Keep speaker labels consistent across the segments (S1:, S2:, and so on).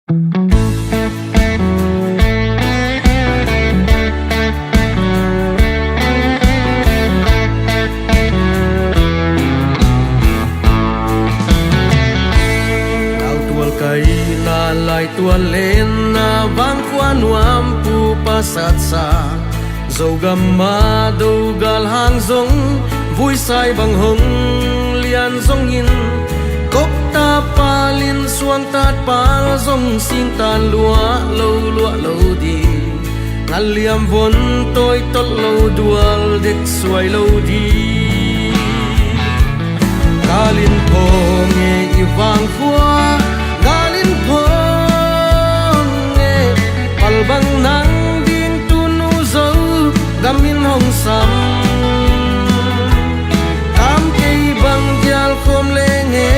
S1: ตัวเล่นนาบางควันวามปูปาสัตสาโจกำมาดูกาลหางซงวุยใส่บังหงเลียนซงยินกบตาปาลินสวงตาปาซงสิงตานลัวลัวดีงันเลียมวนตอยตดลัวดวลเด็กสวยลัวดีกาลินพงเออีวางขัวbang nang ding tu nu zo gamin hong sam tam kei bang dial khom le nge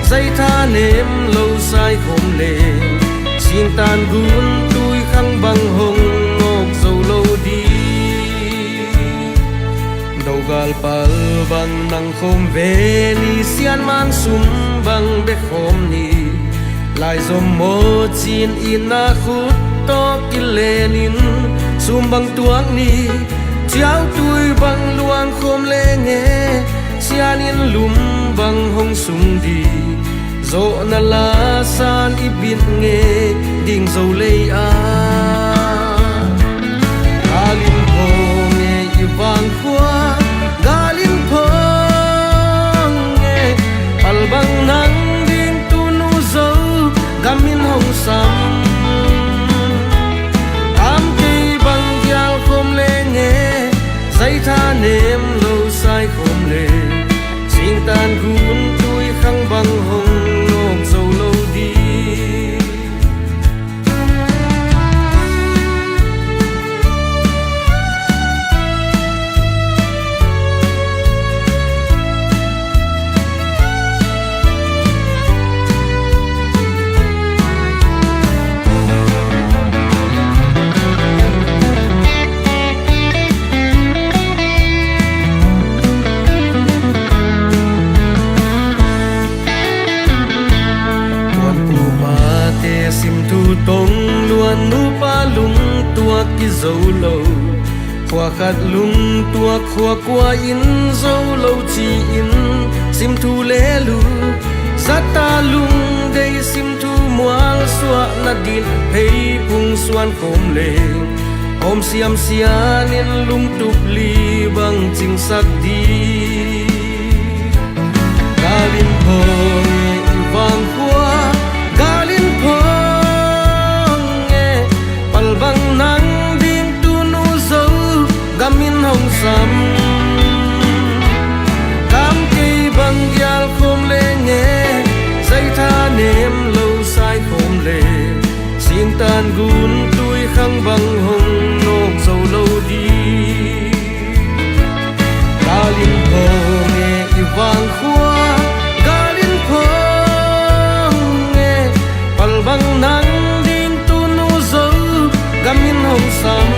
S1: zai tha nem lo sai khom le sin tan gun tui khang bang hong ngok zo lo di dau gal pal bang nang khom ve ni sian mang sum bang be khom ni lai zom mo chin ina khut to kilenin sumbang tuang ni chiao tui bang luang khom le nge sianin lum bang hong sung di zo na la san ibin nge ding zo le a galin po nge ibang khwa galin po nge albang nang ding tu nu zo gamin hong sam sai tha nem lo sai khom le sing tan gun tui khang bang hong nok zo lo di tong luan nu pa lung tua ki zo lo khwa khat lung tua khwa kwa in zo lo chi in sim thu le lu zata lung dei sim thu mual swa na din hei pung swan kom le om siam sianin lung tup li bang ching sak di galin po wang kwa galin po bang nang ding tu nu zo gamin hong sam kam kei bang yal khom le nge zai tha nem lo sai khom le sing tan gun tui khang bang hong nok zo lo di galin po nge i wang khwa galin po nge pal bang nang gamin hong sam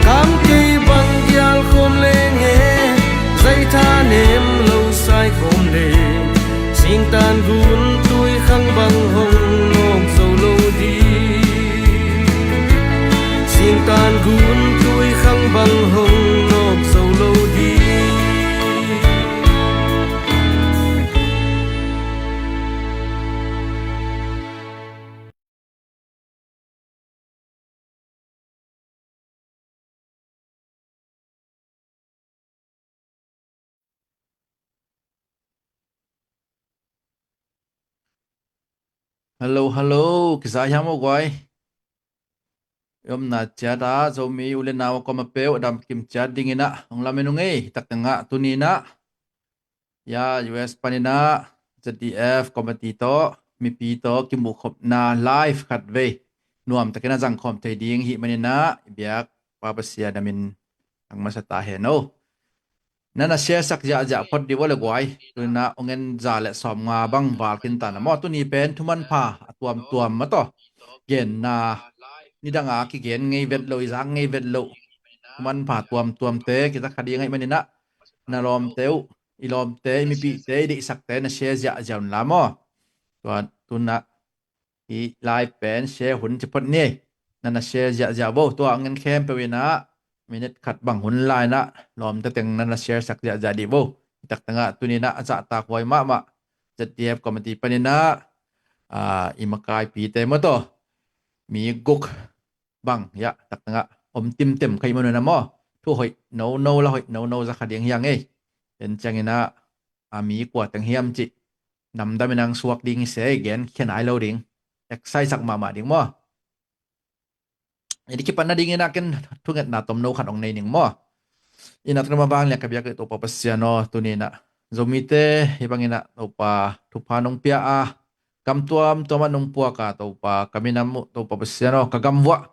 S1: kam kei bang yal khom le nge zai tha nem lo sai khom le sing tan gun tui khang bang hong nok zo lo di sing tan gun tui khang bang hong nok zo lo di
S2: Hello, kisaya mo goy. Yom na tiada zomi ulen nawa ko mapeu adam kim tiad dingina ang lamenungi takanga tunina ya US panina ZDF komitito mipito kimu khop na live khatwe nuam takena jang khom thei ding hi manina biak papasia damin ang masata he no nana share sak ja phot di wala goy tuna ongen za le som nga bang bal kin tan mo tu ni pen thuman pha tuam ma to gen na ni danga ki gen ngei vet lo izang ngei vet lo man pha tuam te ki ta khadi ngai manina na rom teu ilom te mi pi te di sak te na share ja jaun la mo to ตุนะอีลายเป็นแชร์หุ่นจะพดนี่นั่นน่ะแชร์จะบ่ตัวเงินแคมไปเวนะมินิขัดบังหุ่นลายนะลอมตะเต็งนั่นน่ะแชร์สักจะดีบ่ตักตะงะตุนี่นะจะตากไว้มาจะเทียบก็มันติปะนี่นะอิมากายปีเตมะตอมีกุกบังยะตักตะงะอมติมเต็มใครมันนะมอทุหอยnoละหอยnoจะขัดยังเอ้เป็นจังนะมีกว่าตังเฮียมจินำได้มนังสวกดิงเสแกนเขียนไอโลดิงแอกไซสักมาดิงมอini kipan na dingin akin tungat na tom no khan ong nei ning mo ina tra mabang lek kabyak to papasiano tunina zomite ibangina to pa thupanong pia kam tuam tomanong puaka to pa kaminam to papasiano kagamwa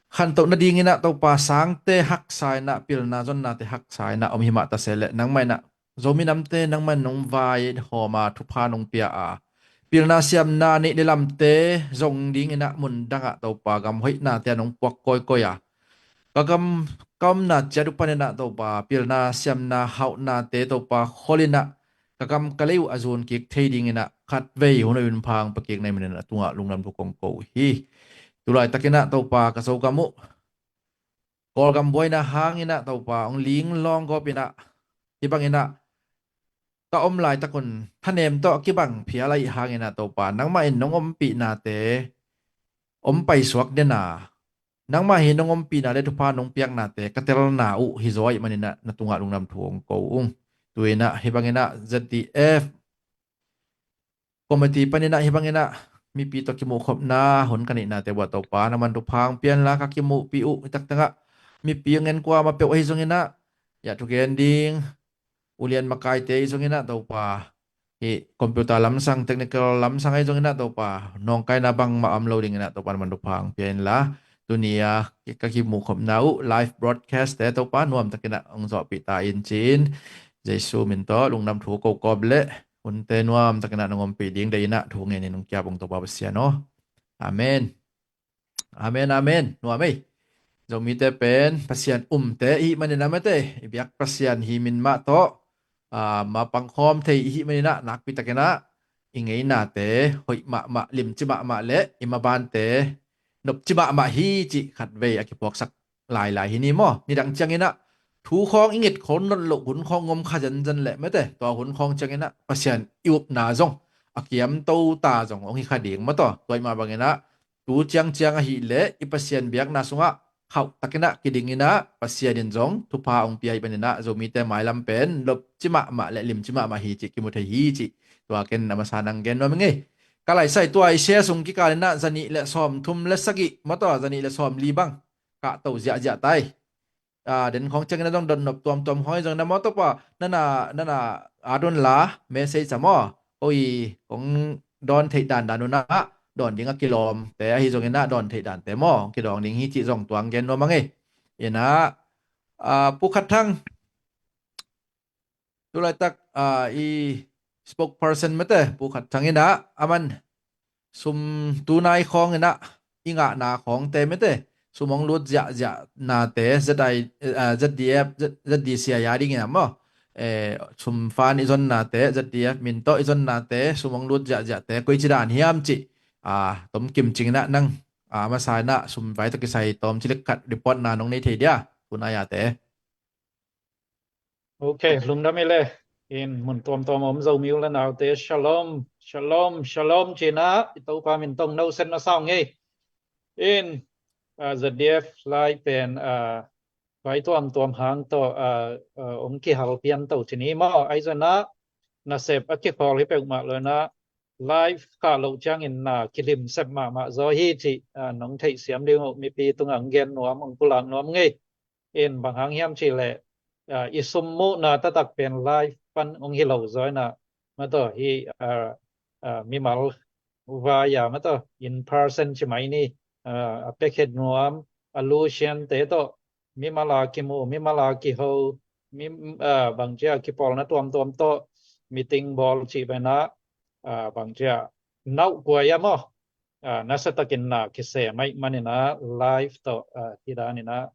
S2: khan to na dingin na to pa sangte hak sai na pilna zon na te hak sai na om hima ta sele nang mai na zominamte nang man nong vai homa thupanong pia pilna siam na ni dilamte zong ding ina mun danga to pa gam hoi na te nong pok koi kagam kam na jadu panena to pa pilna siam na hau na te to pa kholina kagam kaleu azun kik thading ina khat vei hono yun phang pakek nai mena tunga lungnam tu kong ko hi tulai takina to pa kaso kamu kol gam boina hangina to pa ong ling long go pina ibangina ta om lai ta kon thanem to kibang phia lai hangena to pa nangma en nong om pi na te om pai suak de na nangma hi nong om pi na le thupa nong piak na te katel na u hi zoi manina na tunga lungnam thuong ko tuina hibangena zdf komiti panina hibangena mi pi to kimu khop na hon kanina te wa to pa naman tu phang pian la ka kimu pi u tak tanga mi pi ngen kwa ma pe hi zongena ya tu gending ulian makai te zongena to pa hi computer lamsang technical lamsang ai zongena to pa nong kai na bang ma uploading na to pa man tu phang pian la tunia ka kimu khop na u live broadcast te to pa nuam takina ong zo pi ta in chin jesu min to lungnam thu ko ko ble un te nuam takina ngom pi ding dei na thu nge ni nong kya bong to pa sia no amen amen nuam ei zo mi te pen pasian te i manina mate ibiak pasian hi min ma to ma pangkhom thei hi manina nak pi takina ingei na te hoi ma lim chi ma le ima ban te nop chi ma hi chi khat ve akipok sak lai hi ni mo ni dang changina thu khong ingit khon non lo hun khong ngom kha jan le mete to hun khong changena pasian iup na zong akiam to ta zong ong hi kha ding ma to toy ma bangena tu chang hi le i pasian biak na sunga khau takena kidingina pasian din zong thu pa ong pi ai banena zomi te mai lam pen lop chima ma le lim chima ma hi chi kimu the hi chi to ken namasanang gen no menge kalai sai to ai share sung ki kalena zani le som thum le sagi ma to zani le som li bang ka to ja tai den khong chang na dong don nop tom hoi jong na mo to pa nana adon la message sa mo oi kong don thei dan danu na don ding a kilom te hi jong na don thei dan te mo ki dong ding hi chi jong tuang gen no mangai ena pu khat thang tu lai tak i spokesperson mate pu khat thang ina aman sum tu nai khong ina inga na khong te mate sumong lut ja na te zadai zdf zdcia ya ding na mo sum fan izon na te zdf min to izon na te sumong lut ja te koi chidan hiam chi tom kim ching na nang ma sai na sum vai to ki sai tom chilik khat report na nong nei the dia punaya te
S3: Okay, lumdamile in mun tom om zo miu la naw te shalom china ito pa min tong no sen na saw nge in zdf lai pen vai tom hang to om ki hal pian to chini ma ai zana na sep akki khol hi pe ma le na live ka lo chang in na kilim sep ma zo hi chi nong thei siam ding mi pi tung ang gen nuam ong pulang nuam nge in bang hang hiam chi le isummu na tatak pen live pan ong hi lo zoi na ma to hi mi mal vaya ma to in person chimai ni apeket nuam allusion te to mi mala ki ho mi bang ja ki pol na tuam to meeting ball chi bana bang ja nau kwa ya mo nasatakin na kise mai manina live to hidanina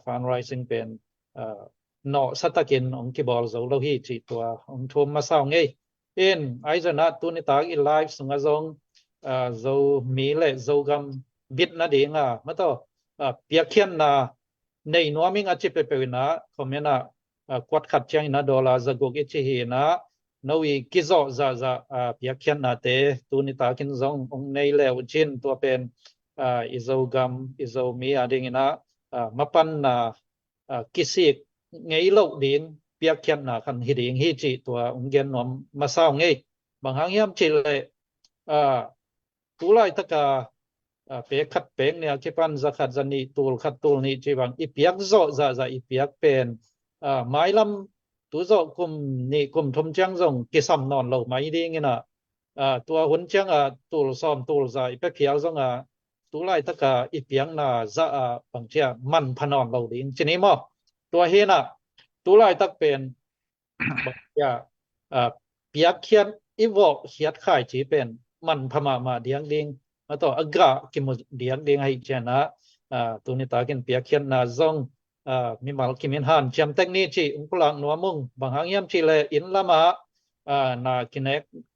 S3: fundraising pen no satakin ong kibol zo lo hi chi tua ong thum ma saw nge in aizana tu ni tag i live sunga zong zo mi le zo gam bit na dinga mato piakhian na nei nuaming achi pe pewina komena kwat khat chang na dollar zagok ichi hi na noi kizo za piakhian na te tuni ta kin zong ong nei le chin to pen izo gam izo mi adingina mapan na kisik ngei lo ding piakhian na khan hiding hi chi to onggen nom ma saw ngei bang hang yam chi le tu lai taka pe khat peng ne ki pan za khat zani tul khat tul ni chi bang ipiak zo za ipiak pen mai lam tu zo kum ni kum thom chang zong ki sam non lo mai ding ina tua hun chang tul som tul za ipe phial zong tu lai taka ipiang na za bang chia man phanon lo ding chini mo tua he na tu lai tak pen bang chia piak khian iwo hiat khai chi pen man phama ma diang ding ma to aga ki mo diang ding hai chana tu ni ta ken piak khian na zong mi mal kimin han cham tek ni chi ungkulang nuamung bang hang yam chi le in lama na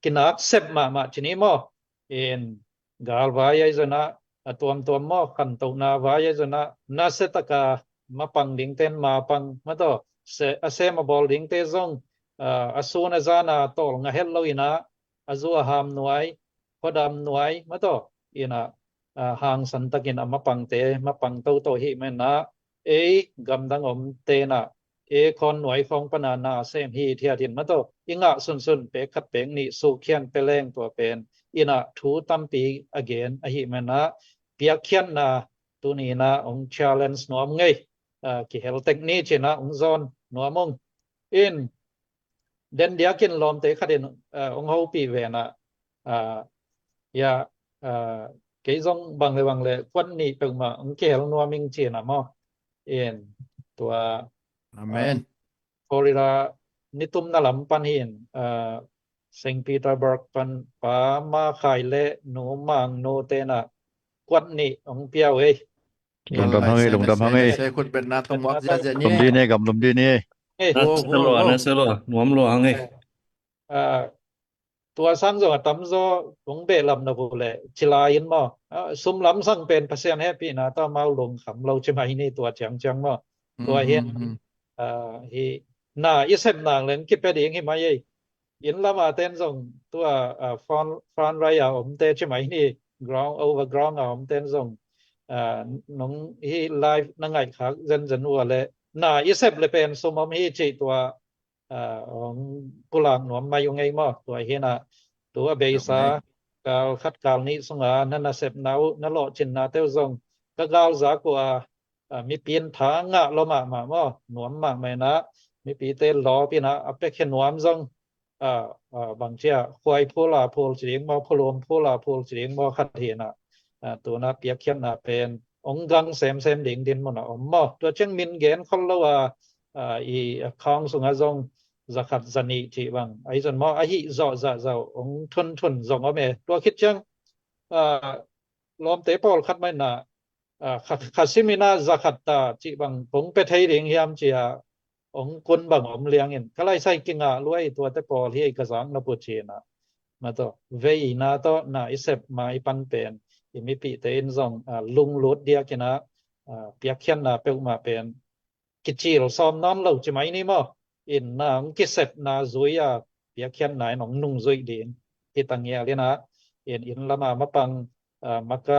S3: kinak sep ma chini mo in gal vai zona tuam mo kan to na vai zona na setaka mapang ding ten ma pang ma to se asema bol ding te zong asuna zana tol nga hello ina azua ham nuai kodam nuai ma to ina hang san takin mapang te mapang to hi men na gamdang om te na kon nuai khong panana sem hi thia tin ma to inga sun pe khat peng ni su khian pe leng to pen ina thu tampi again a hi men na piak khian na tu ni na ong challenge nom ngei ki hel technique chena ong zon nomong in den dia kin lom te khaden ong ho pi ve na ya ke zong bang le kwan ni pe ma ong kel noming chena mo in tua
S2: amen
S3: Florida nitum na lam pan hin St. Petersburg pan pa ma khai le no mang no te na kwan ni ong piao
S4: lum dam hang ei
S2: se khut ben na to mok ja je ni
S4: lum di ne gam lum di ni
S5: na selo nuam lo ang
S3: tua sang zo tam zo ong be lam na bu le chila in mo sum lam sang pen pasien happy na ta mau lom kham lo chimai ni tua chang mo tua hian hi na isem nang len ki pe ding hi mai in lama ten zong tua fran raya om te chimai ni ground over ground om ten zong nong hi live na ngai khak zen wa le na isep le pen somom hi chi tua ong pulang nom mai ngai mo tua hi na tua beisa kal khat kal ni songa nana sep nau na lo chin na teu zong ka gal za ko mi pin tha nga lo ma mo nom ma mai na mi pi te lo pi na apek khen nom zong bang chia khoi phula phul ching mo phulom phula phul ching mo khat hi naตัวนะเปียกเขียนนะเป็นองกังเซมดิ่งดินมันอมมอตัวเชิงมินเกนคนละว่าอีคองสุงาจงจะขัดจันนิจีบังไอ้จนมอไอ้หิจ่อองทุนจงเอาเมตัวคิดจังล้อมเตปอลขัดไม่น่ะขัดซิมินาจะขัดตาจีบังผงไปไทยดิ่งยามจีองกุนบังอมเลี้ยงเห็นก็ไล่ใส่กิงรวยตัวเตปอลที่กระสังนปุจีนะมาตัวเวอีนาตัวน่ะอิเซบมาอีปันเป็นมีปีเตนซองลุงรถเดียกินะเปียกเขียนนะเปมาเป็นกิจิลซ้อมนอนเราจะไหมนี่มั้อินนางกิเสบนาซุยเปียกเขียนไหนหนองนุ่งซุยดินที่ตังเงียเลยนะอินละมาปังมาไก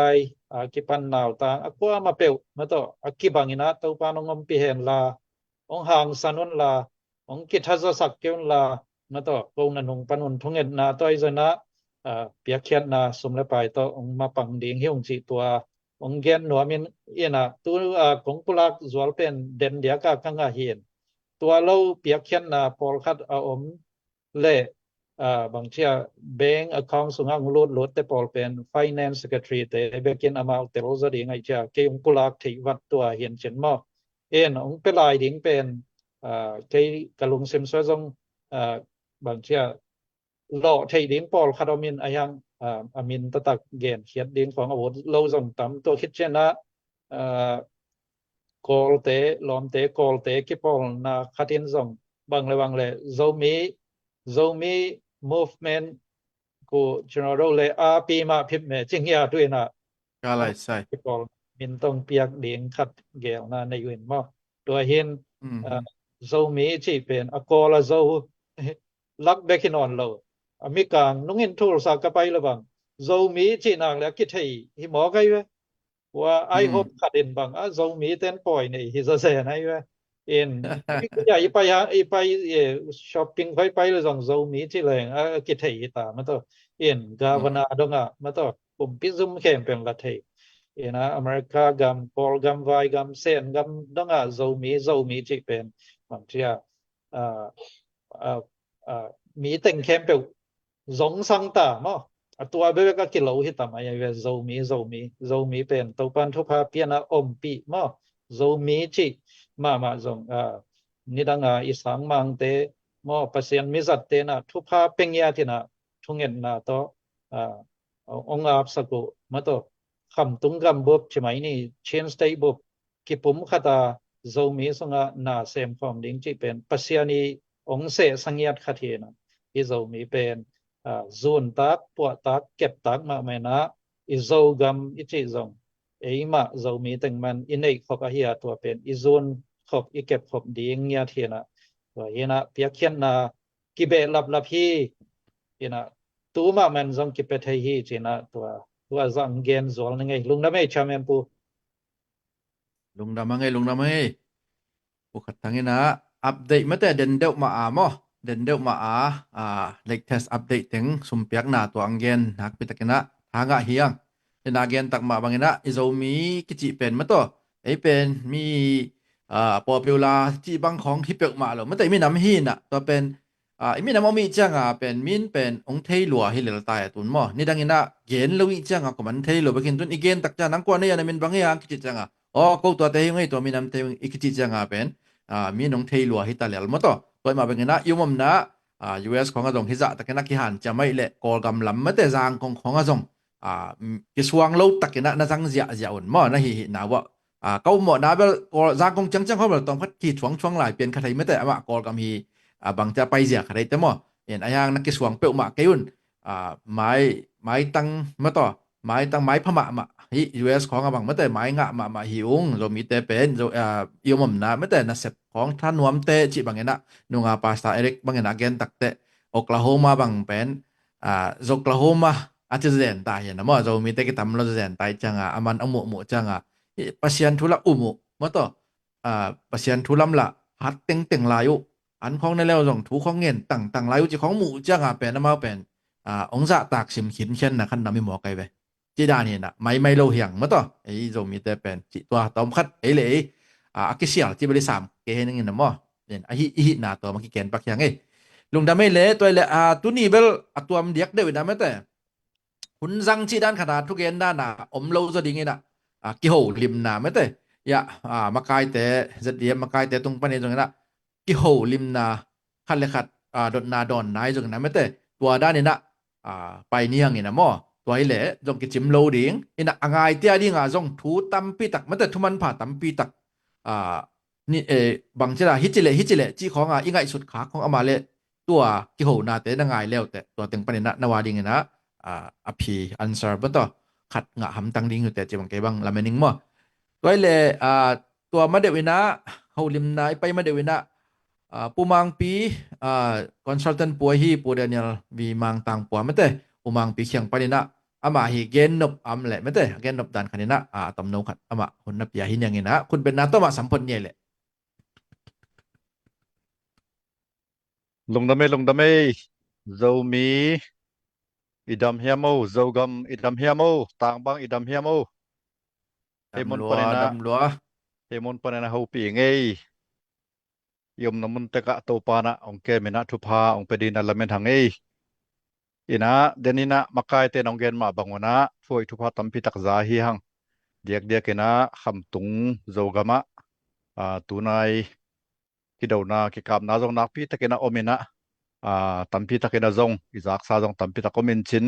S3: กิปันนาวตางอักว่ามาเปลมาต่ออักกิบังอินะตัวปานงมปีเห็นลาองหางสันุนลาองกิทัศสักเกลลามาต่อโกงนงปนุนทงเงินนาตัวไอซนะเปียกเขียนนะสมละไปต่อองมาปังดิงเฮงสิตัวองเกนหนัวมินเอียนะตัวของปุลักจวลเป็นเด่นเดียกกังเห็นตัวเราเปียกเขียนนะพอลคัดอมเล่บางเที่ยแบงก์account สุงางลดแต่พอลเป็น finance secretary แต่เบกินอามาแต่เราจะดิงไอ้จ้าเกองปุลักที่วัดตัวเห็นเช่นมอองเป็นลายดิงเป็นเกกะลุงเซมซซงบางเที่ยลอไทยดิงปอลคาดมินอายังอามินตะตักเกนเขียนดิงของอาวุธเราส่งตามตัวคิดเช่นนะกอลเตลอมเตกอลเตกิปอลนาคาตินส่งบางเลยโซมี movement ก ko general le a pi ma phip me ching ya tui na
S2: ก็ไล่ใส่
S3: people min tong piak ding khat gel na nei win mo tua hin
S2: อืม
S3: zo mi chi pen akola zo lak bekin on lo amikang nungin tool sa ka pai la bang zo mi chi nang la kit thei hi mo kai we wa I hope khatin bang a zo mi ten poi nei hi za se nai we in ya ipai shopping pai pai la jong zo mi chi leng a kit thei ta ma to in gavana donga ma to pum pizum kem pen la thei ina America gam Paul gam vai gam sen gam donga zo mi chi pen bang chia mi teng kem pe zong sang ta mo ตัวเบก็กิโลหิตามายเวโซมีเป็นตัวปันทุพาเปียนะอมปีมอโซมีจิมาจงนิดังอีสังมังเตมอปะเซียนมิจัตเตนะทุพาเปงยาตินะทุงเงินนะตอองอาบสกุมะตอคำตุงกัมบบใช่ไหมนี่เชนสเตย์บบกิปุมคตาโซมีสงะนาเซมฟอมดิงจิเป็นปะเซียนีองเสสังยัดคเทนะอีโซมีเป็นzone tak puak tak kep tak ma mena izo gam ichi zong eima zo mi tengman inei khop a hia to pen izon khop ikep khop ding nya thena to hena piakhian na kibe lap hi hena tu ma man zong kipe thai hi china to zang gen zol ngai lungna me chamen pu
S2: ลุงดำมาไงปุขัดทางนี้นะอัปเดตมาแต่เดินเดวมาหมอเดินเดวมาเล็กเทสอัปเดตถึงสุมเปียกหน้าตัวอังเกนนักปิตะกันนะทางเฮียงเป็นอาเกนตักมาบางนะอิโซมีกิจิเป็นมาตัวเป็นมีปอปิวลาจีบางของที่เปียกมาหรอมาแต่มีน้ำหินตัวเป็นมีน้ำมีจังเป็นมินเป็นองเทหลัวให้เหลือตายตุนหมอนี่ดังนี้นะเกนลุยจังก็มันเทหลัวไปกินตุนอีเกนตักจานังกว่านี่นะมินบางอย่างกิจิจังก็ตัวเตยงไงตัวมีน้ำเตยงอีกิจิจังเป็นมีน้องเทหลัวให้ตาเหลือมาตัวตัวมาเป็นนะยุมนะUS ของกระทรวงฮิจะตะกันนักกิหันจะไม่เละกอลกำลำมาแต่จางของกระทรวงกระทรวงเราตะกันนะจังเสียอุ่นมอนะหินะว่าเขาหมอนะเบลกอลจางของจังเขาต้องพัดขีดช่วงหลายเปลี่ยนคดีไม่แต่ว่ากอลกำฮีบางจะไปเสียคดีแต่มอเห็นอย่างนักกระทรวงเปิลมาเกยุนไม้ตั้งมาต่อไม้พม่ามาฮิ US ของบางมาแต่ไม้งะมาหิวเรามีแต่เป็นยมนะไม่แต่นะเสพของท่านนวมเตจิบางนะนุงปาสตาเอริกบางนะเกนตักเตโอคลาโฮมาบางเป็นโอคลาโฮมาอาจจะเรียนตายนะมอเรามีแต่กิตามเราเรียนตายจังอามันอมุจังpasien thula umu mato pasien thulam la hat teng la yu an khong na lew jong thu khong ngen tang la yu chi khong mu chang pen ma pen ong za tak sim khin chen na khan na mi mo kai ve chi da ni na mai lo hiang mato ei zo mi te pen chi twa tom khat ei le ki sial chi bali sam ke hen ngin na mo nen a hi na to ma ki ken pak yang ei lung da mai le toy le tu ni bel atuam diak de na ma te hun zang chi dan khana thu gen da na om lo zo ding na ki ho lim na ma te ya ma kai te zdia ma kai te tung pa ne jong na ki ho lim na khat le khat dot na don nai jong na ma te tua da ni naไปเนียงนี่นะหมอตัวไอ้แหละจงกิจิมโลดิงอินะอางายเตียดิงจงทูตัมปีตักมันแต่ทุมันผ่าตัมปีตักนี่บางจราฮิจิเลจีของอีไงสุดขาของอามาเลตัวกิโหนาแต่นางายแล้วแต่ตัวตึงปะเนี่ยนะนวาดิงนะอภิอันซาร์บ่ต่อขัดงะหำตังดิงอยู่แต่จิบังเกบังละแม่นิงหมอตัวไอ้แหละตัวมาเดวินะเฮาลิมนาไปมาเดวินะpumang pi consultant pu hi pu Daniel vi mang tang pu mate pumang pi khiang panina ama hi gen nop am le mate gen nop dan khanina tam no khat ama hun na pia hin yang ina kun ben na to ma sampon ne le
S4: lung dame zo mi idam hiamo zo gam idam hiamo tang bang idam hiamo hemon panena ho pi ngeiยมนมุนตะกะโตปานะองเกมนะทุพาองเปดินละเมนหังเออินะเดนินะมะกายเตนองเกนมาบังวนะฟวยทุพาตัมปิตักซาฮีหังเดียกนะคำตุงโซกามะตูนายกิดาวนากิกามนาจงนักพิตะเกนะอเมนะตัมปิตะเกนะจงอิซักซาจงตัมปิตะกอเมนชิน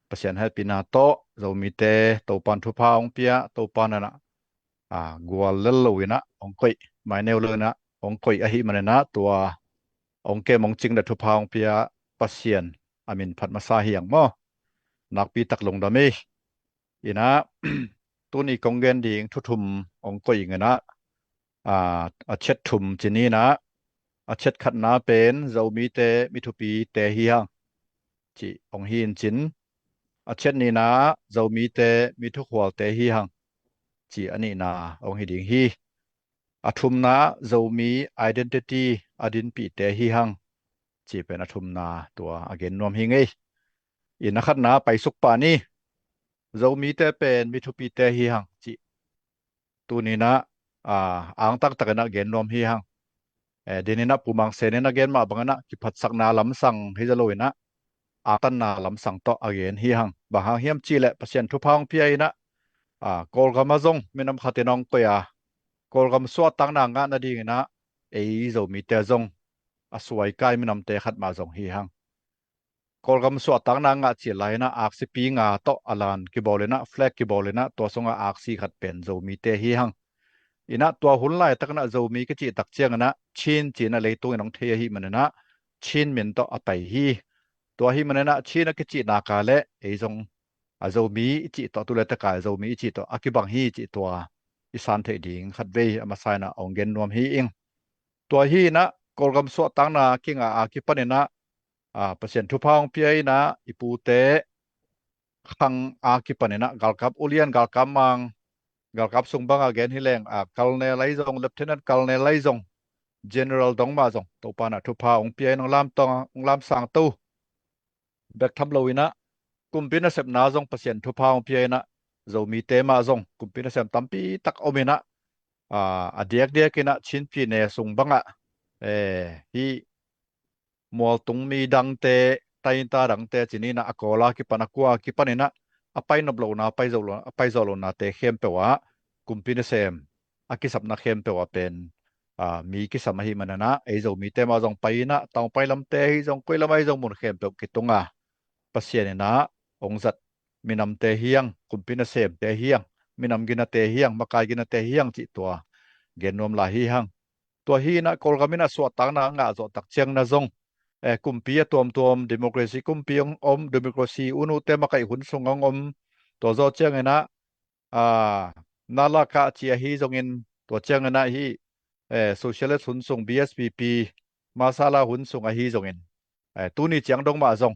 S4: ปะเซียนเฮปินาโตโซมิเตโตปันทุพาองเปียโตปานะกัวเลลวินะองกอยหมายแนวเลยนะองกอยอหิมันนะตัวองเกมองจิงดะทุพาองเปียปะเซียน อามินพัดมาซาเฮียงมอนักปีตักลงดามีอีนะ ตุนีกงเกนดิงทุทุมองก็อีกนะอาเช็ดทุมจินีนะอาเช็ดขัดนาเป็นเจ้ามีเตมิทุปีเตเฮียงจิองหินจินอาเช็ดนี้นะเจ้ามีเตมิทุขวลเตเฮียงจิอันนี้นะองหิดิงฮีอาทุมนะเจ้ามี identity อดินปีเตเฮียงจิเป็นอาทุมนาตัวอเกนนวมหิงอีนะขัดนาไปสุกปานี้เจ้ามีเตเป็นมิทุปีเตเฮียงจิตัวนี้นะอ่างตักตะกันเกนนวมเฮียงเดนินะปูมังเซเนนะเกนมาบังนะกิพัดสักนาลำสังฮิจะโลยนะอาตันนาลำสังต่ออเกนเฮียงบะหางเฮียมจีและเปอร์เซ็นต์ทุพางพี่ไอนะกอลกามาซงมินำคาเตนองเปียกอลกามสวดตังนางะนะดีนะเจ้ามีเตซงสวยกายมินำเตขัดมาซงเฮียงกอลกามสวดตังนางะจีไลนะอักสิปีงาต่ออลานกิบอลเลนะแฟลกกิบอลเลนะตัวสงอักสีขัดเป็นเจ้ามีเตเฮียงอีนะตัวหุ่นไล่ตักนะเจ้ามีกจิตักเจียงนะชินจีนะเลยตัวน้องเทียหิมันนะชินมินต่ออไปฮีตัวหิมันนะชินกจินากาเลจงเจ้ามีจิต่อตุเลตกาเจ้ามีจิต่ออากิบังฮีจิตัวอีสานเทดิงขัดเวมาไซนะองเกนรวมฮีเองตัวฮีนะกอลกำสวตังนากิงอากิปนนะเปอร์เซ็นต์ทุพองพี่ไอนะอีปูเตขังอากิปนนะกาลกับอุเลียนกาลกับมังกาลกับสุงบังอาเกนฮิแรงกาลเนไลซงเลฟเทนันต์กาลเนไลซงgeneral ดงมาซงตัวปานะทุพองพี่ไอนองลามตององลามสังตูแบกทำโลวินะกุมปินะเสพนาซงเปอร์เซ็นต์ทุพองพี่ไอนะเจ้ามีเตมาซงกุมปินะเสพตัมปีตักอมินะเดียกกินะชินปีเนสุงบังฮีมัวตุงมีดังเตไตตาดังเตจินีนะอโกลากิปนักว่ากิปนินะอไปนบโลนาไปโซโลนาเตเข้มเปวะกุมปินเซมอากิสับนักเข้มเปวะเป็นมีกิสัมหิมันนะเจ้ามีเตมาจงไปนะตองไปลำเตฮิจงกุยลำไมจงมุนเข้มเปวกิตงปัสเยนนะองสัตมีนำเตเฮียงกุมปินเซมเตเฮียงมีนำกินเตเฮียงมากายกินเตเฮียงจิตัวเกนนวมลาฮีหังตัวฮีนะกอลกามินะสวดตังนะงะจอตักเชียงนะจงกุมปีตัวดิโมคราซีกุมปีดิโมคราซีอุนุเตมาไกหุนสงงตัวจอเจียงนะนาลากะเจียฮีจงอินตัวเจียงนะฮีโซเชียลิสต์หุนสง BSPP มาซาลาหุนสงฮีจงอินตูนี่เจียงดงมาจง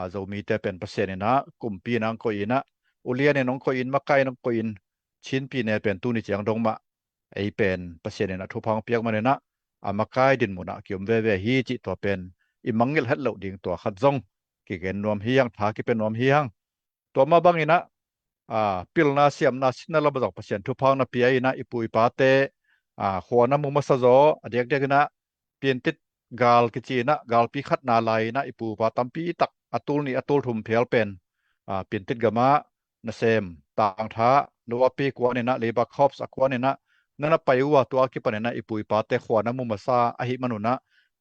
S4: เจ้ามีแต่เป็นเปอร์เซ็นต์นะกุมปีนังก็อินะอุเลียนน้องก็อินมาไกน้องก็อินชินปีเนี่ยเป็นตูนี่เจียงดงมาเป็นเปอร์เซ็นต์นะทุพองเปียกมันนะมาไกดินมุนะกิมเวฮีจิตัวเป็นอิมังเงลเฮ็ดเหล่าดิ่งตัวขัดจงกิเกนรวมเฮียงทากิเป็นรวมเฮียงตัวมาบังอินะปิลนาเสียมนาสินะละบ่เปอร์เซ็นต์ทุพองนะปีไอนะอิปุยปาเตหัวนะมุมัสซอเด็กๆนะเปลี่ยนติดกาลกิจีนะกาลปีขัดนาไลนะอิปูปาตัมปีตักอตุลนี่อตุลทุมเพลเป็นเปลี่ยนติดกะมะนะเซมต่างทาโนวาปีกว่านี่นะเลบาคอปส์อกว่านี่นะนั่นไปว่าตัวกิปะนี่นะอิปุยปาเตหัวนะมุมัสซาอหิมนุนะ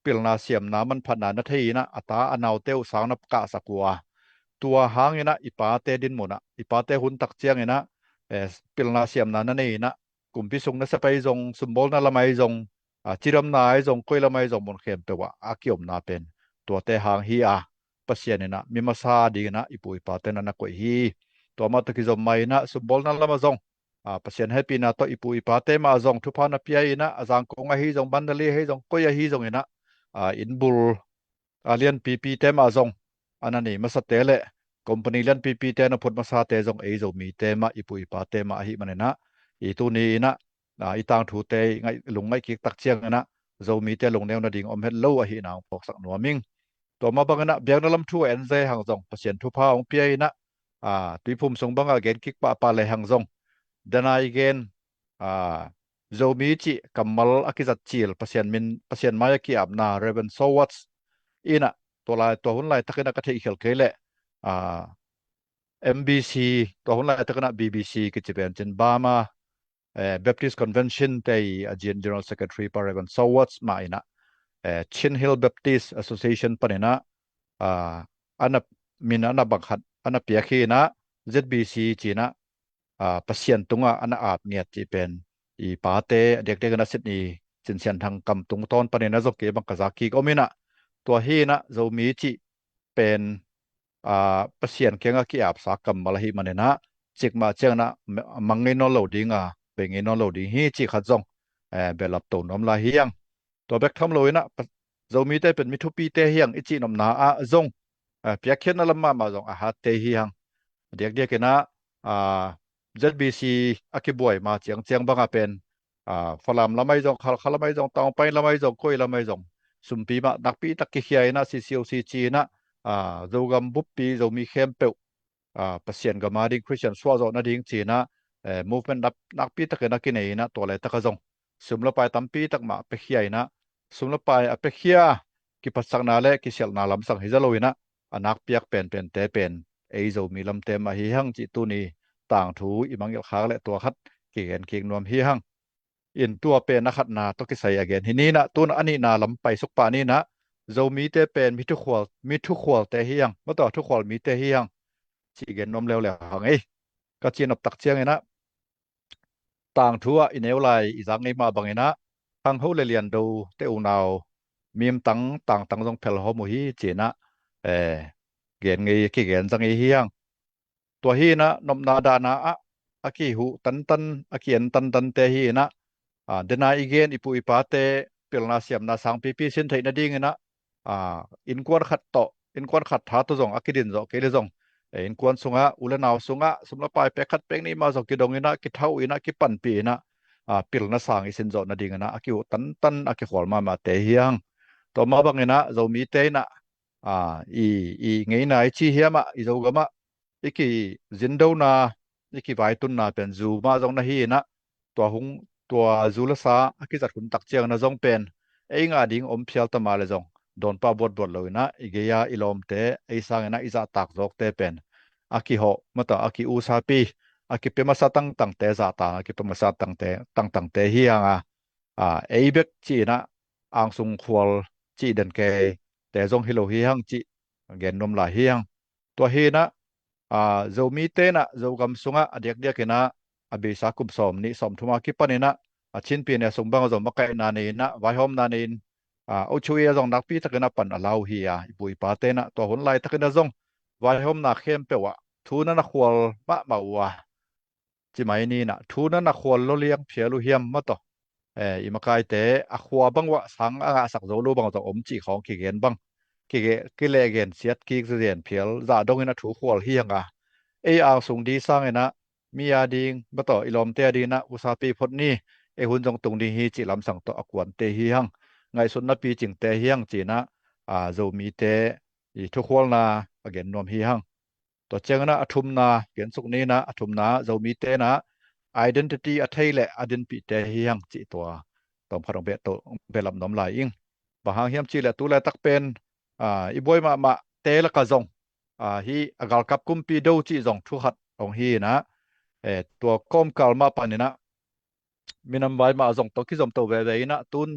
S4: ปิลนาเสียมนามันพันนานาทีนะอัตาอนาวเตวสางนับกะสักว่าตัวหางนี่นะอิปาเตดินมุนะอิปาเตหุนตักเจียงนี่นะปิลนาเสียมนานั่นนี่นะกุมพิสุงนะสะไปจงสมบูรณ์นะละไมจงจิรำนายจงกุยละไมจงบนเข้มเปว่าอากิยมนาเป็นตัวเตหางฮีปัสเยนี่นะมีมาซาดีนะอิปุยปาเตนะนะกุยฮีตัวมาตะกิจอมไมนะสมบูรณ์นะละมาจงปัสเยนให้ปีนะตัวอิปุยปาเตมาจงทุพานะปีไอนะอาจางกงฮีจงบันดาลีให้จงกุยฮีจงนะอินบุลเลียนปีเตมาจงอันนั้นนี่มาสเตเลคอมพานีเลียนปีเตนะพุทธมาซาเตจงจงมีเตมาอิปุยปาเตมาหิมันนะอีตัวนี้นะอีตางถูเตไงลงไงกิกตักเชียงนะเจ้ามีเตลงแนวนาดิ่งอมเฮ็ดโลอหินางพอกสักหนัวมิงตัวมาบังนะเบียงนลำทั่วเอ็นเซหังจงเปอร์เซ็นต์ทุพาของปีนะตุยภูมิสงบังเกนกิกปาเลหังจงดนายเกนเจ้ามีจิกัมมัลอกิจัดจิลเปอร์เซ็นต์มายกิอับนาเรเวนโซวัตส์อีนะตัวหุ่นไลตักนะกะเทอิเขลเคเลMBC ตัวหุ่นไลตักนะ BBC กิจเป็นจินบามาBaptist Convention เตย General Secretary Paragon Sowats มาอินะChin Hill Baptist Association ปะเนี่ยนะอันนั้นมีนะอันนั้นบังคับอันนั้นเปียคีนะ ZBC จีนะปัสเซียนตุงอันนั้นอาบเนี่ยจีเป็นอีปาเตเด็กๆนะสินี่สินเซียนทางกำตุงตอนปะเนี่ยนะจกเกบังกะซากีก็มีนะตัวฮีนะเจ้ามีจิเป เป็นประเสียนเกียงกีอาบสากรรมมาละหิมันนะจิกมาเจียงนะมังเงนอโลดิงเป็นเงนอโลดิงฮีจิขัดจงเบลับตนอมลาเฮียงตัวแบกทำเลยนะเรามีแต่เป็นมิทุปีเตเฮียงอิจินอมนาจงเปียกเขียนนลมาจงหาเตเฮียงเด็กๆนะZBC อากิบวยมาเจียงบังเป็นฝรั่งละไม่จงขละไม่จงตองไปละไม่จงก้อยละไม่จงสุมปีมานักปีตะกิเฮียนะCCOCG นะเรากำบุปปีเรามีเข้มเปิวประเสียนกับมาดิคริสเตียนสวาโซนะดิงจีนะmovement นักปีตะกันนักกินเองนะตัวอะไรตะกะจงสุมละไปตั้มปีตักมาไปเฮียนะสุมละไปไปเฮียกิปัสสักนาเลกิเสียลนาลำสังหิจโลยนะนักเปียกเป็นเตเป็นเรามีลำเต็มมาเฮียงจิตุนีต่างถูอีมังยลคาและตัวคัดเกียนเกียงนวมเฮียงอินตัวเป็นนักขัดนาตกิใส่againทีนี้นะตัวอันนี้นาลำไปสุกปานี้นะเรามีแต่เป็นมีทุกขวลแต่เฮียงเมื่อต่อทุกขวลมีแต่เฮียงจีเกนนมเร็วๆหังก็จีนอบตักเจียงนะต่างทั่วอินเอวไลอีสังมาบังนะทางเฮาเรียนดูเตอูนาวมีมต่างจงเพลหอมุฮีจีนะเกนกิเกนจังเฮียงตัวฮีนะนมนาดานะอากิหูตันอากิเอ็นตันเตฮีนะเดนาอีเกนอิปุอิปาเตเปลนาเสียมนาสังปีสินไทยนาดิงนะอินกวนขัดต่ออินกวนขัดท้าตัวจงอากิดินจงเกลิจงอินกวนสุงะอุลนาวสุงะสมละปายเปขัดเปงนี้มาจงกิดงอินะกิเท่าอินะกิปันปีนะเปลนาสังอิสินจงนาดิงนะอากิหูตันอากิขอลมาเตฮียงต่อมาบังนะเรามีเตนะอีไงนะไอชีเฮียมะอีโจกมะอีกีจินโดนาอีกีไวตุนนาเป็นจูมาจงนะฮีนะตัวจูลสาอากิจัดคุณตักเจียงนะจงเป็นงาดิงอมเพียลตมาเลยจงโดนปาบดเลยนะอีเกียอิลอมเตสังนะอิจะตักจกเตเป็นอากิโหมตาอากิอุซาปีอากิเปมาสตังเตซาตาอากิเปมาสตังเตเฮียงเบกจีนะอังสุงควลจีเดนเกแต่จงฮิโลเฮียงจีเกนนมลาเฮียงตัวเฮนะเรามีเตนะเรากำสุงะเด็กนะอบิสาคุมสมนี่สมทุมากิปนี่นะชินปีเนี่ยสมบังจงมาไกนานีนะไวหอมนานีอุชุยจงนักปีตะกันปันลาวเฮียบุยปาเตนะตัวหุ่นไล่ตะกันจงไวหอมนาเข้มเปวะทูนันควลมาวะจิไม่นี่นะทูนันควลโลเลียงเพียลุเฮียมมาต่ออิมาไกเตอควบังวะสังสักโซลูบังจงอมจีของกิเกนบังกิเลเกนเสียดกิกเสียนเพียลจะดงนะถูควลเฮียงอังสุงดีสร้างนะมียาดิงมาต่ออิลอมเตดีนะอุสาปีพดนี้หุ่นจงตุงดีฮีจิลำสังต่ออกวนเตเฮียงไงสุนนปีจิงเตเฮียงจีนะจะมีเตทุกควลนาเกนนวมเฮียงตัวเจงนะอทุมนาเกนสุกนี้นะอทุมนาจะมีเตนะidentity อัทไทยและอดินปีเตเฮียงจีตัวตอมพระองค์เบลำน้ำลายอิงบางเฮียมจีและตัวและตักเป็นอีบวยมาเตละกะจงฮีอากาลกับกุมปีดูจีจงทุหัดองฮีนะตัวก้มกาลมาปันนี่นะมีนำไว้มาจงตัวคิดจงตัวเวๆนะตุน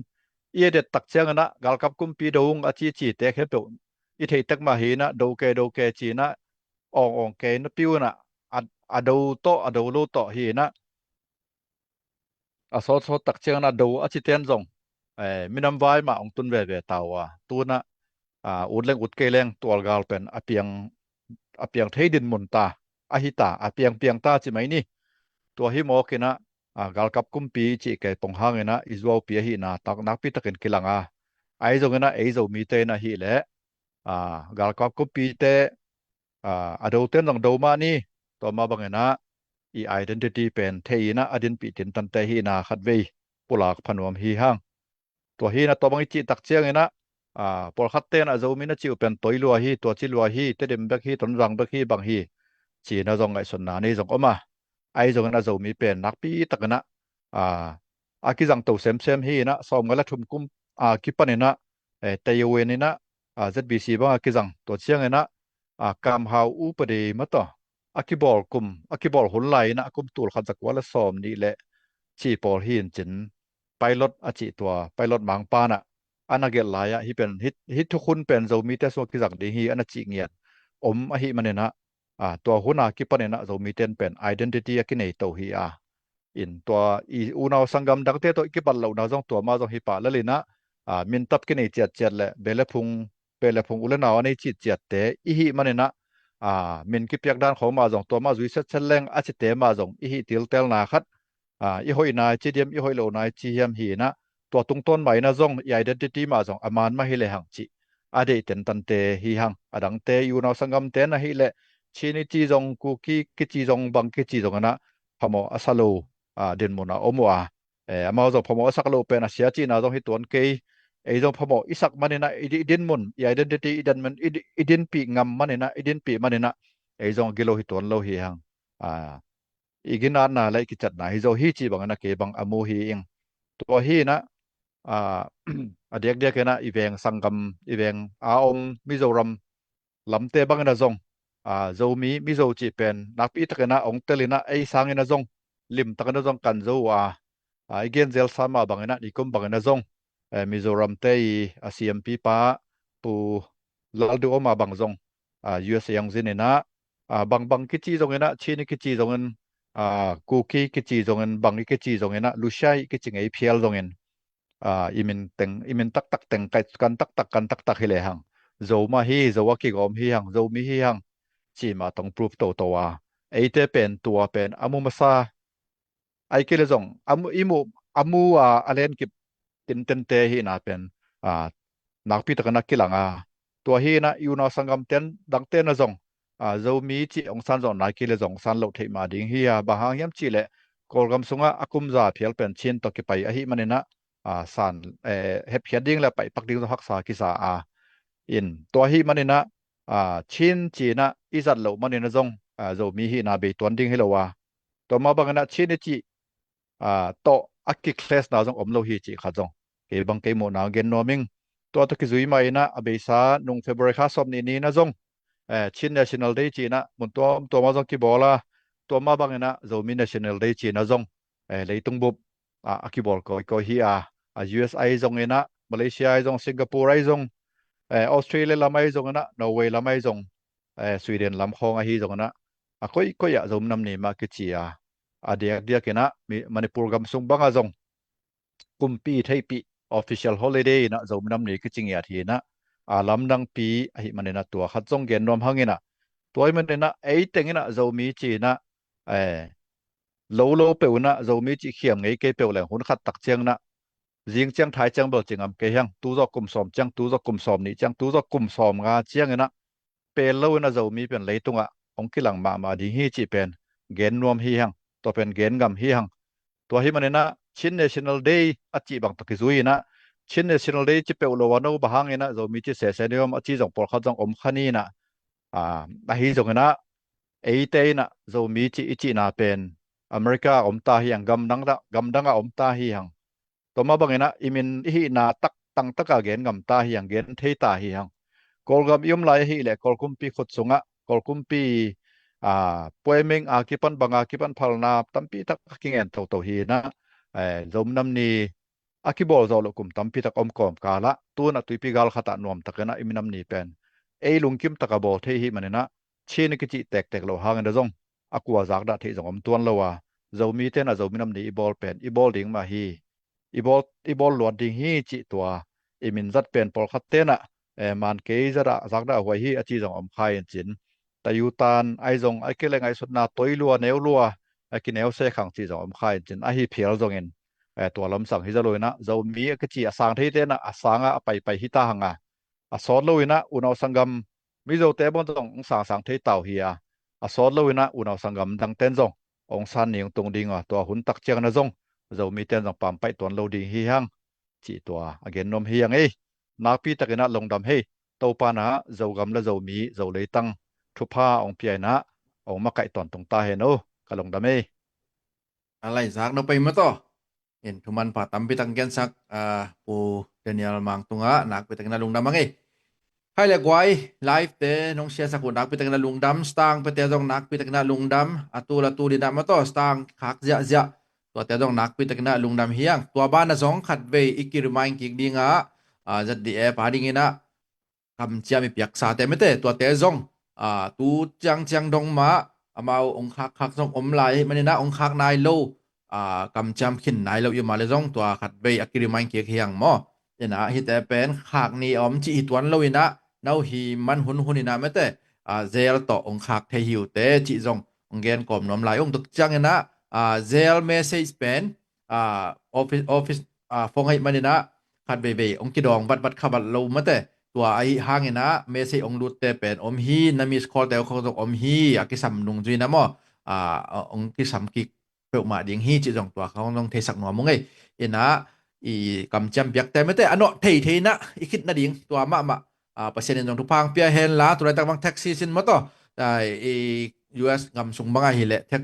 S4: เด็ดตักเชียงนะกาลกับกุมปีดูงอาจีเตะเขปอีเทตักมาฮีนะดูเกจีนะองเกนะปิวนะดูโตดูโลโตฮีนะสอตักเชียงนะดูอาจิเตียนจงมีนำไว้มาองตุนเวๆตาวตุนนะอุดเล่งอุดเกเลงตัวกาลเป็นอเปียงเทดินมุนตาอหิตาอเปียงตาจิไหมนี่ตัวหิมอกินะกาลกับกุมปีจิเกปงหางนะอิจวาวปีหินะตักนักปีตะเกินกิลังไอจงนะจงมีเตนะหิเลกาลกับกุมปีเตดูเต้นจงดูมานี่ตัวมาบังนะidentity เป็นเทนะอดินปีตินตันเตหินะขัดเวปุลากพนวมหิหางตัวหินะตัวบังจิตักเชียงนะปอลคัตเตนจะมีนะจิวเป็นตัวลัวฮีตัวจิลัวฮีเตเดมเบกฮีตนรังเบกฮีบางฮีจีนะจงไอสนนานี่จงออกมาไอจงนะจะมีเป็นนักปีตะกันนะอากิจังตัวเซมฮีนะสอมกันละทุมกุมกิปันนี่นะเตยเวนี่นะZBC บ้างอากิจังตัวเชียงนะกามฮาวอุปเดมาต่ออากิบอลกุมอากิบอลหุ่นไหลนะกุมตัวขันจักว่าละสอมนี่แหละจีปอลฮีนจินไปรถอาจิตัวไปรถบางปานะอันนักเกลายฮีเป็นฮิตทุกคนเป็นจะมีแต่สวกิจังดีฮีอันจิเงียดฮีมันเนี่ยนะตัวหัวหน้ากิปันเนี่ยนะจะมีเป็น identity กินในตัวฮีอินตัวอูนาวสังกัมดักเตตัวกิปันเหล่านาจงตัวมาจงฮิปะแล้วเลยนะมินตับกินในเจ็ดแหละเบลพุง pe le phung ule naw nei chi chiat te I hi manena min ki piak dan khom ma jong to ma zui set cheleng a chi te ma jong I hi til tel na khat I hoi na chi diam I hoi lo na chi hiam hi na to tung ton mai na jong I identity ma jong aman ma hi le hang chi ade ten tan te hi hang adang te yu naw sangam te na hi le chi ni chi jong ku ki chi jong bang ki chi jong na phamo asalo den mo na omwa amao jong phamo asaklo pe na sia chi na jong hi ton ke ei jong phamo isak manena idin mun identity idan man idin pi ngam manena idin pi manena ei jong gilo hi ton lo hi hang igina na lai ki chat na hi zo hi chi bang na ke bang amu hi ing to hi na adek na iweng sangam iweng aom mizoram lamte bang na jong zomi mizo chi pen nakpi takena ong telina ei sangina jong lim takena jong kan zo igen zel sama bangena nikum bangena jong mizoram te CMP pa pu laldu oma bang jong US yang zinena bang kichi jong ena chini kichi jong en kuki kichi jong en bang kichi jong ena lushai kichi ngei phial jong en imin tak teng kai kan tak hi le hang zo ma hi zo wa ki gom hi hang zo mi hi hang chi ma tong proof to wa ei te pen tua pen amu masa ai ke le jong amu alen ki tin te hi na pen nak pi tak na kilanga tua hi na yu na sangam ten dang te na jong zo mi chi ong san jong na ki le jong san lo thei ma ding hi ba hang yam chi le kolgam sunga akum za phial pen chin to ki pai a hi manena san hep hiading la pai pak ding hak sa ki sa in to hi manena chin chi na izat lo manena jong zo mi hi na be ton ding hi lo wa to ma bangana chin chi to akki class na jong om lo hi chi kha jong ke bang ke mo na gen noming to ki zui mai na abesa nung February kha som ni na jong chin national day chi na mun to ma jong ki bola to ma bangena zo mi national day chi na jong leitung bup akibol ko hi USA jong ena Malaysia jong Singapore ai jong Australia lamai jong na Norway lamai jong Sweden lam khong hi jong na ko ya jom nam ni ma ki chi dia kena Manipur gam sung banga jong kumpi theipi official holiday na jom nam ni ki chingya thi na lam dang pi hi manena tua khat jong gen nom hangena toy manena ei tengena zomi chi na lo peuna zomi chi khiam ngei ke peule hun khat tak cheng na jing chang thai chang bol chingam ke hang tu zo kum som chang tu zo kum som ni chang tu zo kum som nga chiang ena pe lo na zomi pen leitunga ong kilang ma di hi chi pen gen nuam hi hang to pen gen gam hi hang to hi manena chin national day achi bang to ki zui na chin national day chi peulo wano bahang ena zomi chi se niom achi jong por khat jong om khani na hi jong na ei te na zomi chi ichi na pen America om ta hi ang gam danga om ta hi hang to ma bangena imin hi na tak tang taka gen ngam ta hi ang gen thei ta hi hang kolgam yum lai hi le kolkumpi khut sunga kolkumpi poeming akipan banga kipan phalna tampi tak kingen to hi na zom nam ni akibol zo lokum tampi tak kom kala tu na tuipi gal khata nom takena iminam ni pen ei lungkim takabo thei hi manena chini ki chi tek lo hang da jong akwa zak da thei jong om tuan lo wa zomi te na zomi nam ni ibol pen ibol ding ma hi ibol lo ding hi chi tua imin zat pen por khat te na man ke zara zak da hoi hi achi jong om khai chin tayutan ai jong ai ke lengai sutna toilua neulua ki neu se khang chi jong om khai chin a hi phial jong in tua lam sang hi zaloina zomi ka chi asang thei te na asanga pai hi ta hanga asol loina unaw sangam mizo te bon tong sang thei tau hi asol loina unaw sangam dang ten jong ong san ning tung ding to hun tak chang na jong zomi ten jong pam pai ton lo ding hi hang chi to again nom hi yang nakpi takena longdam he to pa na zogam la zomi zo leitang thupa ong pi na ong ma kai ton tung ta he no kalongdam
S2: alai zak no pai ma to en thuman pa tampi tang gen sak pu Daniel mang tunga nak pi takena lungdam ang hai le gwai live te nong sia sak nak pi takena lungdam stang pe te jong nak pi takena lungdam atul di na ma to stang khak ja to te jong nak pi takena lungdam hiang tua ba na jong khat ve ikirmain ki dinga zat di pa ding ina kam chia mi piak sa te mete tua te jong tu chang dong ma amao ong khak jong om lai manina ong khak nai lo kam cham khin nai lo yu ma le jong tua khat ve akiri main ki hiang mo ena hi te pen khak ni om chi tuan lo ina nau hi man hun hunina mate zel to ong khak the hiu te chi jong ong gen kom nom lai ong tuk chang na zel message pen office phong hai manina khat be be ong ki dong bat khabat lo mate ตัวไอห่างนะเมสองดูเตเป็นอมฮีนามิสคอลแต่เขาต้องอมฮีอากิสัมนุงจุยนะมองกิสัมกิเปิดมาดิ่งฮีจิจงตัวเขาต้องเทสักหน่วยมงไงนะอีกำจำเบียกแต่ไม่แต่อันนั้นเทนะอีคิดนะดิ่งตัวมาเปอร์เซ็นต์จงทุกพังเปียเห็นละตัวอะไรต่างๆแท็กซี่สินมาต่อแต่US กำสุงบางไงแหละแท็ก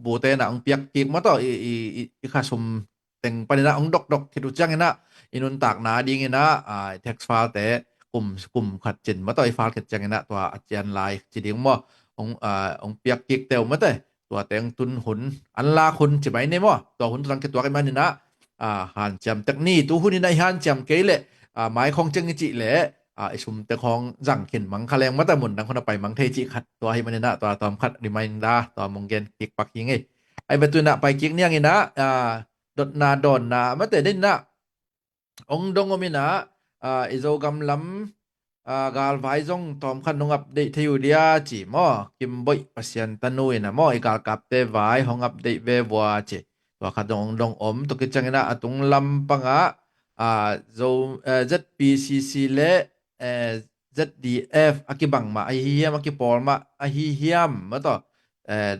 S2: บูเตนะองเปียกกิกมาต่ออีข้าสมแต่งปนินะองดอกคิดดูจังนะอินุนตากนาดิงนะtext file แต่กลุ่มขัดจินมาต่อไอ้ file ขัดจังนะตัวอาจารย์ลายจิดิงบ่องเปียกกิกเตวมาแต่ตัวแต่งตุนหุนอันลาคุณจิไปเนี่ยบ่ตัวหุนตังตัวกันมานี่นะหันจำตักนี่ตัวหุนนี่ได้หันจำเกยแหละหมายของจังจิแหละไอ้ชุมแต่ของจังเข็นมังคะแรงมาแต่หมุนดังคนไปมังเทจิขัดตัวให้มันนี่นะตัวตอมขัดรีมายดาตัวมงเกนกิกปักยิงไไอ้เบตุนะไปกิกเนี่ยนี่นะดดนาดอนนามาแต่ได้นะองดงอมินะอิโซกำลำกาลไวซงตอมคันนงอัปเดตที่อยู่เดียจิมอกิมบ่อยปัสยันตันุยนะมออีกาลกับเตไวห้องอัปเดตเววัวจิตัวคันดงอมตุกิจังนะตุงลำปังโซZPCC และZDF อากิบังมาไอเฮียมอากิปอลมาไอเฮียมมาต่อ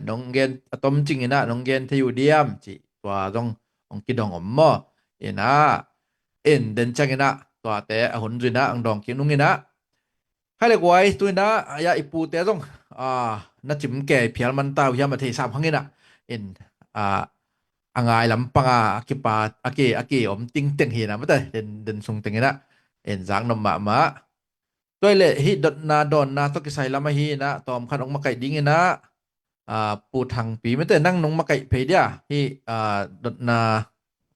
S2: นงเกนอะตอมจริงนะนงเกนที่อยู่เดียมจิตัวองกิดองอมมอนะเดินจังนะตัวแต่หุนจุนะอังดองกินนุงนะให้เล็กไว้ตัวนะยาอิปูแต่ต้องนัดจิมแก่เพียรมันตาวยามาเท3ครั้งนะอังไงลำปังกิปาอาเกอมติงเต็งเห็นนะไม่ได้เดินทรงเต็งนะจางนมมาด้วยเลยฮิดนาดอนนาตกิใส่ลำมาฮีนะตอมคันออกมาไก่ดิ้งนะปูทางปีไม่ได้นั่งนงมาไก่เพเดียฮิดนา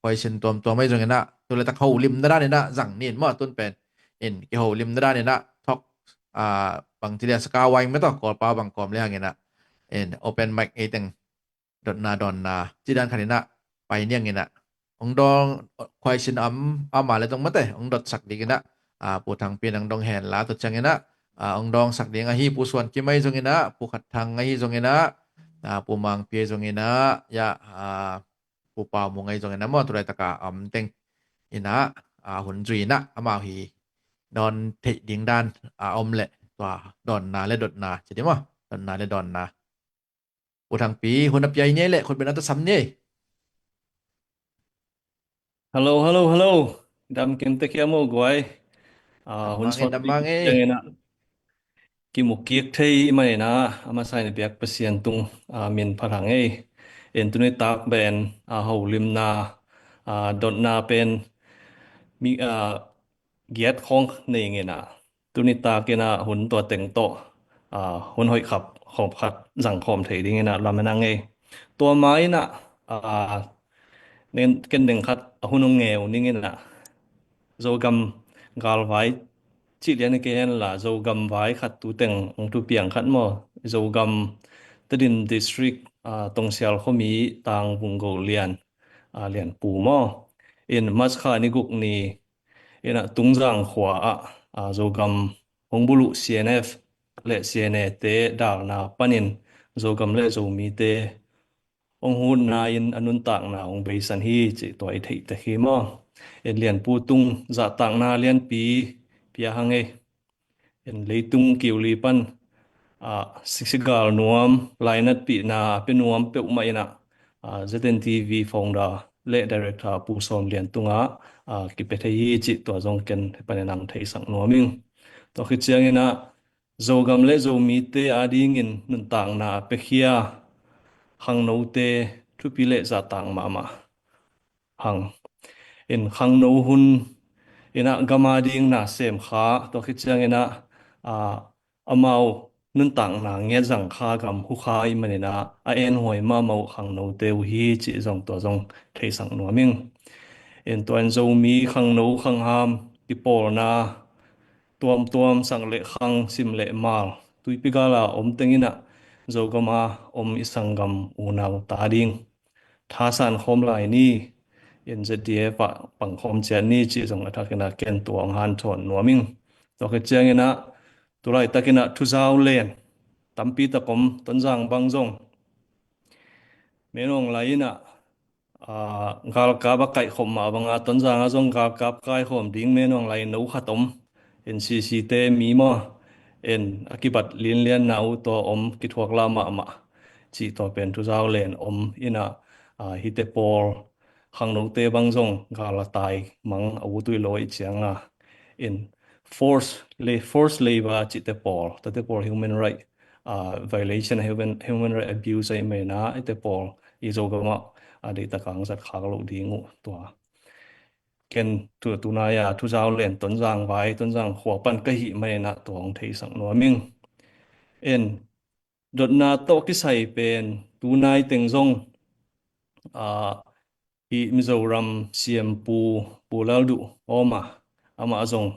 S2: คอยเช่นตัวไม่ตรงนะตัวเลยตะเขาริมด้านนี่นะสั่งนี่มอต้นเป็นเกี่ยวริมด้านนี่นะทอกบางทีเดียสกาไวไม่ต้องกอดปลาบางกอมเลยอย่างเงี้ยนะโอเปนไมค์ตึงดอนนาจีด้านคันนี้นะไปเนี่ยอย่างเงี้ยนะองดองควายชินมาเลยตรงมาแต่องดอดสักดีกันนะปูทางเปลี่ยนองดองแหนลาตัวจังเงี้ยนะองดองสักดีงาฮีปูส่วนกิไม่ตรงเงี้ยนะปูขัดทางงาฮีตรงเงี้ยนะปูมังเปียตรงเงี้ยนะยะปูปาวมงไงตรงเงี้ยนะมอตัวไรตะกาเต็งนะหุนจุยนะอามาฮีดอนเทดิงด้านอมแหละตัวดอนนาและดดนาจะได้มั้ยดอนนาและดอนนาปูทางปีหุนอับใหญ่เนี่ยแหละคนเป็นอัตสัมเนี่ย
S5: Hello dam kem te kiamo gwai hun sot na ki mukiek thei mai na ama sai na biak pasien tung min pharang ei en tunai tak ben holim na dot na pen mi giat khong nei nge na tunai ta ke na hun to teng to hun hoi khap khom khat jang khom thei ding na lamana nge to mai na nen ken deng khat hunong ngeu ning na zo gam gal vai chi lian ke hen la zo gam vai khat tu teng ong tu piang khat mo zo gam tadin district tong sial khomi tang bungo lian lian pu mo in mas kha ni guk ni ina tungjang khwa zo gam hongbulu CNF le CNA te dal na panin zo gam le zo mi te ong hun na in anun tak na ong beisan hi chi toi thei te hi mo en lian pu tung za tak na lian pia hange en leitung kiuli pan siksigal nuam lainat pi na penuam pe mai na ZNTV founder le director pu som lian tunga ki pe thei chi to jong ken panenang thei sang nuaming to khi chiang ina zogam le zo mi te ading in nun tak na pe khia hang no te thu pi le za tang ma hang in hang no hun ina gama ding na sem kha to khi chiang ina amao nun tang na nge jang kha gam hu kha I manina en hoi ma mau hang no te hi chi jong to jong thei sang no ming en to an zo mi hang no hang ham ti por na tuam sang le khang sim le mal tui pi gala om tengina zo gama om isangam unaw ta ding tha san khom lai ni en ZDF pang khom chen ni chi jong athakena ken tuang han thon nuaming to ke changena tulai takina 2000 len tampi takom tonjang bangjong menong laina gal ka ba kai khom ma banga tonjang azong gal kap kai khom ding menong lai no khatom NCC te mi mo en akibat lin lian nau to ki thuak la ma chi to pen 2000 len ina hitepol khang no te bangjong gal tai mang au tui loi chianga in force labor chi te pol human right violation human right abuse ai me na te pol izogama ade takang sat khaglo dingu to ken tu na ya 2000 len tonjang vai tonjang khwa pan ka hi mai na tong thei sang no ming en dot na to ki sai pen tu nai teng zong hi Mizoram CM Pulaldu oma ama azong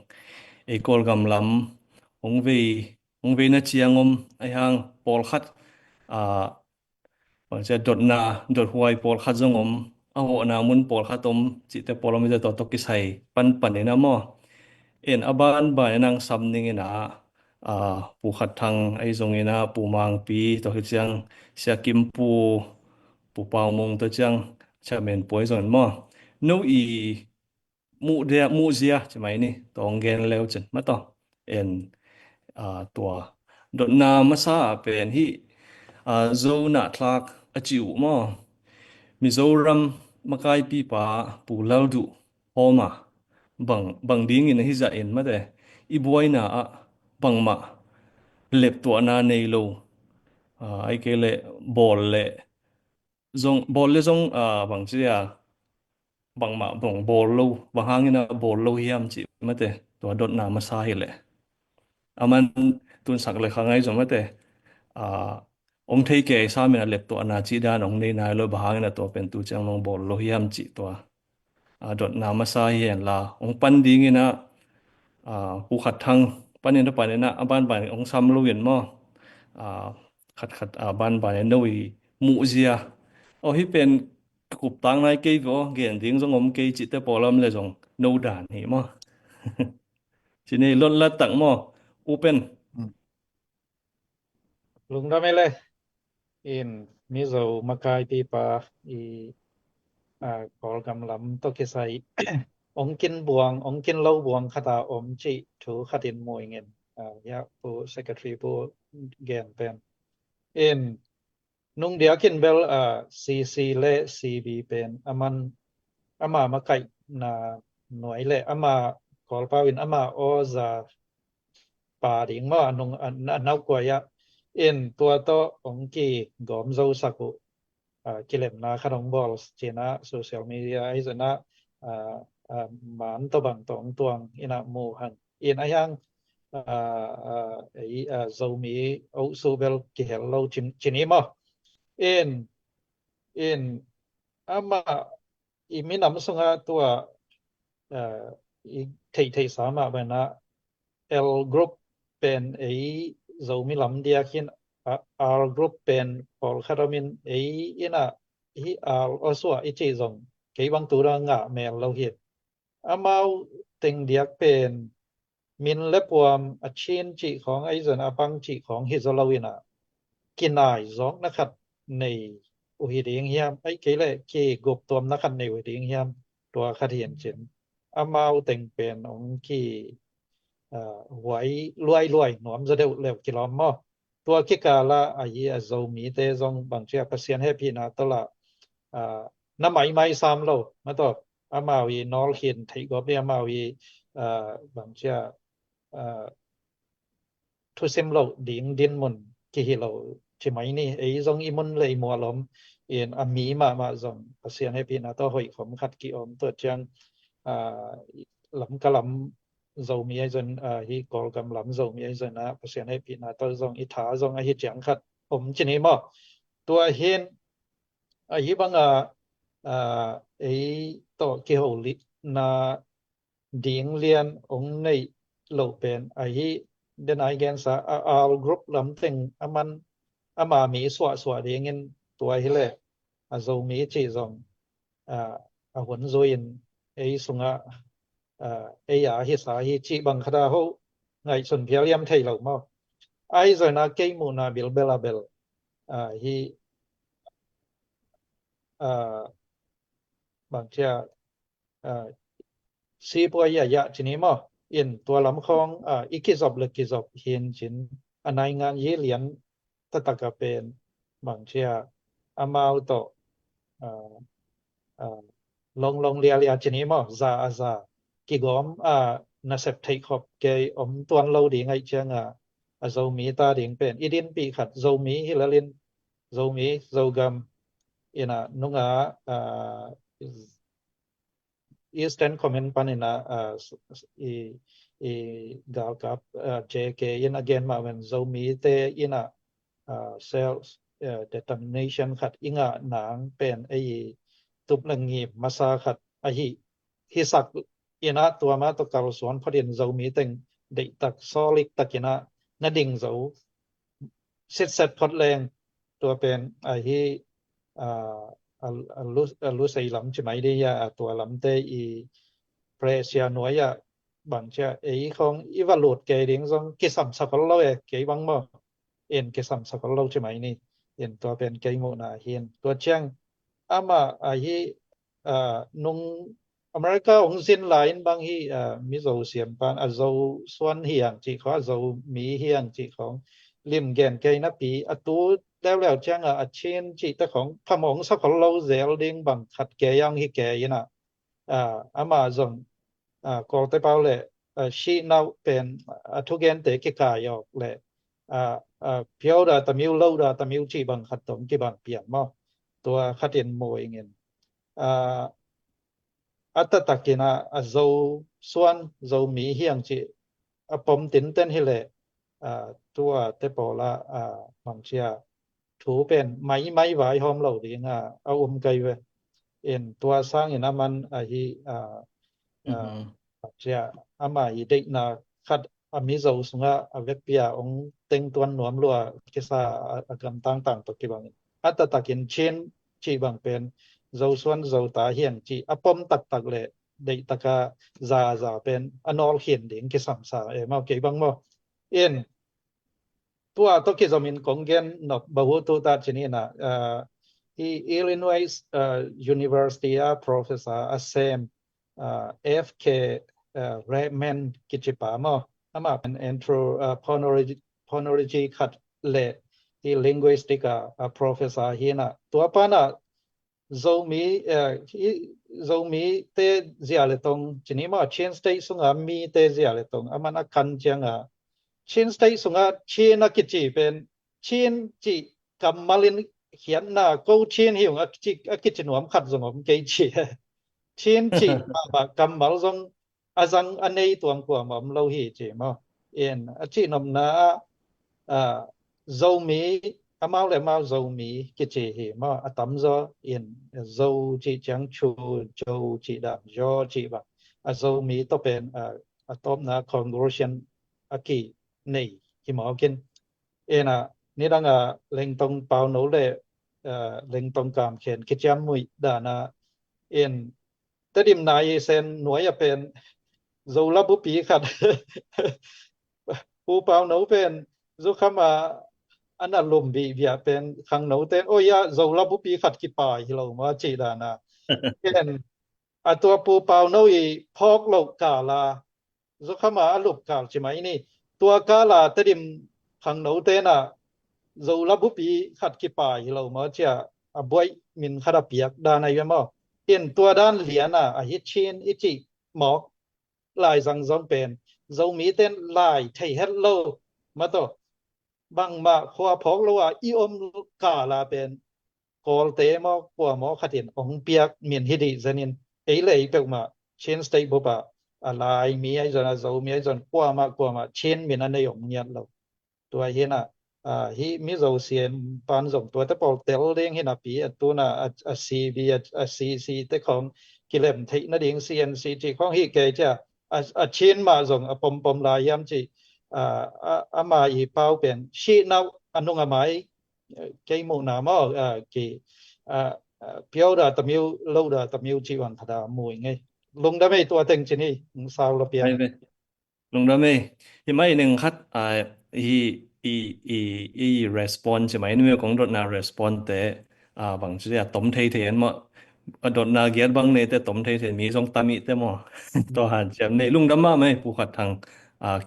S5: ekol gam lam ongve na chiangom ai hang pol khat se dot huai pol khat zongom aho na mun pol khatom chi te polom je to ki sai pan ena mo en aban ba nang samning ena pu khat thang ai zong ena pu mang pi to hi chiang sia kim pu pau mong to chiang cha men poison mo no i mu zia chmai ni tong gen leo chen ma to en tua dot na masa pen hi zo na thlak achiu mo Mizoram makai pi pa Pulaldu oma bang ding in hi za en ma de i boina bangma lep to na nei lo ai ke le bol le zong bang chia bangma bol lo bahangina bol lo hiam chi ma te to dot na masa hi le aman tun sak le khangai zo ma te ong thei ke sa mena lep to na chi da nong nei na lo bahang na to pen tu chang long bol lo hiam chi to dot na ma sa hian la ong pan ding ina pu khat thang panin da panena aban ban ong sam lo yen mo khat ban ban noi mu zia o hi pen kup tang nai ke go gen ding jong om ke chi te polam le jong no dan hi mo chi nei lon la tak mo open
S3: lung da mele in mizo makai pi pa i kol gam lam to ki sai ong kin buang ong kin lo buang khata chi thu khatin moi ngen ya pu secretary pu gen pen in nung dia kin bel CC le CB pen ama makai na noi le ama kol pawin ama oza pa ding ma nung nau kwa ya in tua to ong ki gom zo saku kilem na khanong bol chena social media ai zana man to bang tong tuang ina mu han in ayang zo mi au so bel ki hello chini mo in ama i minam sunga tua i thei sama bana L group pen zo mi lam dia kin R group pen pol kharamin ina hi also ichi zong ke bang tu ra nga mel lo hi amau teng diak pen min lepwam achin chiของไอ้ซนอปังchiของฮิซลาวินะกินายซองนะครับในอุหิดิงเฮียมไอ้เกเลเกกบตวมนะครับในอุหิดิงเฮียมตัวคาเทียนเฉินamau teng pen ong ki huai luaiหนอมจะเดเลวกิลอมมอตัวกิกาละไอ้โซมีเตซองบางเชียเปเซียนให้พี่นะตละน้ำไม่ซ้ำเรามาต่ออามาวีนอลเห็นไทยกบเนี่ยอามาวีบางเชียทุเซมเราดินมุนกิฮิเราใช่ไหมนี่ไอ้ซองอีมุนเลยมัวล้อมเอ็นอามีมาซองเปเซียนให้พี่นะต่อหอยขมขัดกิอมตัวจังลำกะลำzo mi ai zon hi kol gam lam zo mi ai zon na pasien hai pi na to zong i tha zong a hi chiang khat chini mo tua hin hi banga to ki ho li na ding lian ong nei lo pen hi den ai gen sa al group lam teng ama mi swa ding in tua hi le zo mi chi zong hun zo in sunga ya hi sa hi chi bang khada ho ngai sun phia liam thei lo mo ai rồi na ke mu na bil bela bel hi bang tia si po ya chini mo in ตัวลำของikizop le kizop hin chin anai ngan yi lian tataka pen bang tia amau to long lia chini mo za ki gom nasep thei khop ke om tuan lo di ngai chang zo mi ta ding pen idin pi khat zo mi hilalin zo mi zo gam ina nunga Eastern comment panina i gal kap JK in again ma when zo mi te ina self determination khat inga nang pen aiตุบนังงีมาซาขัดอหิฮิสักอินะตัวมาตกการสวนพอดินเจ้ามีตึงเด็กตักซอลิกตะกินะนาดิ่งเจ้าเสร็จพอดแรงตัวเป็นอหิลุใส่ลำใช่ไหมได้ยาตัวลำเตอีเพรเซียหน่วยบางเช่ไอ้ของอีวาลูดเกดิงซองกิสัมสักเราเกบังบ่เอ็นกิสัมสักเราใช่ไหมนี่เอ็นตัวเป็นเกโมนาเฮียนตัวเชียงama hi nung America ong sin lain bang hi mi zo siam pan zo swan hiang chi kho zo mi hiang chi khong lim gen ke na pi atuแล้วchang chen chi ta khong phamong sa khol lo zel ding bang khat ke yang hi ke ina ama zong ko te pau le shi nau pen atu gen te ki ka yok le pyo da tamil lo da tamil chi bang khat tom ki bang pian moตัวขัดเย็นโมยเงินอัตตะกินะโซส่วนโซมีเฮียงจิปมตินเต้นให้เลยตัวเตปอละบางเชียถูเป็นไม้ไหวหอมเหล่าดีงเอาไกไว้เอ็นตัวสร้างอินะมันฮีบางเชียอามาอีเด็กนาขัดมีโซสุงเวกเปียองเต็งตัวหนวมลัวกิซาอาการต่างๆตกกี่บางอัตตะกินเช่นจีบางเป็นเจ้าส่วนเจ้าตาเฮียงจีอปมตักเลยได้ตะกะซาเป็นอนอลเขียนดิ่งกิสัมสามาเกบังบ่เอ็นตัวตกิจมินกงเกนนบบ่ฮู้ตุตาชนินะIllinois University professor Sam FK Redman กิจปามอามาเป็น anthropology ขัดเลที่ linguistic professor เฮียนะตัวปานะzo mi te zia le tong chini ma chen state sunga mi te zia le tong amana kan changa chen state sunga chena kichi pen chen chi kamalin khian na ko chen hiung kichi nuam khat zongom ke chi chen chi ma kamal zong azang anei tuang kwa mam lo hi chi ma en chi nom na zo mi amao le mao zo mi kichi hi ma atam zo in zo chi chang chu jo chi dam jo chi ba zo mi to pen atom na congregation aki nei ki ma kin ena ni dang leng tong pau no le leng tong kam khen ki cham mui da na en tadim na ye sen nuai pen zo la bu pi khat pu pau no pen zo khamaอันอารมณ์บีเวียเป็นขังหนูเต้นโอ้ยาโซลาบุปีขัดกี่ป่ายเรามาจีดานะเช่นตัวปูเปาโนอีพอกโลกาลาซุขมาอลุบกาลใช่ไหมนี่ตัวกาลาตดิมขังหนูเต้นโซลาบุปีขัดกี่ป่ายเรามาเจ้าบวยมินขัดเปียกดานายมาเห็นตัวด้านเหลียนฮิตชินอิจิหมอกลายสังซองเป็นโซมีเต้นลายไทเฮลโลมาตัวบางมาขวาพอกแล้วอีอมกาลาเป็นกอลเตมอกว่าหมอขัดเห็นองเปียกเมียนฮิดิซะนินเลยเปกมาเชนสเตบ่บะอะไรมีไอ้จนโซมีไอ้จนกว่ามาเชนมีนั่นได้องเนียเราตัวเห็นฮิมีโซเซียนปานส่งตัวแต่ปอลเตลเด้งเห็นปีตัวน่ะCB CCแต่ของกิเลมไทนะดิง CNC ที่ของฮิเกจะเชนมาส่งปมลายยามจิอามาอีเป้าเป็นชีนาวอนุงามายเกมุนามอกีเปียวดาตะมิวโลดาตะมิวจีวันทดามวยไงลงได้ไม่ตัวเต็งจินี่สาวละเปีย
S5: lung da me hi mai ning khat i response ใช่ไหมนี่มีของดดนา response แต่บางทีต้มเทเทนมาดดนาเกียรบางในแต่ต้มเทเทนมีสองตามิแต่หมอตัวหาจำในลุงดำมาไหมผู้ขัดทาง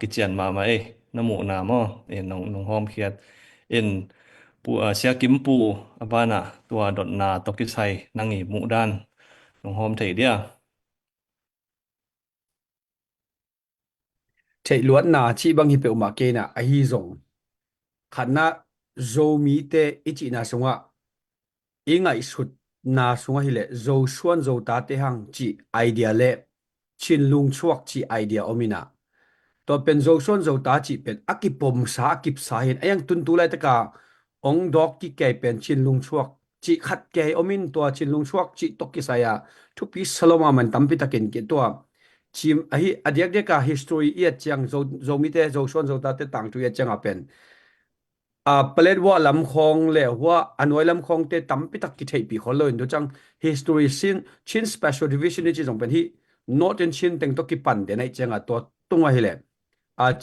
S5: กิจยนมาไหมน้ำหมูน้ำมอน้องหอมเขียดปูเสียกิมปูบ้านะตัวดดนาตกกิไซนั่งอีหมู่ด้านน้องหอมเทเดีย
S6: chạy luat na chi bang hi pe ma ke na a hi zong khanna zo mi te ichi na sunga ingai sut na sunga hi le zo suan zo ta te hang chi idea le chin lung chuak chi idea omina to pen zo suan zo ta chi pen akipom sa akip sa hin ayang tun tu lai ta ka ong dok ki ke pen chin lung chuak chi khat ke omin to chin lung chuak chi tokki sa ya thu pi saloma man tampi takin ke to chim ahi adiak de ka history ia chang zo mi te zo suan zo ta te tang tu ia chang a pen palet wa lam khong le wa anoi lam khong te tampi tak ki thei pi khol lo chang history chin special division ni chi jong pen hi not in chin teng to ki pan de nai chang a to tunga hi le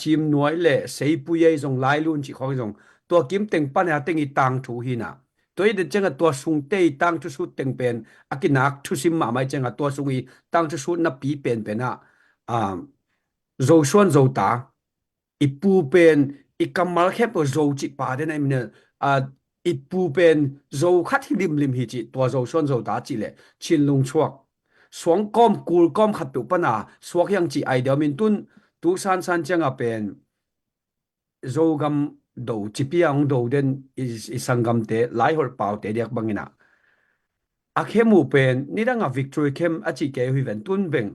S6: chim nuai le sei pu ye jong lai lun chi khong jong to kim teng pan ha teng i tang thu hi na toi de chang a to sung te tang tu su teng pen akinak thu sim ma mai chang a to sung i tang tu su na pi pen na zo suan zo ta ipu pen ikamal khep zo chi pa de nai min ipu pen zo khat hi lim hi chi to zo suan zo ta chi le chin lung chuak swang kom kul kom khat tu pana swak yang chi ai de min tun tu san chang a pen zo gam do chi piang do den isangam te lai hol pau te diak bangina akhemu pen nidanga victory kem achi ke hui ven tun beng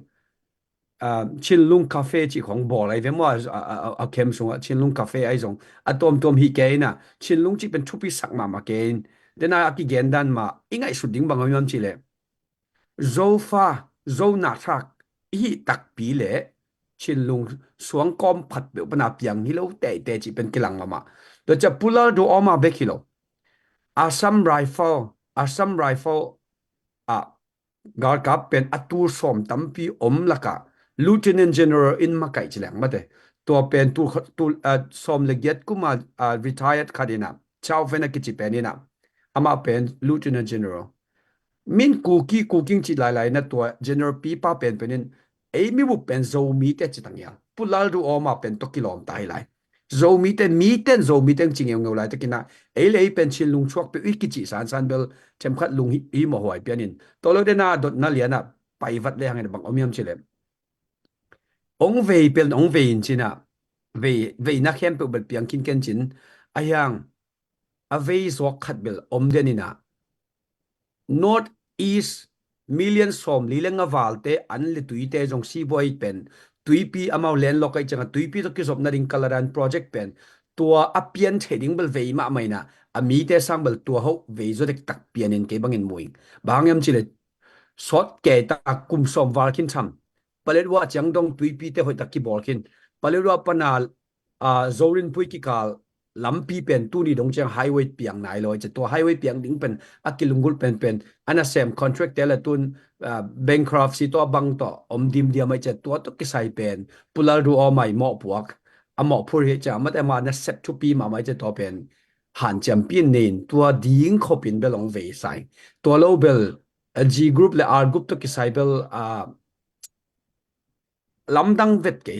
S6: chin lung cafe chi khong bo lai ve mo a kem sunga chin lung cafe ai zong atom hi ke na chin lung chi pen thupi sak ma ke dena aki gen dan ma ingai shooting bang yom chi le zo fa zo na thak hi tak pi le chin lung suang kom phat be bana piang hi lo te chi pen kilang ma to cha pula do oma be kilo Assam rifle gar kap pen atur som tampi om laka lieutenant general in makai chilang mate to pen tu som legiat kuma retired kadina chau fena kichi penina ama pen lieutenant general min cooking chi lai na to general pi pa pen penin ei mi bu pen zo mi te chitangya pulal du oma pen to kilom tai lai zo mi ten zo mi ten ching ngeu lai takina ei lei pen chin lung chuak pe ki chi san bel chem khat lung hi mo hoi pianin to lo de na dot na liana pai vat le hang bang omiam chile ong vei pel ong vei in china vei na khem pe bel piang kin ken chin ayang a vei zo khat bel om denina north east million som lilenga walte an le tuite jong si boy pen tuipi amau len lokai changa tuipi to kisop na ring kalaran project pen tua apian theding bel vei ma maina ami te sang bel tua ho vei zo dek tak pianin ke bangin muing bangyam chile sot ke ta kum som wal kin tham paletwa changdong tuipi te hoi takki bolkin paletwa panal zorin pui ki kal lampi pen tu ni dong chang highway piang nai loi che to highway piang ding pen akilungul pen ana sem contract tela tun bankruptcy to bang to om dim dia mai che to ki sai pen pulal ru o mai mo puak amo phur he cha mat ama na set to pi ma mai che to pen han champion nin tua ding khopin belong ve sai to lo bel G group le R group to ki sai bel lamdang vet ke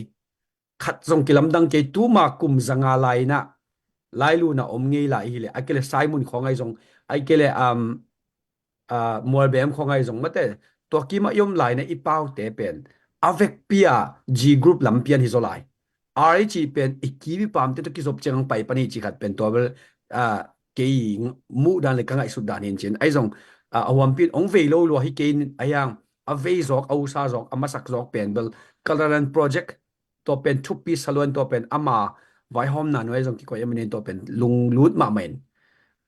S6: khat jong ki lamdang ke tu ma kum zanga lai na lai lu na om ngei lai hi le akele Simon khongai jong aikele morbem khongai jong mate to ki ma yom lai na ipau te pen avek pia G group lampian hi zolai RH pen ikibi pam te to ki zop chang pai pani chi khat pen to bel ke mu dan le kangai sudan hin chen ai jong awam pin ong ve lo lo hi ke ayang a ve zok au sa zok amasak zok pen bel kalaran project to pen thupi salon to pen ama vai hom na noi jong ki ko emin to pen lung lut ma men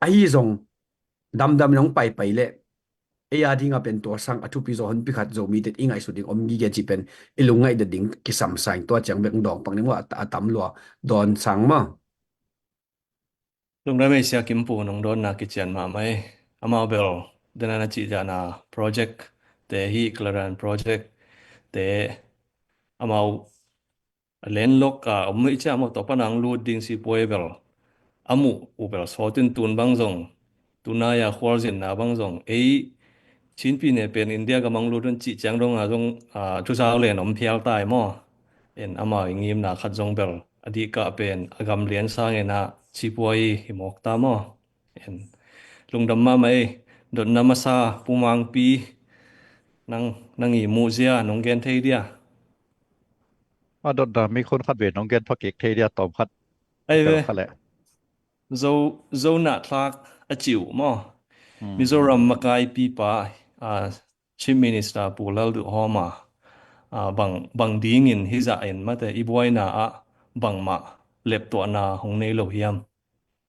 S6: ai jong dam nong pai le e ya dinga pen to sang athu pi zo hon pi khat zo mi te ingai su ding om gi ge chi pen ilungai de ding ki sam sain to chang bek dong pang ni wa atam lo don sang ma
S5: lung da me sia kim pu nong don na kitchen ma mai ama bel dena na chi jana project te hi klaran project te amau len lok ka mi cha mo to panang lu ding si poebel amu ubel sotin tun bang zong tunaya khwarzin na bang zong ei chin pi ne pen india ka mang lu don chi chang dong a zong chu sao len om phial tai mo en ama ngim na khat zong bel adi ka pen agam lian sa nge na chi poi himok ta mo en lungdam ma mai dot namasa pumang pi nang i mu zia nong gen thei dia
S4: ดดมีคนคัดเวทน้องเกนพักเอกเทเดียตอมคัด
S5: ai
S4: เปล
S5: ve
S4: คัดแหละ
S5: zo na thlak a chiu mo Mizoram makai pi pa chief minister pulal du homa bang ding in hiza in mate ibuai na a bang ma lep to na hong nei lo hiam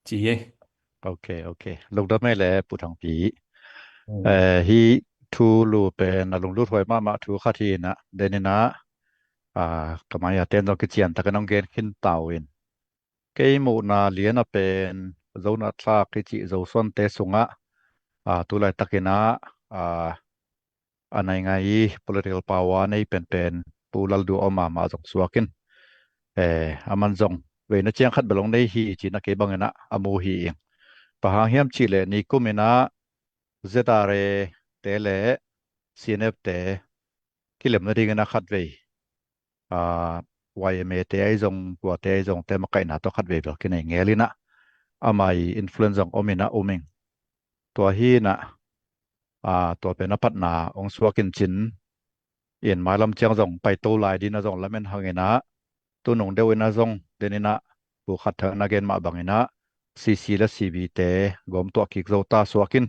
S5: chi ye
S4: โอเคลงดไม่แลปุถังปีฮีทูลูเป็นลงรูถวยมาทูคาทีนะเดนินะกมายาเต้นดอกเจียนตะกันน้องเกนขึ้นเต่าเองเกยมูนาเลียนเป็นโซนัทลากิจิโซส่วนเตสุงะตุไลตะกินะอันไหนไง political power ในเป็นปูลัลดูออกมาจงสวกินอามันจงเวนเจียงคัดบลงในฮีจีนักเก็บังนะอโมฮีเองปะหางเฮียมชิเลนี่กุมินะเซตาเรเตเลซีเนฟเตกิเลมนดีกันนะคัดเววายเมเตไอจงกัวเตไอจงเตมะไกนะตอคัดเวบกินไอเงลินะอามัยอินฟลูเอนซ์อมินะอมิงตัวฮีนะตัวเป็นนับพัฒนาองค์สวกินจินเอียนหมายลำเจียงจงไปโตลายดินะจงแล้วมันหางนะตัวหนงเดวินะจงเดนินะผู้ขัดเถนักเกณฑ์มาบังนะซีซีและซีบีเตกอมตัวกิกโซตาสวกิน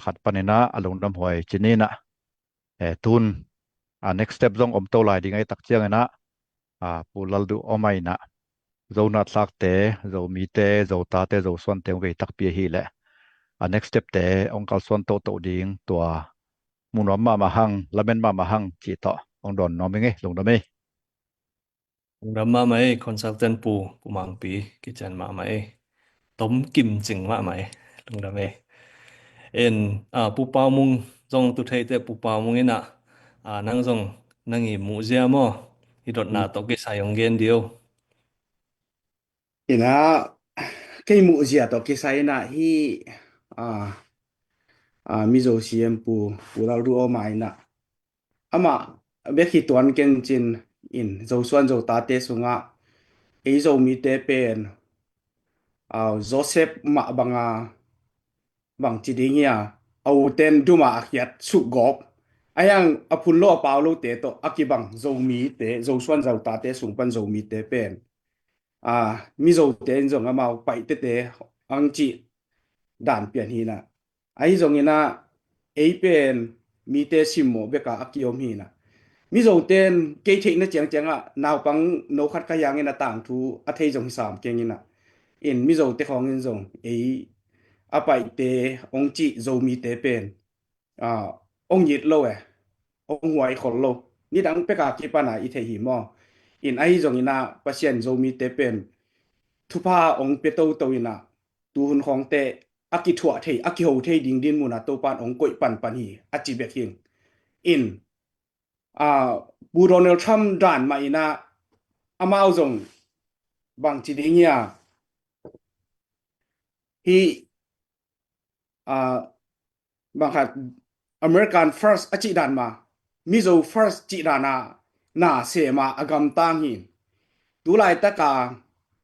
S4: ขัดปันนะอารมณ์ดำหวยจินีนะทุนnext step จงโตลายดิไงตักเจียงนะผู้ลัลดูอมัยนะโซนัดลักเตโซมีเตโซตาเตโซส่วนเตงเวตักเปียฮีแหละnext step เตองค์การส่วนโตดิงตัวมุนมาหังละเมนมาหังจีต่อองดอนนอมิงลงดำไม่
S5: Ramma mai consultant pu mang pi kitchen ma mai tom kim jing ma mai lung da me en pu pa mung jong tu thei te pu pa mung ina nang jong nang i mu zia mo hi dot na to ke sayong gen dio
S7: ina cái mụ zia to cái sai na hi mizo cm pu la ru o mai na ama be khi tuan ken chin in zo suan zo ta te sunga e zo mi te pen Joseph ma bang chi ding ya au ten duma akhiat su gop ayang apun lo pa lo te to akibang zo mi te zo suan zo ta te sung pan zo mi te pen mi zo te zong amao pai te ang chi dan pian hi na ai zong ina ei pen mi te simmo beka akiom hi na mi zo ten ke thei na chang naw pang no khat ka yang ina tang thu a thei jong sam keng ina in mi zo te khong in zong ei apai te ong chi zo mi te pen ong yit lo ong huai khol lo ni dang peka ki pa na i thei hi mo in ai zong ina pasien zo mi te pen thu pa ong pe to ina tu hun khong te aki thua thei aki ho thei ding din mu na to pan ong koi pan hi achi be king in bu Donald Trump dan ma ina amao zong bang chi ding ya hi bang khat American first achi dan ma mizo first chi dana na se ma agam tang hin tu lai ta ka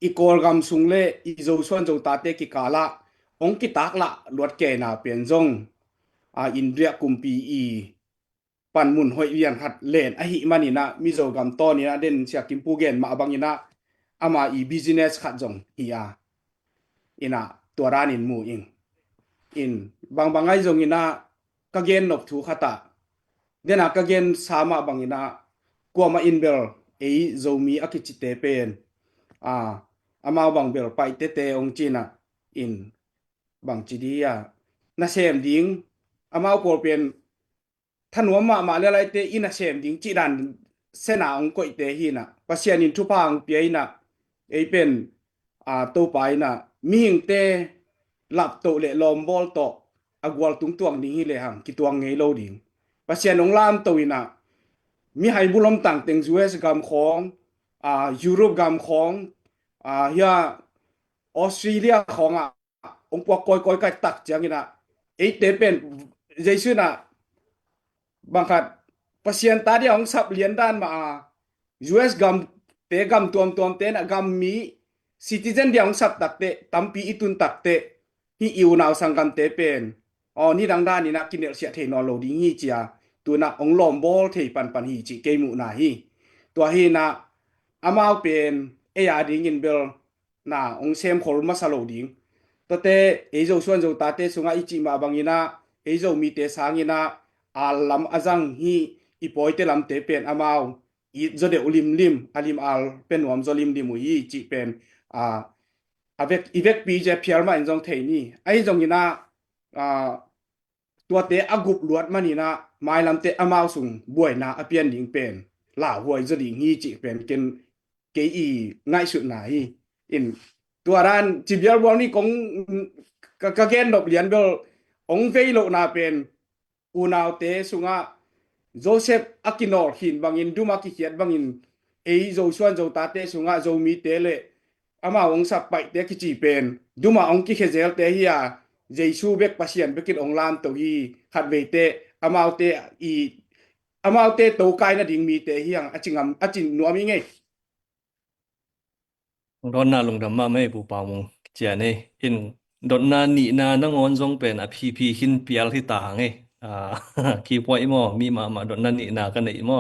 S7: ikol gam sung le izo suan zo ta te ki kala ong ki tak la luat ke na pen zong India kumpi pan mun hoi wian khat len a hi manina mizo gam to ni na den sia kim pu gen ma bangina ama business khat zong hiya ina toranin mu in bangai zong ina ka gen nok thu khata dena ka gen sama bangina kwama inbel zomi akichi te pen ama bang bel pai te ong china in bang chidia na sem ding ama ko pen thanwa ma le lai te ina sem ding chi dan sena ong koi te hi na pasian in thupang pi na ei pen to pai na ming te lap to le lom bol to agwal tung tuang ding hi le hang ki tuang ngei lo ding pasian ong lam to ina mi hai bulom tang teng US gam khong ยุโรปกำของเฮียออสเตรเลียขององค์ปวกกอยๆกัตักจังนี่นะเตเป็นใจชื่อนะบางคัดปัสยันตาเดียของสับเลียนด้านมาUS กำเตกำตัวเตนะกำมีซิติเซนเดียของสับตักเตตัมปีอิตุนตักเตฮีอิวนาวสังกำเตเป็นนี่ดังด้านนี่นะกินเนลเสียเทคโนโลยีฮีจียตัวนะองลอมบอลเทปันฮีจีเกมุนาฮีตัวฮีนะอามาเป็นดิงินเบลนะองเซมโคลมาสโลดิงตัวเตโจส่วนโจตาเตสุงาอิจิมาบังยินะโจมีเตสางินะลัมอาจังฮีอีปอยเตลัมเตเป็นอามาอีจเดอุลิมอาลิมอัลเป็นวมจลิมดิมุฮีจิเป็นอีเวกปีเจเพียร์มาอินจงเทนี่จงยินะตัวเตอกุบลวดมานี่นะไม้ลำเตอมาสุงบวยนะอเปียนดิงเป็นลาหวยจะดิงฮีจิเป็นเกนเกอีง่ายสุดไหนตัวร้านจิบยาบอลนี่ของกะเกนดอกเหรียญเบลองเฟยโลนาเป็นอูนาวเตสุงะโจเซฟอากินอร์หินบางอินดูมากิเขียดบางอินโจส่วนโจตาเตสุงะโจมีเตเลอามาองสับไปเตกิจิเป็นดูมาองกิเคเซลเตฮียเจซูเบกปาเซียนเบกินองลามตัวฮีขัดเวเตอามาเตโตกายนะดิงมีเตฮียงอจิงนัวมีไง
S5: ดอนนาลงดำมาไม่ปูปาวงเจียนี่ดอนนานี่นานังอนจงเป็นพีหินเปียลที่ตาไงคีปอยมอมีมาดอนนานี่นากันนี่มอ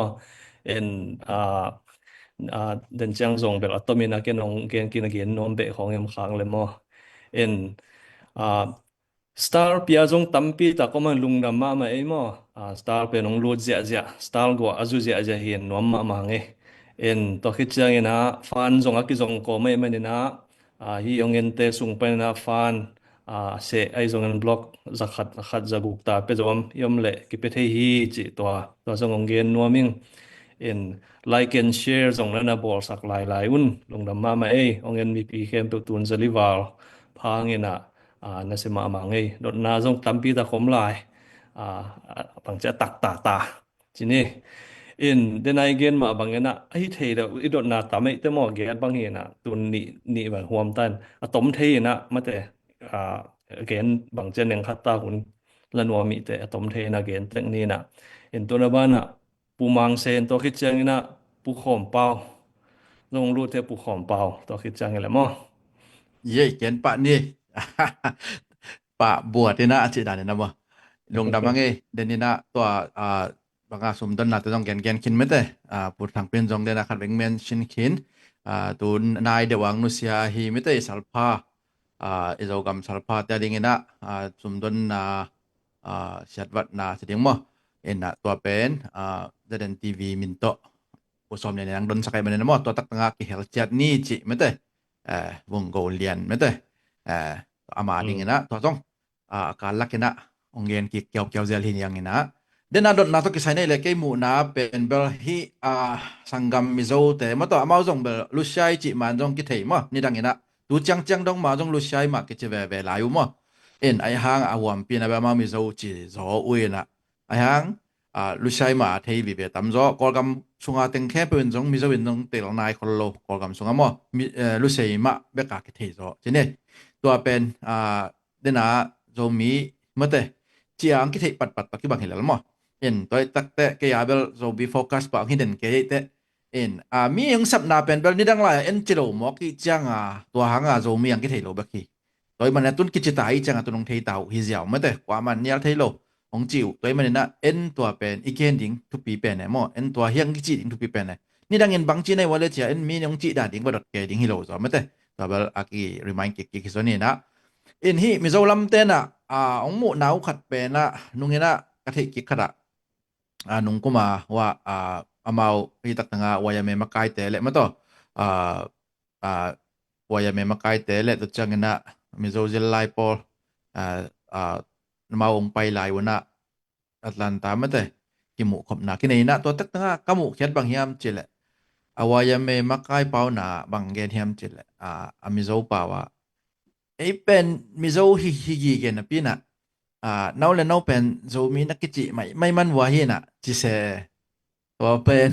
S5: เดินจังจงเป็นอัตมินาเกนองเกนกินเกนนอมเบของยมค้างเลยมอสตาร์เปียจงตั้มปีตะก็มันลุงดำมาไอ้มอสตาร์เป็นองลูดเจียสตาร์ก็อาจุเจียเห็นนอมมาไงตัวคิดจังนะฟันจงกิจงก็ไม่นะฮีองเงินเตสุงเป็นนะฟันเสไอจงเงินบล็อกจะขัดจะบุกตาเปจอมยมเละกิเปเทฮีจิตัวจงองเงินนัวมิงlike and share จงนั้นนะบอลสักหลายอุ่นลงดำมาองเงินมีปีเข้มตัวตุนจะลิวาลพาเงินนั่นสิมาไงดนนาจงตั้มปีตะคมลายบางจะตักตาทีนี้เดนไอเกนมาบางเงินไอ้เทเดดนนาตามไอ้เตมอเกนบางเงินตุนนี่แบบหวมตันตมเทนะมาแต่เกนบางเจนยังขัดตาคุณละนัวมีแต่ตมเทนะเกนตั้งนี้นะตัวนั้นบ้านปูมังเซนตัวคิดจังนะปูขอมเปล่าลงรูเทปูขอมเปล่าตัวคิดจังแหละมั้ง
S2: เย่เกนปะนี่ ปะบวชนี่นะอาจารย์นะบ่ลงดำว่าไงเดนี่นะตัวบางสมดนนะตัวต้องแกนคินไม่ได้พูดทางเป็นจงเดนะคัดเวงเมนชินคินตัวนายเดวังนุสยาฮีไม่ได้สัลพาอิโจกัมสัลพาแต่ดิ่งนะสมดนนะชัดวัดนะแสดงมั้งนะตัวเป็นเดนทีวีมินโตผู้สมเนี่ยยังดนสักไอ้มันนะมั้งตัวตักงากิเฮลจัดนี่จิไม่ได้วงโกเลียนไม่ได้อามาดิ่งนะตัวต้องการลักนะองเงินกิเกี่ยวเจลหินยังนะเดนนาดนาตุกิสัยเนี่ยเลยมูนะเป็นเบลฮีสังกัมมิโซเตมาตัวมาจงเบลลุชัยจิมันจงกิเทมะนี่ดังนะดูจังดงมาจงลุชัยมากิจเวลาอยู่มะไอหางอาวมปีนะเบมามิโซจิโซอุยนะไอหางลุชัยมาเทวิเบตัมโซกอลกัมสุงาเต็งแค่เป็นจงมิโซเป็นจงเตลนายคนโลกอลกัมสุงามะลุชัยมาเบกากิเทโซจีเนี่ยตัวเป็นเดนาโจมีเมื่อเตจีอังกิเทปัดปักที่บางเห็นแล้วมั้งตัวตักเตะเกียร์เบลโจบีโฟกัสปากหินเด่นเกยเตมีอย่างสับนาเป็นเบลนี่ดังไรจิโลมอกิจังตัวหางโจมีอย่างกิเทโลบักกี้ตัวมันตุนกิจตายจังตัวน้องเทยเต่าฮิเซียวเมื่อเตว่ามันเนี่ยเทยโลของจิวตัวมันน่ะตัวเป็นอีเกนดิ้งทุกปีเป็นเนี่ยมั้งตัวเฮียงกิจิดิ้งทุกปีเป็นเนี่ยนี่ดังเงินบางจีในวันเลเซียมีน้องจีด่าดิ้งบดเกยดิ้งฮิโลจ้ะเมื่อเตตัวเบลอากิรีมายน์กิส่วนนี้นะฮีมิโซลัมเตนะองหมู่หนาวขัดเป็นนะนุ่งเงินนะกะทิกิขะนุ่งก็มาว่าอามาพี่ตักงาวายเมมาไกเตเลมาต่อวายเมมาไกเตเลตัวจังนะมิโซเจลไลปอลมาองไปหลายวันนะแอตแลนตามาเตกิมุขบนากินนะตัวตักงากมุเขียนบางยามเจเลวายเมมาไกเปานะบางเกนยามเจเลมิโซปาวะเป็นมิโซฮิเกนปีนะนาวเป็นโซมีนักกิจิไม่มันว่าเฮนะจิเซ ตัวเป็น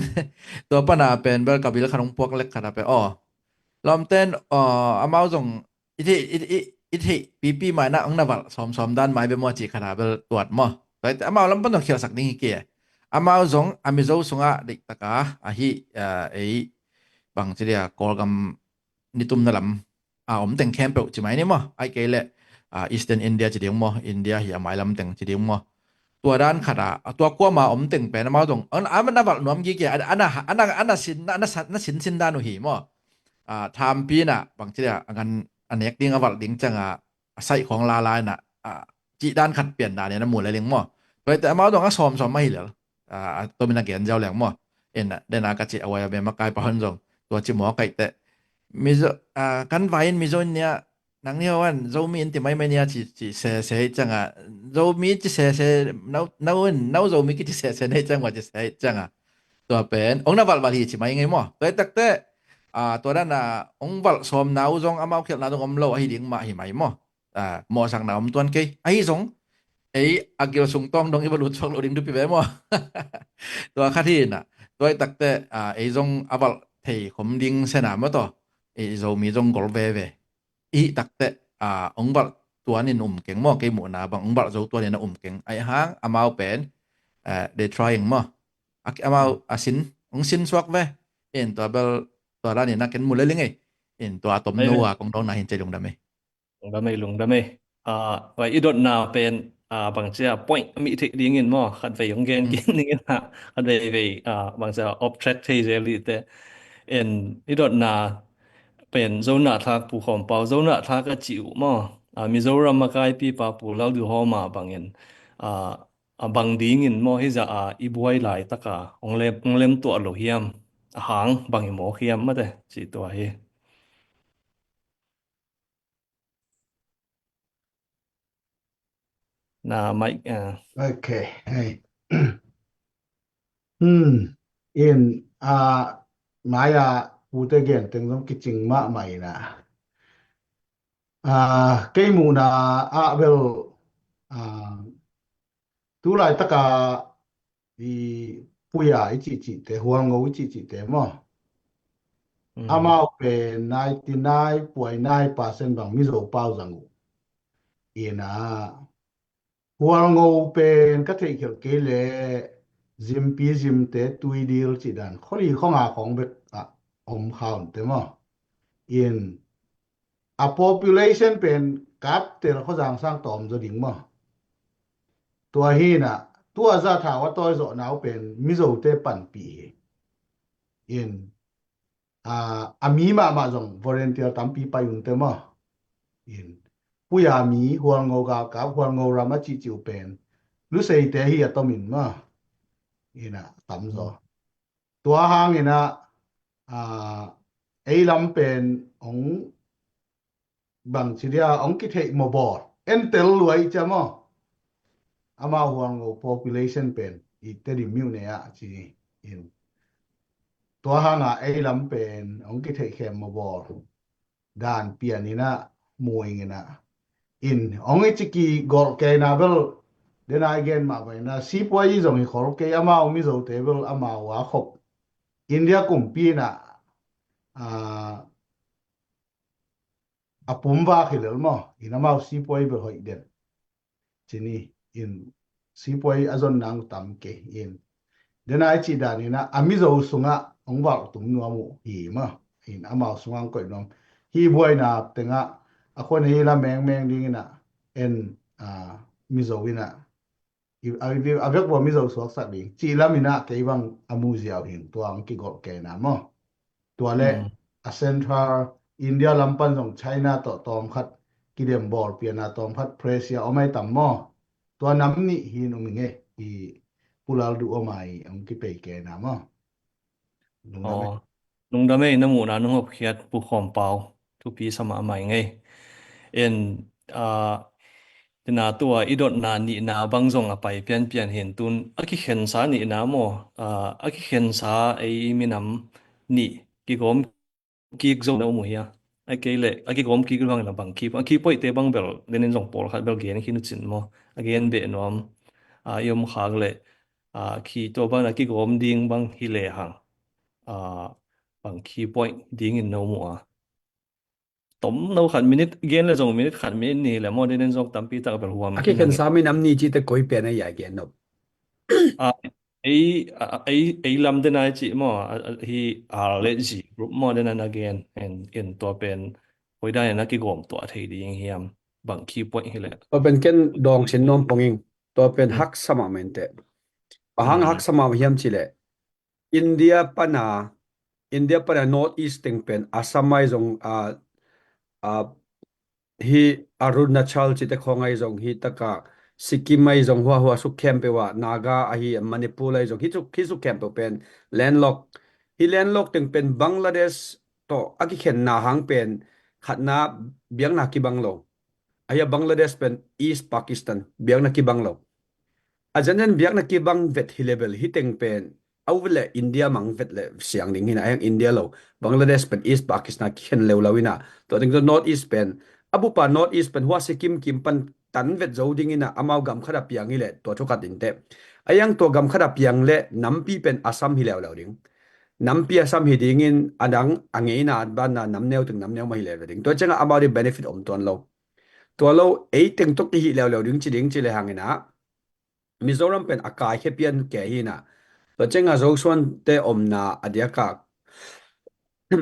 S2: ตัวปนาเป็นเบลกับบิลขนมพวกเล็กขนาดไปอ้อลอมเต้นอามาส่งอิทิปีหมายนะองนาบัลสอมด้านหมายเบมอจิขนาดเบลตรวจมอแต่อามาลำปนต้องเขียวสักนิดเกียอามาส่งอามิโซส่งเด็กตะกาฮิบางทีเดียกอลกัมนิตุมนั่นลำอมแต่งแคมเปลจิไหมนี่มอไอเกลเลอีสเทิร์นอินเดียจิเดียงมออินเดียหิอาไม่ลำแต่งจิเดียงมอตัวด้านขนาดตัวกัวมาแต่งเป็นมาตรงมันนับนวมกี่เกียอันน่ะสินด้านุหีมอทำปีน่ะบางทีอันเนี้ยดิ้งอวัลดิ้งจังใส่ของลาลายน่ะจีด้านขัดเปลี่ยนด้านเนี่ยนะหมู่อะไรเลี้ยงมอแต่มาตรงก็ซ้อมไม่เหลือตัวมีนักเรียนเจ้าแหลงมอเดนากะจิเอาไว้เป็นมากายปะหันจงตัวจิหมอไก่แต่มีกันไว้มีโซนเนี่ยนังเนี่ยวันโซมีนติไม่เนี่ยจิเสจังโซมีจิเสนาโซมีกิจิเสในจังว่าจิเสจังตัวเป็นองค์นวัลวาลีจิไม่ไงมั้งแต่ตัวนั้นองค์วัลสมนาวจงอามาเขียนนาตรงอมโลให้ดิ้งมาหิไหมมั้งหมอสังนาวตัวนั้นกี่ไอ้จงอากิโรสุงต้องดงอิบลุตฟอกโลดิ้งดูปีเวมั้งตัวข้าที่น่ะตัวตักแต่จงอาวัลเทคมดิ้งเสนามะต่อโซมีจงกอลเวตักแต่องบัลตัวนี้นุ่มเก่งมั้งเกี่ยหมูนาบางองบัลโซตัวนี้น่ะเก่งไอ้หางอามาเป็นthey trying มั้งอามาสินสินสวักเวตัวเบลตัวด้านนี้นักเก็นมูเลลิงตัวตมโนกองดองนาเห็นใจลงดำไหม
S5: ลงดำไหมไว้อีดอดนาเป็นบางเจ้า point มีที่ดิ้งเงินมั้งคันไปยงเกนกินนี่นะคันไปบางเจ้า object ที่เจลิแต่อีดอดนาเป็นโซนทากผู้ของเปาโซนทากก็จิ๋วมั้งมิโซรัมมากายปีปาปูแล้วดูหอมาบางเงินบางดิ้งเงินมั้งให้จะอีบวยหลายตะกาองเล็มตัวโลเฮียมหางบางหมอเฮียมมาแต่สิตัวเฮนาไม่
S8: Okay. Hey. In Maya Pute again, tengok kicing mak mai na. Kay muna well tu lai taka di puya ichi te huang ngo ichi te mo. Amao pe 99.9% bang mizo pau zangu. Ina huang ngo pen ka thei khel ke le zim te tui dil chi dan kholi khonga khong bet om khaun te mo in a population pen kap te kho jang sang tom zo ding mo tua hi na tua za tha wa toy zo nau pen mi zo te pan pi in ami ma jong volunteer tam pi pa yun te mo in puya mi huang ngo ka huang ngo ra ma chi chiu pen lu sei te hi atomin ma ina tam zo tua hang ina lam pen ong bang chiria ong ki thei mo bor entel luai chamo ama huang ngo population pen I te di mu ne chi in tua hang lam pen ong ki thei khem mo bor dan pianina muingina in ong ichiki gol ke na bel then again ma bai na si poi jong I khol ke ama mi zo table ama wa khop India kum pi na apumba khilel mo inama si poi be hoi den chini in si poi azon nang tam ke in then ai chi da ni na ami zo sunga ong wa tum nu mu hi ma in ama sungang koi nom hi boy na tenga akhon hi la meng ding na en mi zo wina avek bo mi zo so sa ding chi la mina ke bang amu ziaw hin tuang ki gol ke na mo tua le a central India lampan jong China to tom khat kidem bor piana tom khat Prussia omai tam mo tua nam ni hin nge I pulal du omai ong ki pe ke na mo
S5: nung da me na mu na nung hop khiat pu khom pau tu pi sama mai ngai na tua idot na ni na bang zong apai pian hin tun aki khen sa ni na mo aki khen sa minam ni ki gom ki zo na mu ya aki gom ki bang la bang ki poi te bang bel den zong pol khat bel gen ki nu chin mo again be nom yom khag le ki to bang na ki gom ding bang hi le hang bang key point ding in no mo tom no khan minute gen le jong minute khan minute ni le mo den jong tampi tak bel huam
S6: Aki kan sami namni chi te koi pe na ya gen no.
S5: ai lam den ai chi mo hi le ji group mo den an again and in to pen hoi dai na ki gom to thei ding hiam bang key point hi le
S6: To pen ken dong sin nom ponging to pen hak sama mente. Ahang hak sama hiam chi le. India pana North East teng pen Assamai jong hi Arunachal chi te khongai jong hi taka Sikimai jong hua su camp pe wa Naga ahi Manipur lai jong hi su camp pen landlock teng pen Bangladesh to aki khen na hang pen khatna biang na ki banglo aya Bangladesh pen East Pakistan biang na ki banglo ajanen biang na ki bang vet hi level hi teng pen awle India mang vet le siang ding hina ayang India lo Bangladesh pen East Pakistan khen lewlawina to teng North East pen abu pa North East pen hua Sikkim kim pan tan vet zo ding ina amau gam khada piang hi le to thokat din te ayang to gam khada piang le nampi pen Assam hi lew ding nampi Assam hi ding in adang angeina ban na namneu teng namneu mai le ding to chenga about the benefit om ton lo to lo ei teng tok hi lew ding chi le hangena Mizoram pen akai hepian ke hi na to chenga zo swan te om na adia ka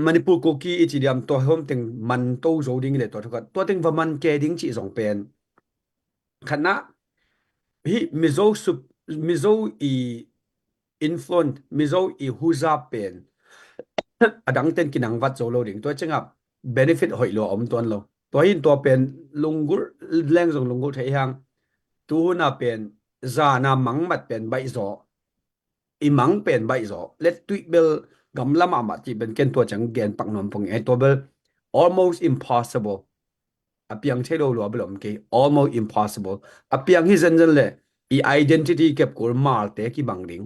S6: Manipur ko ki ichidiam to hom teng man to zo ding le to thokat to teng vaman ke ding chi zong pen khana hi mizo i influence mizo i huza pen adang ten kinang wat zo lo ding to chenga benefit hoi lo om ton lo to hin to pen lungur leng jong lungur thei hang tu na pen za na mangmat pen bai zo i mang pen bai zo let tu bel gam lama ma chi ben ken to chang gen pak nom pong e to bel almost impossible apiang chelo lo belom ke almost impossible apiang hi zen le i identity kep kur mal te ki bangding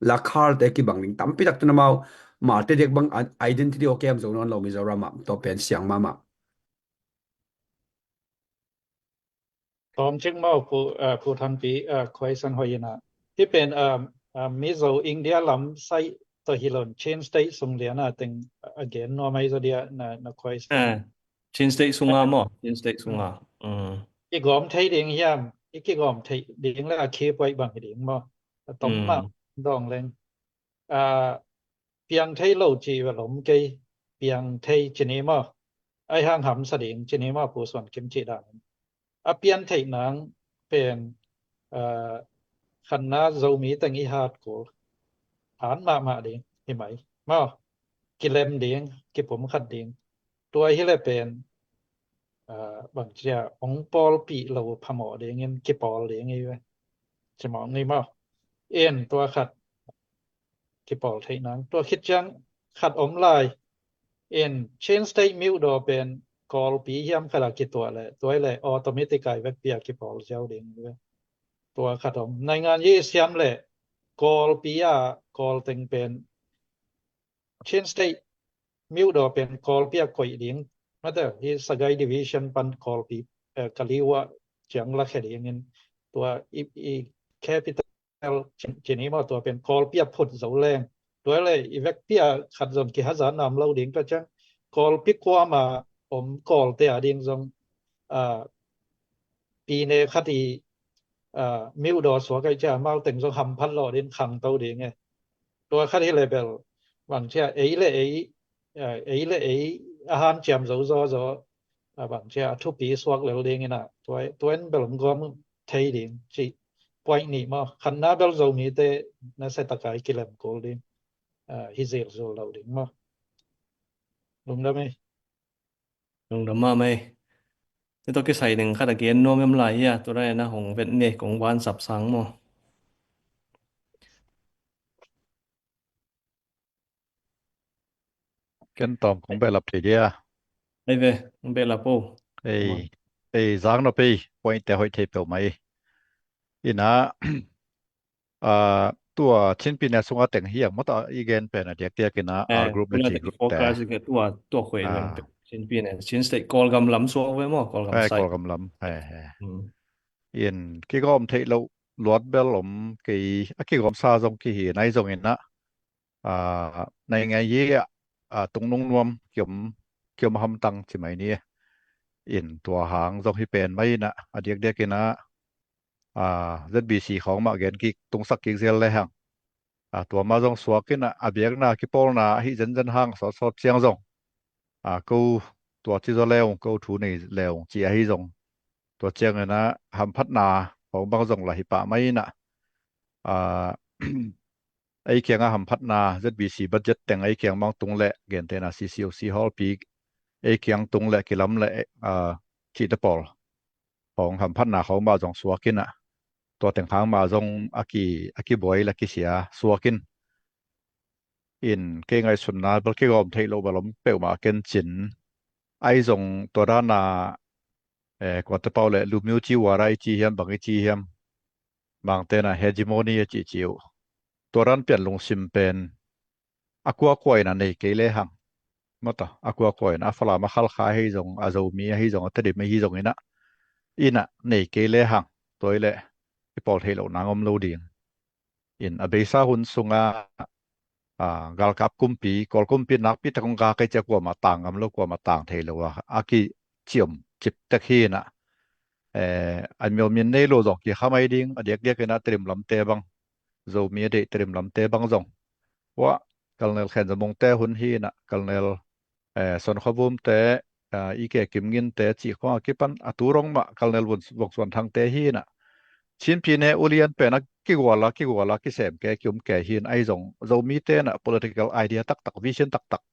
S6: lakhar te ki bangding tampi tak na mau mal te dek bang identity o kem zo non lo Mizoram to pen siang mama
S3: Tom ching mau pu than pi question hoyina ti pen Mizo India lam sai to hilon chain state sung liana ting again no mai zo dia na question
S5: Chin state sunga mo Chin state sunga
S3: ki gom thai ding hiam ki gom thai ding la ke poi bang ding mo tom ma dong leng piang thai lo chi wa lom ke piang thai chini mo ai hang ham sa ding chini mo pu swan kim chi da pian thai nang pen khanna zo mi tang i hat ko an ma ding hi mai mo ki lem ding ki pom khat dingตัวhi le penบางเจ้าองปอลปีเราพะหมอเดงเงินกิปอลเดงไงวะสมองนี่มาเอ็นตัวขัดกิปอลไทยนังตัวคิดจังขัดอมลายเอ็นเชนสเตทมิวดอเป็นกอลปีเฮียมขนาดกี่ตัวเลยตัวเลยออโตเมติกไกเวกเปียกิปอลเจ้าเดงวะตัวขัดอมในงานยี่เสียมเลยกอลปีอะกอลตึงเป็นเชนสเตทมิวดอเป็นกอลปีอะก่อยเดงMother, he Sagai division pan call pi Kaliwa Changla Khadingตัวอีแคปิตอลชนิดว่าตัวเป็นคอลเปียพดเสาแรงตัวเลยอีเวกเปียขัดจนกี่หาน้ำเราดิ่งก็จังคอลปิกว่ามาผมคอลเตียดิ่งจงปีในคดีมิวดอสวกจะมาถึงจงหำพัดหล่อดิ่งขังเตาดิ่งไงตัวคดีเลเบลบางเช่เออาหารจำzoบางเช่ทุกปีสวกเหลวเด้งนะตัวนั้นเบลมก็มึงไทยดิ่งจีปอยนี่มาขันน้าเบลโซมีแต่น่าเสตะกายกิเลมโกลดิ่งฮิเซลโซเหลวดิ่งมาลงได้ไหม
S5: ลงดำมาไหมนี่ตัวก็ใส่หนึ่งขัดเกียนโน้มยำไหลตัวได้นะของเวทเนี่ยของวานสับสังมั้ง
S4: กันตอมของเบลับทีเดีย
S5: ไอ้เว้มันเป็นละปู
S4: ไอ้จางนปีปอยแต่หอยเทเปลไหมอีน่ะตัวชิ้นปีเนี่ยสงอาแต่งเฮียงมดอีเกนเป็นเดียกนะR group เป็น G group
S5: โฟกัสกับตัวคุยเรื่องชิ้นปีเนี่ยชิ้นสเตทกอลกำลำสวกไว้มั้งกอลกำใส่
S4: กอลกำลำเอ็นกี่ก็อมเทเรา lột bel cái cái gom sa dòng cái hi này dòng na này ngày gì tung nung nuông kiểu mà hâm tăng chỉ mấy nè in tua hàng dòng hi pen mấy na điếc điếc cái na ZBC ของมาเกนกิตรงสักกิเซลเลยหังตัวมาจงสวกินะเบียกนะกิปอลนะฮิจันหังสดเชียงจงกูตัวที่จะเลวกูถูนี่เลวจีฮิจงตัวเชียงนะหำพัฒนาของบางจงละฮิปะไม่นะไอเคียงหำพัฒนา ZBC บัดเจ็ตแต่งไอเคียงบางตรงและเกนเตนะ CCOC ฮอลปีไอเคียงตรงและกิลำและขีดปอลของหำพัฒนาของบางจงสวกินะตัวแต่งค้างมาจงอากิบอยและกิเสียสวกินอินเกงไอสุนนาบลกิกอมไทยโลบลมเปวมาเกนจินไอจงตัวด้านนากว่าตะเปาและลูมิวจิวาไรจีเฮียมบางจีเฮียมบางเตนะเฮจิโมนีจิจิวตัวด้านเปลี่ยนลงซิมเป็นอกัวคอยนะในเกเลหังมาต่ออกัวคอยนะฟลามาคัลคาให้จงอาโซมีให้จงตะดิไม่ให้จงอินะในเกเลหังตัวเลที่ปอลเทโลนางอมโลดิงอินอเบซาหุนสุงากาลกับกุมปีกอลกุมปีนักปีตะกงกาไกจะกว่ามาต่างอำโลกว่ามาต่างเทโลอากิเจียมจิบตะคีนะอันมีมินเนโลจงกี่ข้าไม่ดิ้งอเดียกนะเตรียมลำเตบังโซมีเดเตรียมลำเตบังจงว่ากัลเนลแขนจะมงเตหุนฮีนะกัลเนลส่วนขบุมเตอีเกกิมงินเตจีข้อกิปันอตุรงมากัลเนลวงส่วนทางเตฮีนะชินพีเนอุเลียนเป็นนักกิกวาลากิเสมแกกิมแกหินไอจงโซมีเตนะ political idea ตักvision ตัก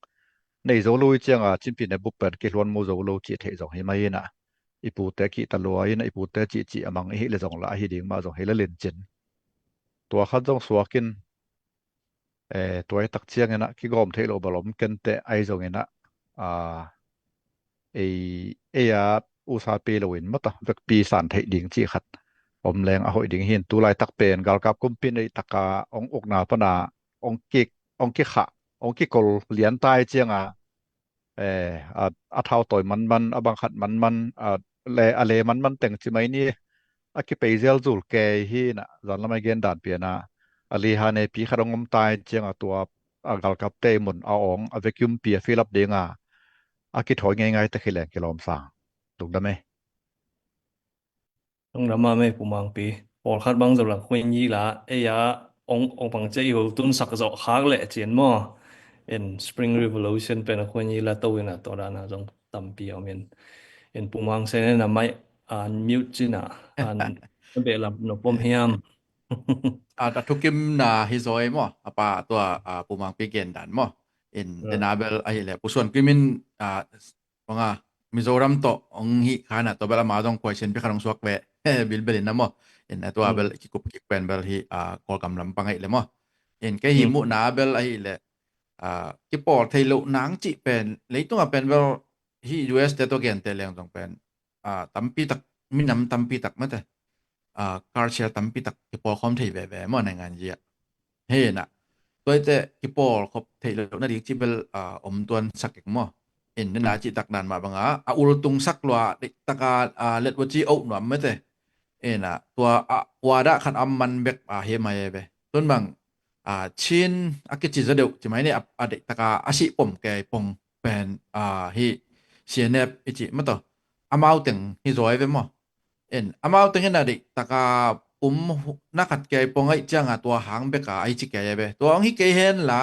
S4: ในโซลูเจียงชินพีเนบุปเปิดกิลวนมูโซลูจิเทจงเฮมายินะอีปูเตกิตะลัวยินะอีปูเตจิอมังฮิเลจงละฮิดิงมาจงเฮเลเลนจินตัวขัดจงสวกินตัวตักเจียงนะกิกอมเทโลบลมเกนเตไอจงนะอุซาเปโลวินมตะเวกปีสันเทดิงจีขัดอมแรงอหอยดิงหินตุลายตักเป็นกาลกับกุมปินไอตะกาองอกนาพนาองกิขะองกิกลเหรียญใต้เจียงอาเท่าต่อยมันอบางขัดมันแลอะเลมันแต่งจิไหมนี่อากิเปเซลจูลแกฮีนะจอนละไม่เกนดานเปียนะอลีฮาเนปีขดงมตายเจียงตัวกาลกับเตมุนเอาองอเวกิมเปียฟิลับเดงอากิถอยง่ายๆแต่ขี้แรงกิลอมสางถูกได้ไหม
S5: ต้องรำมาไม่ปูมังปีปอลคัดบังสำหรับคนยี่ละองปังเจียวตุนสักจะขากเลยเจียนมอSpring Revolution เป็นคนยี่ละตัวนะตัวนั้นจงตั้มปีเอาเมนปูมังเซนนะไม่มิวจินะเบลับนปมเฮียม
S2: แต่ทุกิมนาฮิซอยมั้อปาตัวปูมังปีเกนดันมั้เดนาเบลไอแหละผู้ส่วนกิมินว่ามิโซรัมโตองฮิคานะตัวเบลมาต้อง question พี่ขนมสวกเวบิลเบลินนะมั้ตัวเบลกิกุปกิเป็นเบลฮิกอลกำลำปังไอเลยมั้แกหิมุนาเบลไอแหละกิปอไทโลนางจิเป็นเลยต้องเป็นเบลฮิ US แต่ตัวเกนเตเลงต้องเป็นตัมปีตักมินำตัมปีตักมั้ยแต่การเชียตัมปีตักกิปอคอมไทแวๆมั้ในงานเยียเฮนะตัวแต่กิปอครบไทโลนะดิจิเบลอมตวนสักเอกมั้นั่นน่าจิตักนันมาบังอุลตุงสักลัวตะกาเล็ดวจีเอาหนวมมั้ยแต่น่ะตัววาดะคันอัมมันเบกเฮมาเยเบต้นบังชินอากิจิจะเดียวจิไหมเนี่ยตะกาอาชิปมแกปงเป็นฮิเสียเนบอิจิมาต่ออามาวตึงฮิซอยเวมั้อามาวตึงน่ะดิตะกาปุมนักขัดแกปงไอจังตัวหางเบกไอจิแกเยเบตัวอังฮิเกเห็นล่ะ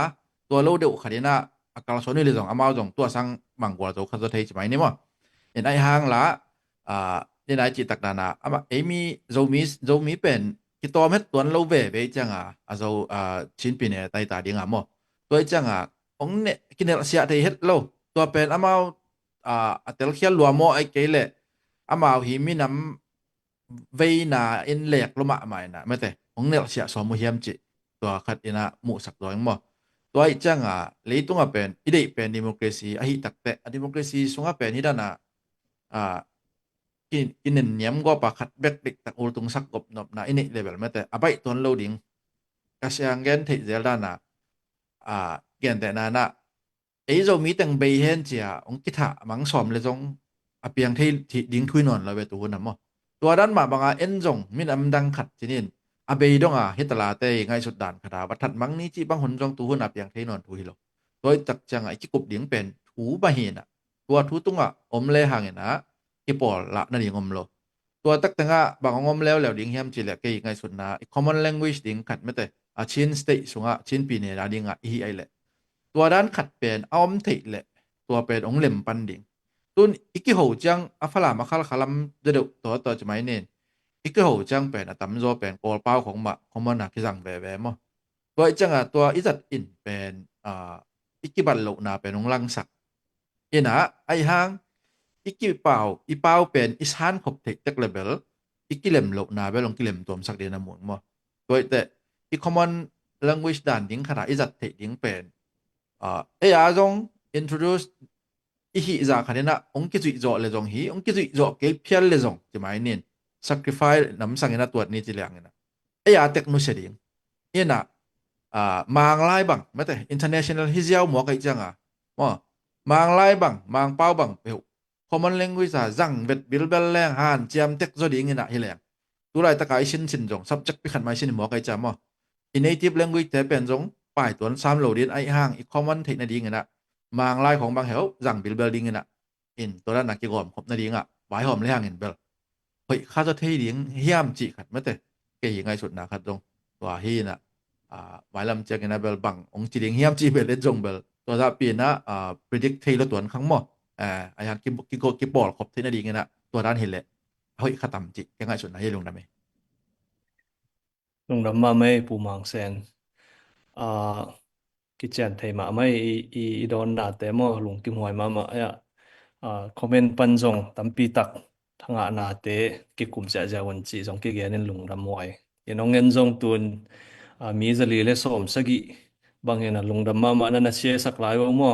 S2: ตัวโลเดียวขัดนะakal soni le jong amao jong tua sang mangwa jo khazo thei chmai ni mo ai hang la ni nai chi tak dana ama emi zomi pen ki to met tuan lo ve changa azo chin pin ne tai ta ding mo toi changa ong ne kinel sia thei het lo tua pen amao atel khial lua mo ai kele amao hi mi nam ve na in lek lo ma mai na mate ong nel sia so mo hiam chi tua khat ina mu sak doi moตัวอีจังเลยตรงเป็นอีเดเป็นดิโมคราซีอหิตักแต่ดิโมคราซีสงเป็นฮิดานะกินเนียมก็ปะขัดเบกดิกตักอุลตุงสักกบนบนะอินิเลเวลแม้แต่อภัยตัวโลดิงกะเสียงเกนเทเซลดานะเกนแต่นานะโจมีตังเบเฮนเจียองกิทะมังสอมเลยจงเปียงที่ดิงคุยนอนละเวตัวนะมั้ตัวด้านมาบางเอ็นจงมินอำดังขัดจินิน อาเบยดงเฮตลาเตไงสุดด่านขดาวัทัดมังนี้จิบังหนจองตูหุนเปียงเทนอนทุหิโลโดยจักจังจิกบดิงเป็นถูบะเฮนะตัวทูตุงอมเลหางนะกิปอละนั่นงอมโลตัวตักตังบางงอมแล้วดิงเฮียมจิเลเกไงสุดนะ common language ดิงขัดไม่แต่ชินสเตสุงชินปีเนราดิงอีไอเลตัวด้านขัดเป็นออมเทเลตัวเป็นองเล็มปันดิงตุนอีกหูจังอัฟลามาคัลคลัมเดดตัวจะไม่เน้นอีกหูจังเป็นตัมโซเป็นโกลเป้าของมันนะที่สั่งแบบมั้งตัวจังตัวอิจัดอินเป็นอีกบัลลุนาเป็นองลังสักเอ็นะไอหางอีกเป้าเป็นอิสานขบเทคจากเลเวลอีกเล่มลุนาเวลองกิเลมตัวสักเดียนมุนมั้งตัวแต่อีก common language ด่านดิ้งขนาดอิจัดเทคดิ้งเป็นจง introduce อีหิจาคันนะองค์กิจุยจ่อเลยจงฮีองค์กิจุยจ่อเกลเพียลเลยจงจะหมายเนี่ย sacrifice น้ำสังเกตตัวนี้จีเลียงนะเทคโนโลยีนะมางไล่บังไม่แต่ international ฮิเซียวหมวกไอ้จังมางไล่บังมางเป้าบังเปล่า common language จังเวทบิลเบลแรงหานเจียมเทคโนโลยีนะฮิเลียงตัวไรตะกายชินจง subject พิขันไม่ชินหมวกไอ้จังnative language แต่เป็นจงป้ายตัว3โหลดินไอ้ห่างอีก common เทคโนโลยีนะมางไล่ของบางเหวจังบิลเบลดิ้งนะตัวนั้นนักกิจกรรมครบนาดีไว้หอมแรงเบลเฮ้ยข้าจะเทดิ้งเฮียมจิขัดไม่แต่เกยไงสุดนะครับตรงตัวฮีนะไว้ลำเจกันนะเบลบังองจิดิ้งเฮียมจิเบลเล่นจงเบลตัวจะปีนะpredict เทละตัวครั้งหมดไอ้ฮันกิบอลครบเทนาดีนะตัวด้านเห็นเลยเฮ้ยข้าตำจิยังไงสุดนะให้ลงได้ไหม
S5: ลงดำมาไม่ปูมังเซนกิจการไทยมาไม่โดนด่าแต่มอลงกิมหวยมาคอมเมนต์ปันจงตั้มปีตักทางนาเตกิกุมเจ้าวันจีจงกิเกนินลงดำมวยยันองเงินจงตุนมีจะลีเลสอมสกิบางเงินลงดำมานั่นเชียสักหลายวันมอ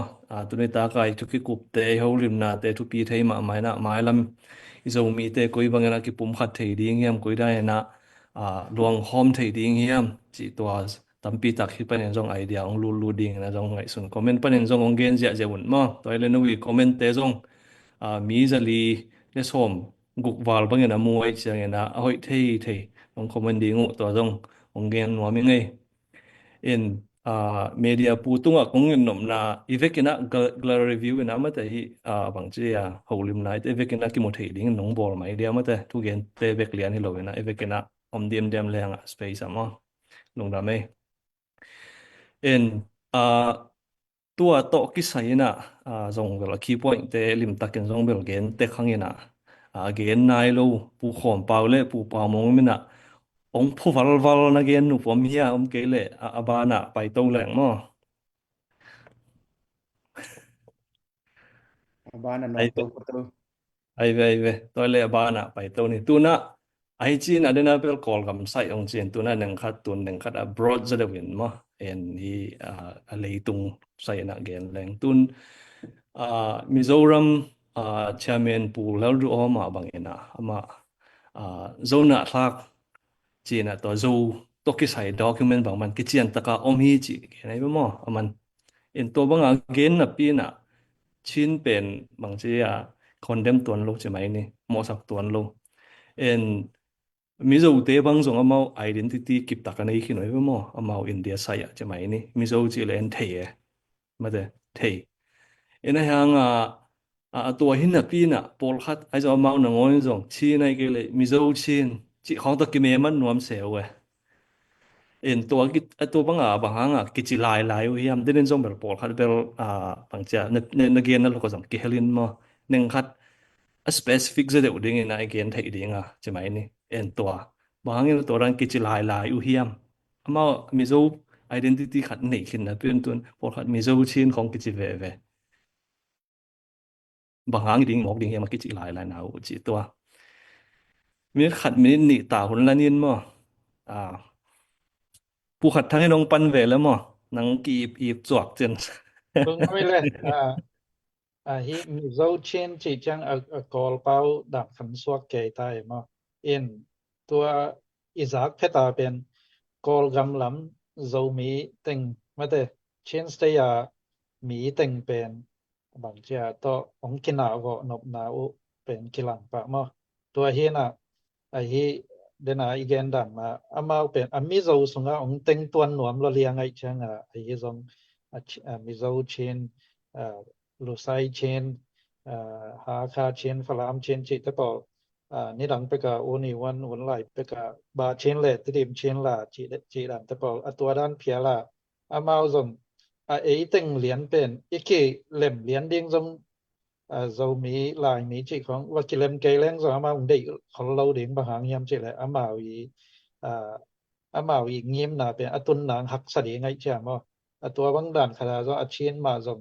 S5: ตุนิตากายทุกิกุบเตเขาริมนาเตทุปีไทยมาไม่นะไม่ลำอิจมีเตกุยบางเงินกิปุ่มขัดไทยดิ้งเยี่ยมกุยได้นะลวงหอมไทยดิ้งเยี่ยมจีตัวตั้มปีตักที่เป็นจงไอเดียองลูดิ้งนะจงไงส่วนคอมเมนต์เป็นจงองเงินเจ้าวันมาตัวเล่นนุ้ยคอมเมนต์เตจงมีจะลีเลสอมกุกวาลบางเงินมวยเชียงนะเอาไทยองคอมเมนต์ดิ้งตัวจงองเงินว่ามีไงmedia putung akong nom na ivekina glar review na mate hi bangche ya holim night evekina ki mothei ding nong bol mai dia mate tu gen te vek lian hi lovena evekina om dem leng space ama nong da me tua to ki sai na zong vel key point te lim takin zong bel gen te khangina gen nai lo pu khom paw le pu pa mong mina ong phu val na gen nu pom hia ke le abana pai to leng mo
S7: บ้านน่ะนอกตัวก็ตัว
S5: ai ve toi le abana pai to ni tuna ai chin adena pel call gam sai ong chen tuna nang khat tun nang khat abroad za de win mo en hi a leitung sai na gen leng tun Mizoram chairman pu lal ru oma bang ena ama zona thak china to zo to ki sai document bang man kichian taka om hi chi nei mo aman en to bang again na pi na chin pen bang chia condemn tuan lo chi mai ni mo sak tuan lo en mizo te bang zong amao identity kip takanai khi noi mo amao india sai chi mai ni mizo chi len thei ma de thei en hangตัวหินน่ะปีน่ะปอลคัดไอ้เจ้าเมาหนังงอยจงชีในเกเลยมิโซชินจิของตะกิเมมันนวมเสวเว้ตัวกิตัวบางกิจิลายอยู่ยามเดินจงเบลปอลคัดเบลบางจะในเกณฑ์นั่นเราก็จงกิเฮลินมาหนึ่งคัดspecific จะเดี๋ยวดิ้งในเกณฑ์ไทยดิ้งใช่ไหมนี่ตัวบางตัวรันกิจิลายอยู่ยามมามิโซ identity คัดไหนขึ้นนะเป็นตัวปอลคัดมิโซชินของกิจิเวบางดิ้งหมอกดิ้งยังมากิจิลายนะจิตัวมีขัดมีนี่ตาหุ่นละนินมั้งผู้ขัดทั้งให้น้องปันเวแล้วมั้งนังกีบอีบจวกเจน
S3: เบิ่งไม่เลยฮิมีโซเชนจิจังกอลเป้าดักขันสวกเกยไตมั้งตัวอิซักเพตาเป็นกอลกำลำโซมีตึงมาแต่เชนสเตียมีตึงเป็นบางเจ้าต่อองกินาวก็นบนาวเป็นกิลังปะมั้งตัวฮีน่ะฮิ dena igen dan ma amau pen amizo sunga ong teng tuan nuam lo liang ai changa ai zong mizo chen lusai chen ha kha chen phalam chen chi ta ko ni dang pe ka oni wan un lai pe ka ba chen le tidim chen la chi dan ta ko atwa dan phia la amau zong ei teng lian pen iki lem lian ding zong dầu mỹ lại mỹ chỉ có và cái lem cây lên rồi mà ông đây họ lâu đến bằng hàng yam chỉ là amao ý nghiêm làเป็นตุนนางหักสดีไงจ้ะมั้งตัวบางด่านขนาดว่าเชียนมาส่ง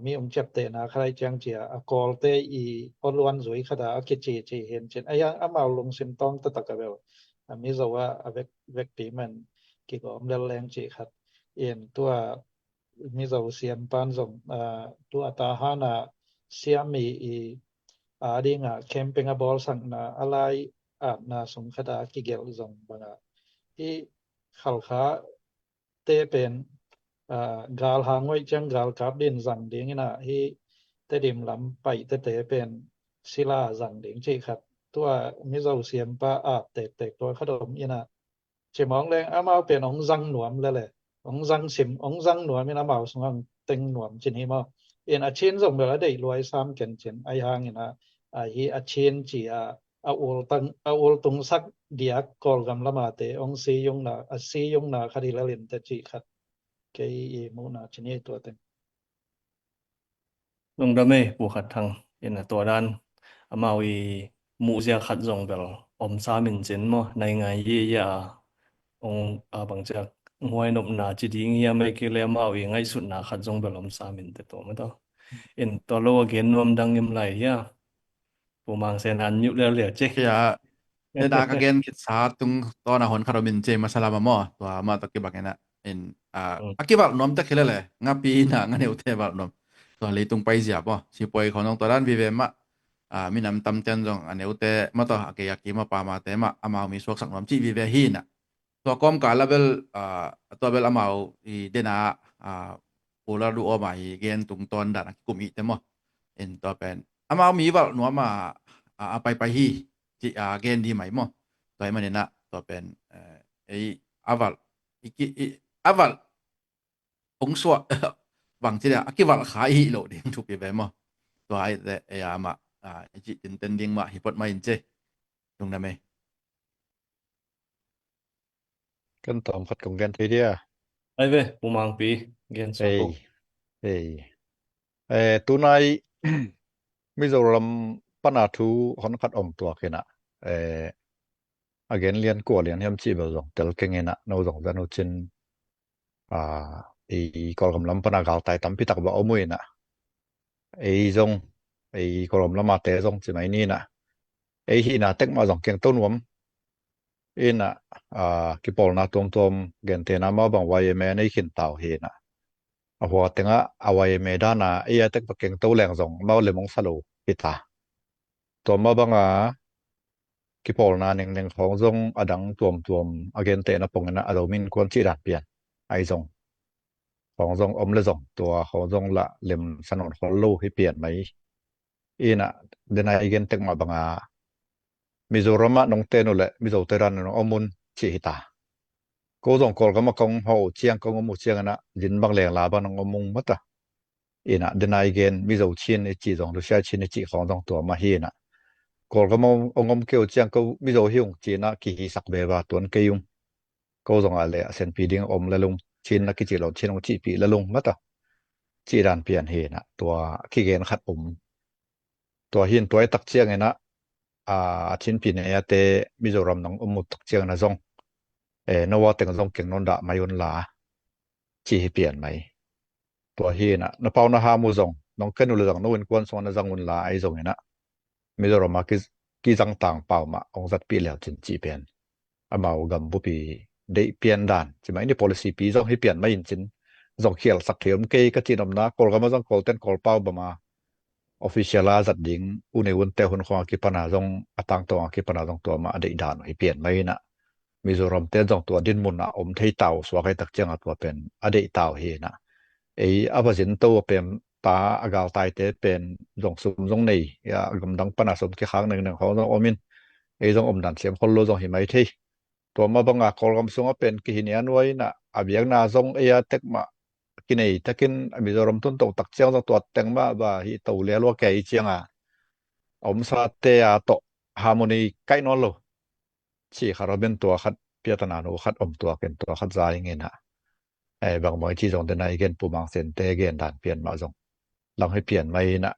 S3: มีองค์จับเตนะใครจังเจียกอลเตอีอลวันสวยขนาดกิจีเห็นเช่นไอ้ยังamaoลงซิมต้องตะกะเบลมีจะว่าเวกปีมันกี่ก็อมแรงจีครับเอ็นตัวมีจะเสียนปานส่งตัวตาหานาsiami adi nga camping a ball sang na alai na sum khada kigel zong banga i khalkha te pen gal hangoi chang gal kap din zang ding na hi te dim lam pai te pen sila zang ding chi khat ตัวมิเจ้าเสียมปาเตกตัวขดมอีน่ะสิมองแรงอามาเป็นองซังหนวมแล้วแหละองซังสิมองซังหนวมมีน้ำเมาสงเต็งหนวมจินี่มาเอ็นอาเชนส่งเวลาได้รวย3กันเจนไอ้หางนี่นะฮีอาเชนจีอาโอลตังอาโอลตุงซักเดียกกอลกำละมาเตองซียงนาซียงนาคดีละลินตะจิขัดเกอีมูนาจินี่ตัวเต็ง
S5: ลงดะเมปูขัดทางเอ็นตัวด้านอามาวีมูเสียขัดจงเบลอมซามินเจนมอในไงเยียองบางจากหวยนบนาจิดีเงียไม่เกลียมาวีไงสุดนาขัดจงเบลอมซามินแต่ตัวไม่ต้องเอ็นตัวโลเกนรวมดังยิมไหลเฮียปูมังเซนันยุเรียเจ๊
S2: ya da ka gen kit sa tung to na hon kharomin je masala mo to ma to ke bakena in akiba nom ta khele le ngapi na ngane uthe ba nom to le tung pai ja bo si poi khonong to dan vi ve ma mi nam tam chen jong ane ute ma to ake yaki ma pa ma te ma amao mi sok sak nom chi vi ve hi na to kom ka level to bel amao I dena pola du o ma hi gen tung ton dan kum I te mo in to pen amao mi ba no maไปhiจิเกนดีไหมมอตัวมันนี่นะตัวเป็นไอ้อวัลอวัลองสวบางทีเนี่ยกิวัลขาอีโลดิทุกปีแบบมอตัวไอ้แต่ไอ้มาจิตินเต็นดิ้งมาฮิปอดมาอินเจตรงนั้นไหม
S4: กันตอมขัดกงกันทีเดีย
S5: ไอ้เว้ปูมังปีเกนสกุ
S4: ตัวนายมิโซรัมปนาทูหอนขัดอมตัวขึ้นagain เรียนกัวเรียนเฮมจีบจงเตลเกงนะนอจงจันโอจินอีกอลกำลังปนากาลไตตัมพิตักบ่อมุยนะจงกอลกำลังมาเตจงจิไหมนี่นะฮีนะเต็กมาจงเกียงต้นวมนะกิปอลนะตวมเกนเตนะมาบังวายเมในขินเตาเฮนะหัวเต็งอวายเมดานะเต็กปะเกียงโตแรงจงมาเลมงสโลปิตาตัวมาบังกิปอลนาหนึ่งของจงอดังตวมagain เตนะปงนะอดมินควรจีดัดเปลี่ยนไอจงของจงอมละจงตัวของจงละเล่มสนนของโลให้เปลี่ยนไหมนะเดนายagain เต็กมาบังมิโซรามะนงเตนุเลมิโซเตรันนงอมุนจีหิตาก็จงกอลก็มากงเฮาเชียงกงอมุเชียงนะยินบังแรงลาบนงอมุงมัตตะนะเดนายagain มิโซชินจีจงรู้ใช้ชินจีของจงตัวมาฮีนะกอลก็มองเกี่ยวเจียงก็มิโซหิงจีนะกิฮิสักเบวาตวนเกยุงก็จงอะไรเซนปีดิงอมละลงชินนะกิจิหลอดชินของจีปีละลงมัตตะจีดานเปลี่ยนเฮนะตัวขี้เกนขัดตัวหินตัวไอตักเจียงไงนะชินปีเนี่ยเตมิโซรัมนองมุตักเจียงนะจงนว่าแต่งจงเก่งนนดะมายุนลาจีเปลี่ยนไหมตัวเฮนะนเปานะฮามูจงน้องเกนุลจงนวินกวนสวนนะจงวุนลาไอจงไงนะมิโซรัมกิจังต่างเป่ามาองจัดปีแล้วจินจีเปลี่ยนมากำบุปีได้เปลี่ยนด่านใช่ไหมนี่ policy ปีจงให้เปลี่ยนไม่ยินจินจงเขียนสักเขียมเกยก็จีนอมนะกอลก็มาจงกอลเต้นกอลเป่าประมาofficial จัดดิ่งอุณหุ่นแต่หุ่นของกิปนาจงตั้งตัวกิปนาจงตัวมาได้ด่านให้เปลี่ยนไม่นะมิโซรัมเต้นจงตัวดินมุนนะอมไทยเต่าสวากให้ตักเจียงตัวเป็นอดีตเต่าเฮนะอาภสินตัวเป็นตาอากาศตายเตเป็นจงสุมจงในกำลังปนาสมกี่ครั้งหนึ่งของจงอมิน zong om dan siam khol lo zong hi mai thei to ma banga kolgam sunga pen ki hinian wai na abiak na zong ea tekma kinei takin Mizoram tun to tak chiang to tengma ba hi to le lo ke chianga om sa te a to harmony kai no lo chi kharaben to khat piatana no khat om to ken to khat zai ngena bang moi chi zong de nai gen pu mang sen te gen dan pian ma zong lang hai pian mai na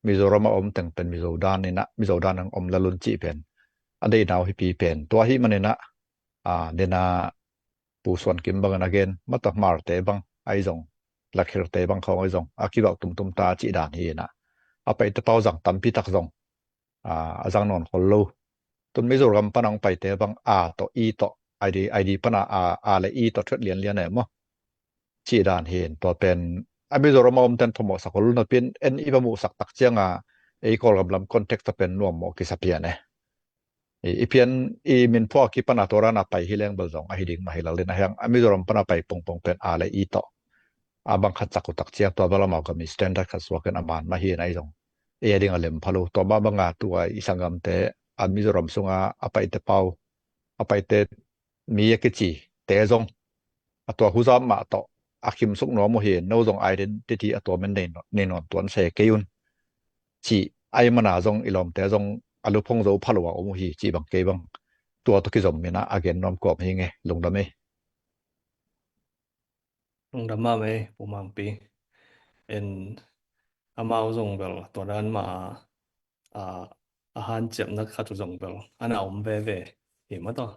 S4: Mizoram om teng pen Mizodan ni na Mizodan ang om lalun chi pen adei naw hi pi pen to hi manena dena pu swan kim bang again mata mar te bang ai zong lakhir te bang khong ai zong akiba tum ta chi dan hi na apai te pau jang tam pi tak zong azang non hollo tun Mizoram panang pai te bang to i to id pana le i to thret lian ne mo chi dan hen to pen Mizoram om ten thomo sakol na pin en iba mu sak tak chianga ei kol gam lam context ta pen nuam mo ki sapia ne ipian min pho ki pana tora na pai hileng bal zong hi ding ma hilal le na hang Mizoram pana pai pong pen le i to abang khat chak tak chiang to bala ma ka mi standard khat swaken aman ma hi nai zong ding alem phalo to ba banga tu isangam te Mizoram sunga apai te pau apai te mi yakichi te zong atwa huzam ma to akim suk no mo he no zong identity atwa men nei non tuan se keun chi ai mana zong ilom te zong alu phong zo phalo wa omu hi chi bang ke bang tua to ki zom mena again nom ko hi nge lungdam e
S5: lungdam ma me pu mang pi en amao zong bel to dan ma ahan chep nak kha tu zong bel ana om ve hi ma to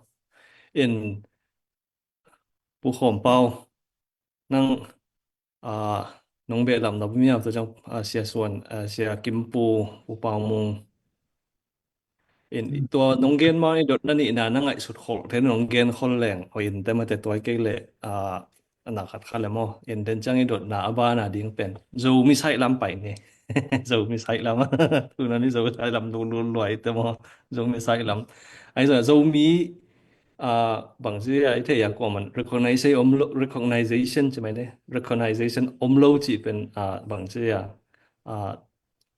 S5: en pu khom pau nang nong be lam na mi to jang sia suan sia kim pu pau mungตัวน้องเกนมานี่ดดนั่นนี่นะนั่งไอ้สุดขอลเทนน้องเกนขอลแรงพออินแต่มาแต่ตัวเกลเลยนักขัดขันเลยมั้งอินเดนจังไอ้ดดหน้าบ้านน่ะดิ้งเป็นจูมีไซลำไปนี่ จูมีไซลำทุนนั้นนี่จูไซลำดูรวยแต่มั้งจูมีไซลำไอ้ส่วนจูมีบางทีไอ้ที่อยากว่ามัน recognition ใช่ไหมเนี่ย recognition โลจีเป็นบางที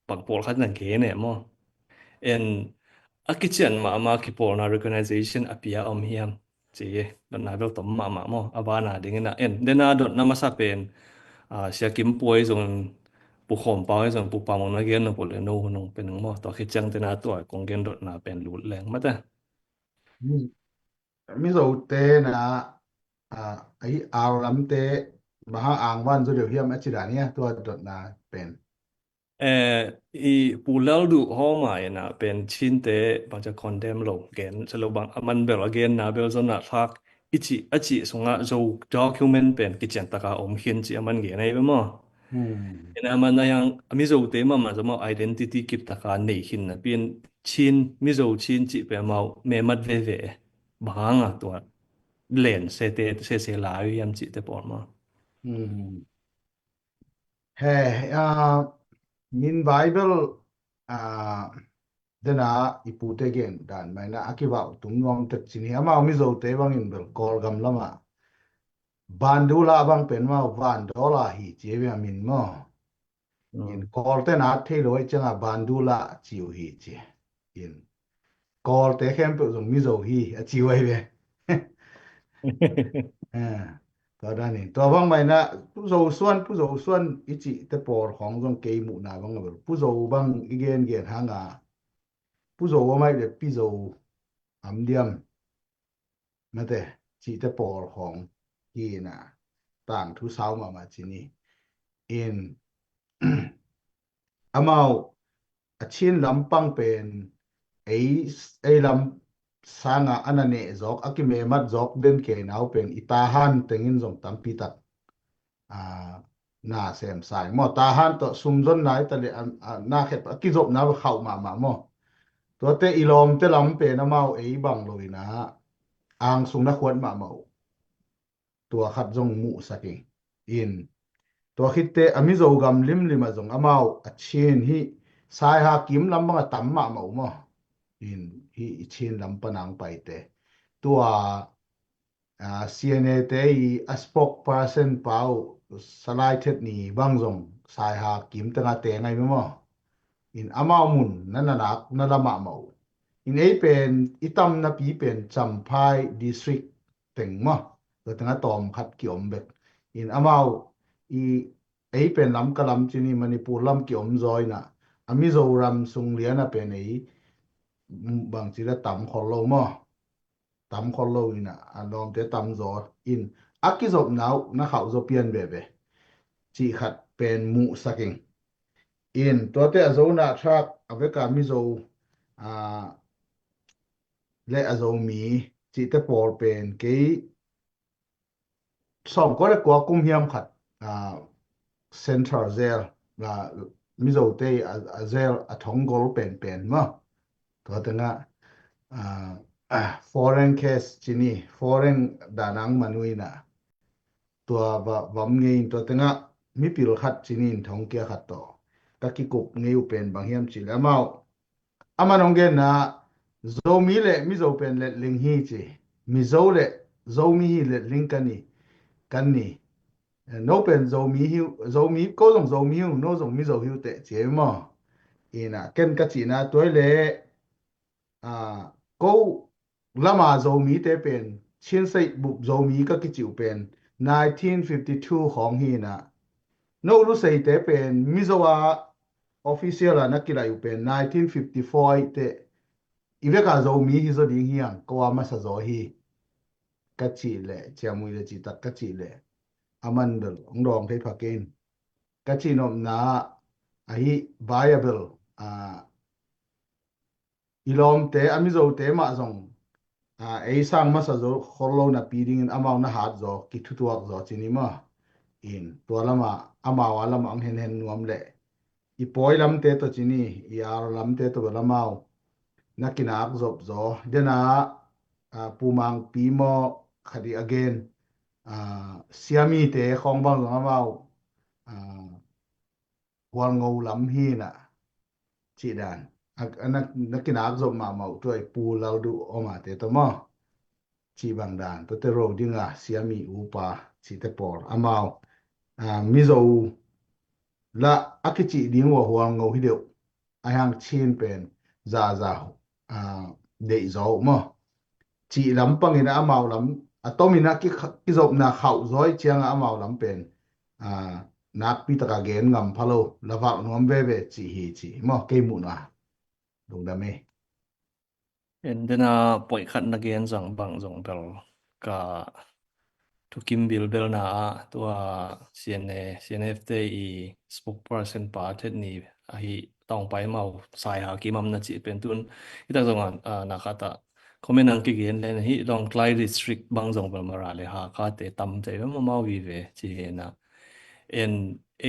S5: บางปอลขัดนั่นเกนเนี่ยมั้งakichian ma ki porna recognition apia hiam chi don na bel tom ma mo abana dingena dena dot na masa pen sia kim poi zong pu khom pa zong pu pa mo na gen no pol no nong pen mo to khichang tena to kong gen dot na pen lu leng mata
S8: Mizo te na ai lam te maha angwan zo de hiam achidania to dot na pen
S5: pulal du ho mai na pen chin te bang cha condemn lo gen selo bang aman bel again na bel zona thak achi songa zo document pen kichen taka hin chi aman ge nei mo ena man yang mizo te ma zama identity kip taka nei hin na pen chin mizo chin chi pe mau me mat ve banga to len se la yam chi te por ma
S8: he min Bible dena ipute gen dan mai na akiba tumnom tek chini ama Mizo te bang in bel kol gam lama bandula bang pen ma van dola hi chebe min mo in kol te na the loi changa bandula chiu hi che in kol te khem pe zong Mizo hi a chiu ai be to da ni to bang mai na pu zo suan ichi te por hong zong ke mu na bang bel pu zo bang igen hanga pu zo mai de pi zo am diam na te chi te por hong ki na tang thu sao ma chi ni in amao a chin lampang pen ei lam sanga anane zok akime mat zok den ke nau pen itahan tengin zong tampi tak na sem sai mo tahan to sumjon nai tale na khet akizop na khau ma mo to te ilom te lam pe na mau ei bang loina ang sung na khwat ma mau tua khat zong mu saki in to khitte Mizo gam lim zong amau achin hi sai ha kim lam bang tam ma mau mo in hi chin lam panang pai te tua CNA te a spokesperson pau salai thet ni bang zong sai ha kim tanga te ngai mo in amau mun na lama mau อินเอเป็นอิตัมนาปีเป็นจำพายดิสทริกแต่งมาก็ตั้งแต่ตอมขัดเกี่ยวแบบอินอามาวอีเป็นลำกะลำจีนี่มันนี่ปูลำเกี่ยวมจอยนะอามิโซรัมซุงเลียนะเป็นบางทีละต่ำคอลโลมาต่ำคอลโลอีนะอันลอมเตต่ำจออินอักกิจบหนาวนะเขาจะเปลี่ยนแบบจีขัดเป็นมูสักเองอินตัวเตะโซนาทรักอเวกามิโซและอาโซมีจีเตปอลเป็นเกยสองก็เลยกว่ากุมเฮียมขัดเซ็นทรัลเซลมิโซเตเซลทองกอลเป็นมั้งตัวตั้งforeign case จีนี่ foreign ดานังมนุษย์นะตัววัมเงินตัวตั้งมีปิลขัดจีนี่ทองเกียขัดต่อก็กิกุกเงี้ยเป็นบางเฮียมจีแล้วมาอามันองเกนนะโซมีเลมิโซเป็นเลลิงฮีจีมิโซเลโซมีฮีเลลิงกันนี่โนเป็นโซมีฮิวโซมีก็ต้องโซมีฮิวโนส่งมิโซฮิวเตเจมั้งอีน่ะเกันกัจจีน่ะตัวเลก็ละมาโซมีเตเป็นชินใส่บุบโซมีก็กิจิวเป็น1952ของฮีน่ะโนรู้ใส่เตเป็นมิโซวาofficial นักกีฬาอยู่เป็น1954เตอีเวกาโซมีฮิโซดิงฮียงก็ว่ามาซะโซฮีกัจจิเลเจียมุยเลจิตักกัจจิเลอามันเดลองดองเทพาเกนกัจจินอมนาไอ viable อีลอมเตอามิโซเตมาซงไอซังมาซะโซขอลโลนะปีดิงอามาวนะฮาดโซกิทุตัวโซจินิมาอินตัวละมาอามาวาละมาอังเห็นนวมเลอีปอยลำเตตัวจินีอีอาร์ลำเตตัวละมาวนักกินักจบโซเดน่าปูมังปีโมคดี again เสียมีเตของบางละมาววังงูลำฮีน่ะจีดานนักกินักจบมาเมาตัวปูเราดูออกมาเตตัวมอจีบางดานตัวเตโรดิงะเสียมีอุปาจีเตปอลอามาวมิโซละอักจิดิงว่าหัวงูฮิเดียวไอฮังชินเป็นซาเดยโซมอจีลำปังอินะอามาวลำตัวมีนักกิจบนาเขาซอยเชียงอามาวลำเป็นนักพิตากาเกนงำพะโลละฝากนวมเวจีฮีจีมอเกมุนะลงดาเม
S5: เห็นเดน่าปล่อยขัดนักเรียนสั่งบางส่งเปลก็ทุกิมบิลเบลนาตัว CNF อีสปอคเพอร์เซนปาร์ทนี่ไอต้องไปเมาสายหากิมัมนะจีเป็นตุนที่ตั้งส่งนักตะคอมเมนต์อังกฤษเลยนะที่ลองคลายดิสทริกบางส่งเป็นมาราเลยหาคาเตตั้มใจว่ามาวิเวจีเห็นนะไอ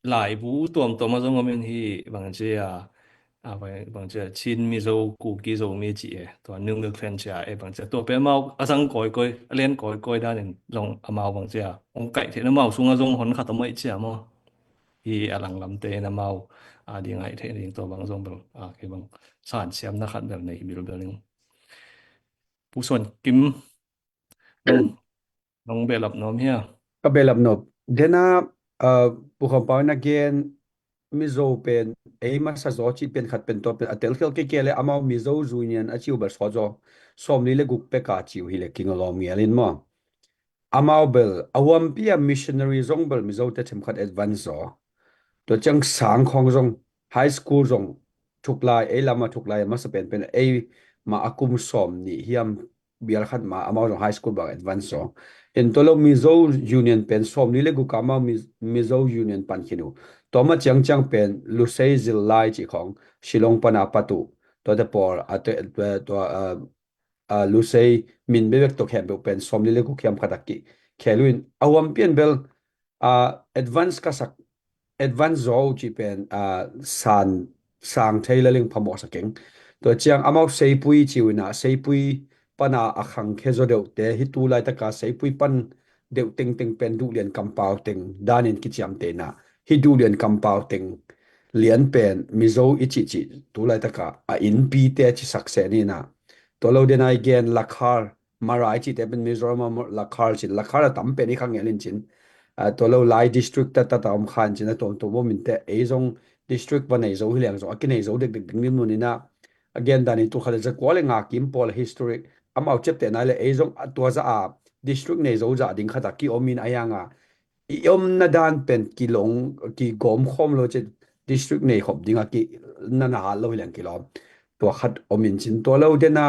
S5: หลายผู้ตัวมาส่งคอมเมนต์ที่บางทีบางทีชินมิโซกูกิโซมีจีตัวนึงเลือกแฟนเชียบางทีตัวเป็นเมาสังก่อยเล่นก่อยด้านนึงลองเมาบางทีองไก่เทนเมาสูงส่งหอนขัดตัวไม่เชียมั้งที่อลังลำเตนเมาดีไงเทนตัวบางส่งเป็นคือบางสารเสียมนักขัดแบบในบิลเบลนึงผู้ส่วนกิมลองเบลับน้อมเฮีย
S6: ก็เบลับนบเดน่าผู้คำปานักเรียนมิโซเป็นมาซาโซจิเป็นขัดเป็นตัวเป็นอัตเลเกเลยอามามิโซจูเนียนอาชิวเบลสอจอสมนี้เลยกุกเปกาชิวฮิเลกิงอลอมีอลินมาอามาเบลอวัมพียมิชชันนารีซงเบลมิโซเตชิมขัดแอดวานซ์ตัวจังสังของซงไฮสคูลซงทุกลายลามาทุกลายมาสเป็นมาอากุมสมนี่เฮียมเบียร์ขัดมาอามาซงไฮสคูลบางแอดวานซ์in tolo mizo union pen som ni le gu kama mizo union pan khinu to ma chang pen lusei zil lai chi khong shilong pana patu to the por ate to lusei min bebek to khem pen som ni le gu khem khataki kheluin awam pen bel advance ka sak advance zo chi pen san sang thailaling phamo sakeng to chiang amau sei pui chiwina sei pui pana akhang khezo deu te hi tu lai ta ka sei pui pan deu ting pen du lian kampau ting danin ki chiam te na hi du lian kampau ting lian pen mizo ichi tu lai ta ka a in pi te chi sakse ni na to lo den ai gen lakhar marai chi te ben mizoram lakhar tam pe ni khang elin chin to lo lai district ta tam khan chin to bo min te e jong district ban ei zo hi leng zo ki nei zo dek nim nu ni na again dani tu khale za kwale nga kim pol historic amau chepte na le ezong atwa za a district nei zo za ding khata ki omin ayanga iom na dan pen kilong ki gom khom lo che district nei khop dinga ki na na lo hilang kilo to khat omin chin to lo de na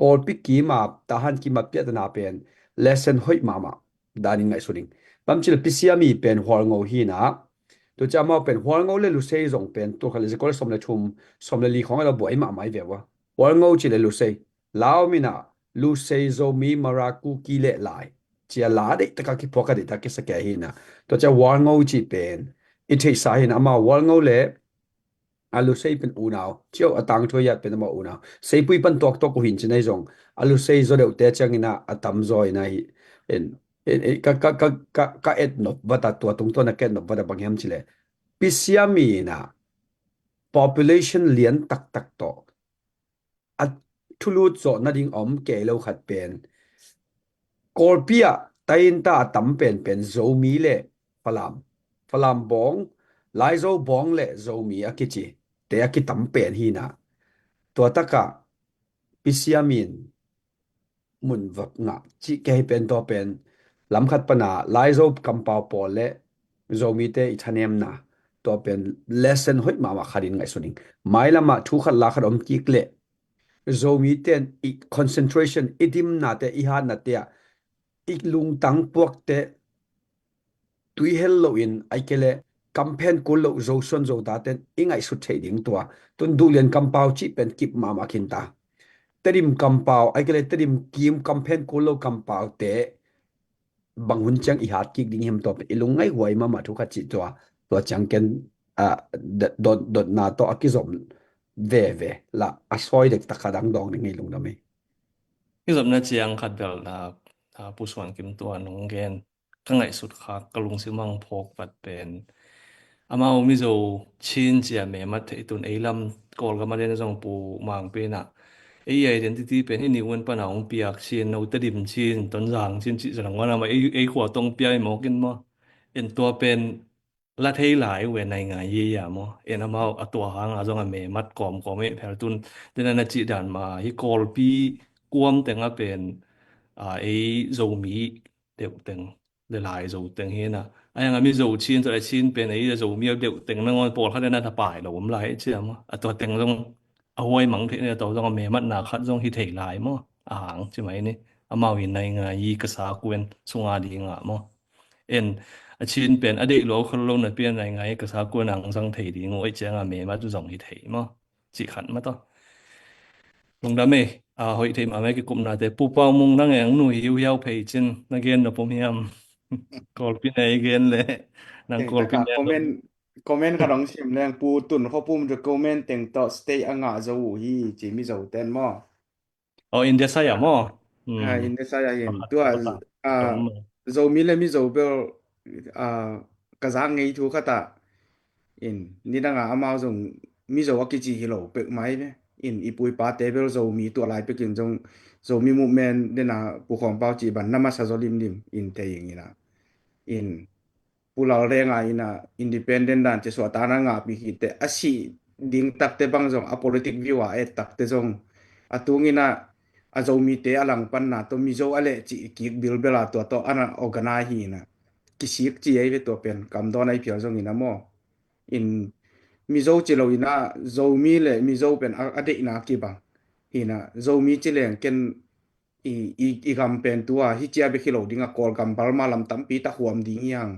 S6: kol pi ki ma ta han ki ma pya na pen lesson hoi mama dani ngai suning bam chil pisiami pen hol ngo hi na to chama pen hol ngo le lu sei zong pen to khale ze kol som le thum som le li khong la boi ma mai ve wa hol ngo chi le lu sei lao mi na lu sei zo mi maraku ki le lai chia la de ta ka ki poka de ta ki sa ke hi na to cha hol ngo chi pen i thei sa hi na ma hol ngo le alu sei pen unao chiao atang thoya pen ma unao sei pui pan tok tok ko hin chinai zong alu sei zo de te changina atam zoi na hi en ka et no bata tua tung to na ket no bata bangyam chile pisiami na population lian tak tak to at thulut zo na ding om ke lo khat pen kolpia tain ta tam pen zo mi le falam bong lai zo bong le zo mi akichi te akitam pen hi na to taka pisiamin mun vak nga chi ke pen to pen lam khat pana lai zo kampau pol le zo mi te ithanem na to pen lesson hoi ma kharin ngai suning mai lama thu khat la khat om ki kle zo mi ten concentration idim na te I han na te ik lung tang puak te tui hello in aikele campaign ko lo zo son zo da ten ingai su thei ding tua tun du len kampau chi pen kip ma khin ta terim kampau aikele terim kim campaign ko lo kampau te bangun chang I hat ki ding hem to ilungai huai ma thu kha chi to changken dot na to akizom ve la asoi dek takadang dong ni lung da me
S5: ki zop na chiang khat bel na pu swan kim tua nong gen ka ngai sut kha kalung simang phok pat pen amao mi zo chin chia me ma the tun eilam kol ga ma den jong pu mang pe na ei identity pen ni wen pa na ong piak chin no ta dim chin ton jang chin chi jang wana ma ei khwa tong pi mo kin mo en to pen la thei lai we nai nga ye ya mo en amao atwa hang a jong a me mat kom me pher tun den na chi dan ma hi kol pi kuam tenga pen ei zo mi deu teng le lai zo teng he na ayang ami zo chin to chin pen ei zo mi deu teng na ngon pol kha na ta pai lo um lai chi ma atwa teng jong a hoi mang the ne to jong me mat na khat jong hi thei lai mo ang chi mai ni amao hi nai nga yi ka sa kuen sunga di nga mo en a chin pen ade lo khol lo na pen nai ngai ka sa kuen ang sang thei di ngoi chang a me ma tu jong hi thei mo chi khat ma to long da me hoi thei ma me ki kum na te pu pa mung na ngeng nu hiu yau phei chin na gen no pom hiam kol pi nei gen le nang kol pi ne
S7: comment ka dong sim leng pu tun kho pum de comment teng to stay anga zo hi chi mi zo ten mo
S5: in dia saya mo
S7: in de saya yin tu zo mi le mi zo bel ka za ngei thu khata in ni da nga amao zong mi zo ki chi hi lo pe mai ne in ipui pa te bel zo mi tu lai pe kin jong zo mi movement de na pu khom pau chi ban nama sa zo lim in te yin ina in pulau renga ina independent dan che so ta na nga pi hi te asi ding tak te bang jong a politic view a tak te jong atungina a zo mi te alang pan na to mi zo ale chi ki bil bela to ana organize hi na ki sik chi ai ve to pen kam don ai pyo jong ina mo in mi zo chi lo ina zo mi le mi zo pen ade ina ki bang ina zo mi chi leng ken i gam pen tua hi chia be khilo dinga kol gam balma lam tam pi ta huam ding yang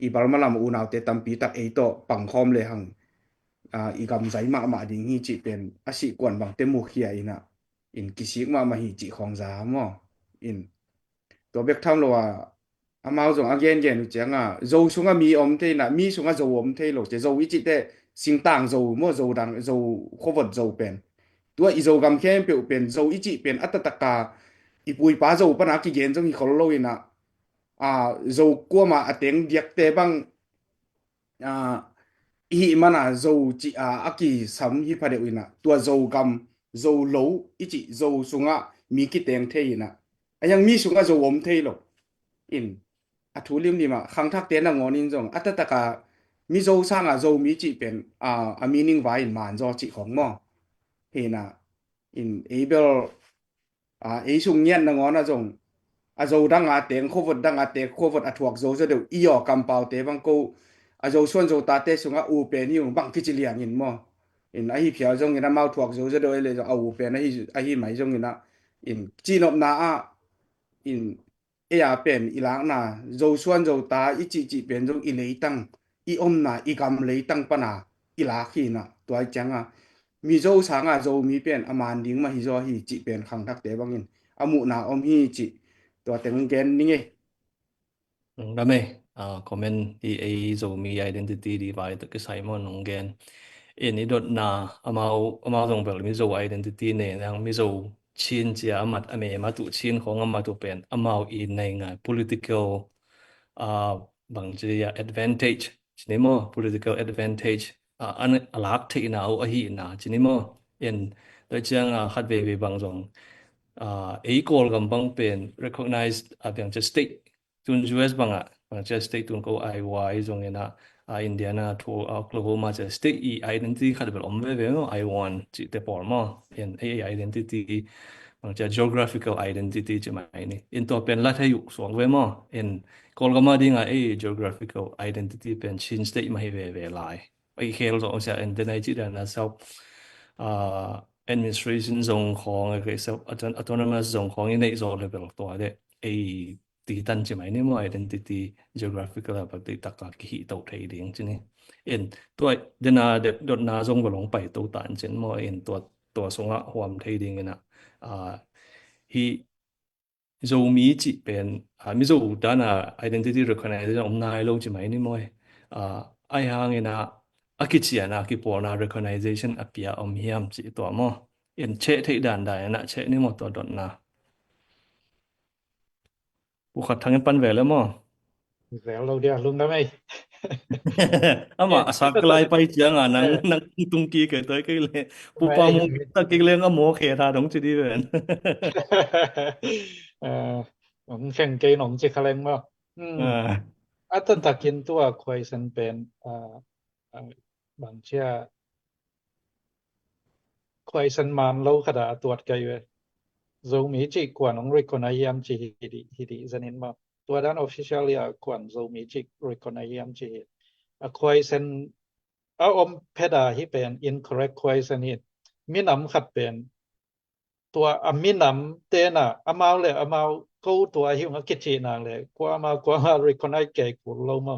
S7: i balma lam unaw te tam pi tak ei to pang khom le hang i gam zai ma ding hi chi pen asi kwan bang te mu khia ina in kisik ma hi chi khong za mo in to bek tham lo wa amao jong again gen changa zo sunga mi om te na mi sunga zo om te lo che zo i chi te sing tang zo mo zo dang zo khowot zo pen tua i zo gam khem pe pen zo i chi pen atataka i pui pa zo pa na ki gen jong hi khol lo ina zo kwa ma ateng diak te bang hi mana zo chi aki sam hi phade uina tua zo gam zo lo i chi zo sunga mi ki teng the ina ayang mi sunga zo om the lo in athulim ni ma khang thak te na ngonin jong atataka mi zo sanga zo mi chi pen a meaning vai man zo chi khong mo hena in able e sung nyen na ngona jong a zo dang a teng khowot dang a te khowot a thuak zo zo de i yo kampau te bang ko a zo suan zo ta te sunga u pe ni bang ki chi liang in mo in a hi phiao jong ina mau thuak zo zo de le a u pe na hi mai jong ina in chi nop na a in e ya pen ilang na zo suan zo ta i chi pen jong i le tang i om na i gam le tang pa na i la khi na to ai chang a mi zo sang a zo mi pen aman ding ma hi zo hi chi pen khang thak te bang in amu na om hi chi to teng gen ni nge
S5: Dame comment i zo mi identity divide ke Simon nonggen ini dot na amao jong bel mi zo identity ne nang mi zo chin chia amat ame ma tu chin khong ama tu pen amao i nei nga political bang chia advantage chinimo political advantage an alak the na o hi na chinimo in da chang khat ve bang jong e call gam bang pen recognized abang just state tun US banga just state tun ko IY jong ena Indiana to Oklahoma just state identity khat bel om ve no I want chi te por mo in identity bang cha geographical identity chi mai ni in to pen la thayu song ve mo in kolgama dinga geographical identity pen chin state mai ve lai ai khel zo sia in the Nigeria na self administration zone ของไอ้ self autonomous zone ของใน zone level ตัวเด้ไอ้ตีตันจิไหมนี่มั้ย identity geographical แบบติตักกะขี้ตกไทยดิงจินี่เอ็นตัวเดนาเดดดนาซงบ่ลงไปตัวตันจินมั้ยเอ็นตัวสงะหวมไทยดิงน่ะฮีzo mi chi pen mi zo dana identity recognition om nai lo chi mai ni moi ai hang ina akichiana ki porna recognition apia om hiam chi to mo in che thei dan dai na che ni mo to dot na bu khat thang pan ve le mo
S3: แล้วเราเดียวลุงได้ไหม
S5: ama asaklai pai chiang nang tungki ke toi ke le pu pa mo ta ke le nga mo khe tha dong chi di ven
S3: ผมเข่งเกยหนงจิคาเลงบ่อัตตะกินตัวควายสันเป็นบางเชื่อควายสันมันเราขดาตรวจไกเวzo mi chi kwan ong recognize chi hidi zanin maตัวด้าน official ya kwan zo mi chi recognize chiควายสันอมเพดาที่เป็น incorrect ควายสันนี่มีนำขัดเป็นตัวมีนำเตน่ะอามาเลยอามากูตัวหิวงกิจินางเลยกว่ามา recognize แก่กูเรามา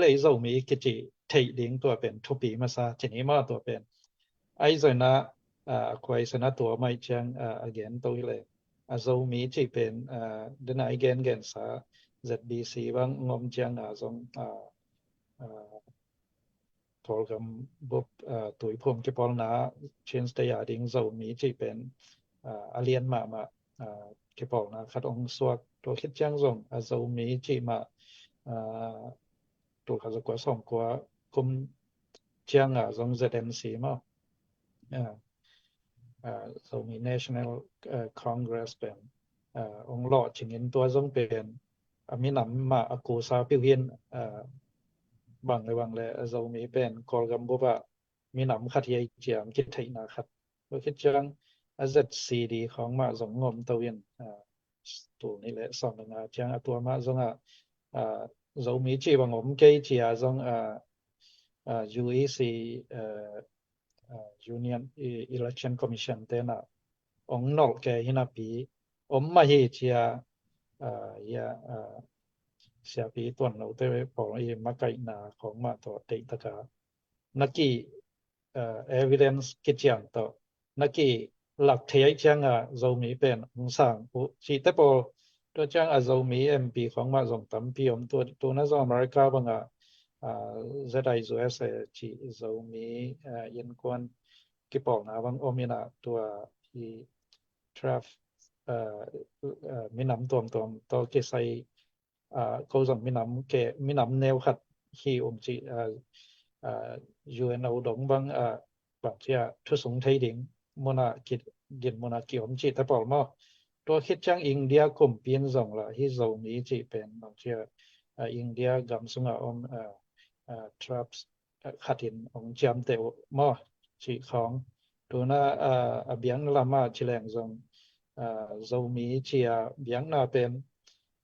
S3: เลยzo miกิจิไทยดิงตัวเป็นทุปีมาซาทีนี้มาตัวเป็นไอ้ส่วนนะควายสนะตัวไม่เชียงagain ตัวเลยzo mi ที่เป็นเดน again กันซา ZBC บางงมเชียงซงทอลกัมบุบตุยพมกิปอลนาเชนสเตยาดิง zo mi ที่เป็นเลียนมากิปอลนาคัดองสวกตัวคิดเชียงซงzo mi ที่มาตัวเขาจะกว่าส่งกว่าคุมเชียงซง ZMC มาso มี National Congress เป็นองค์หล่อชิงอินตัวซงเป็นมีนำมาอกูซาพิวหินบางเลย so มีเป็นกอลกัมบุบะมีนำขัดใหญ่เจียมคิดไทยนาขัดว่าคิดจัง ZCD ของมาสงงมตะเวียนตัวนี้แหละสองงาจังตัวมาสงso มีจีบงมเกยเจียสงUEC Union Election Commission เตนะองนอกแกหินาปีมาเฮเจียเสียปีต้นเราเตไปปองมาไกนาของมาต่อเตตะกานักกีevidence กิจอย่างต่อนักกีหลักเทียจังzo mi เป็นองสร้างสิแต่ปอตัวจังzo mi MP ของมาส่งตําปีอมตัวนั้นอเมริกาบังZIUS ที่ zo mi ยันกวนกิปองนะบังอมินาตัวที่ traf มีนำตัวต่อเกไซก็ส่งมีนำแนวขัดที่องค์จิUNO ดงบังบางที่ทุสงไทยดิงมนากิดินมนากิอมจิตะปอลมอตัวคิดจังอินเดียกุมเปียนส่งละที่ zo mi จิเป็นบางที่อินเดียกำสุงอมtraps ขัดหินองจำเตวมอจิของตัว tu na biang lama chileng zong zomi chia biang na pen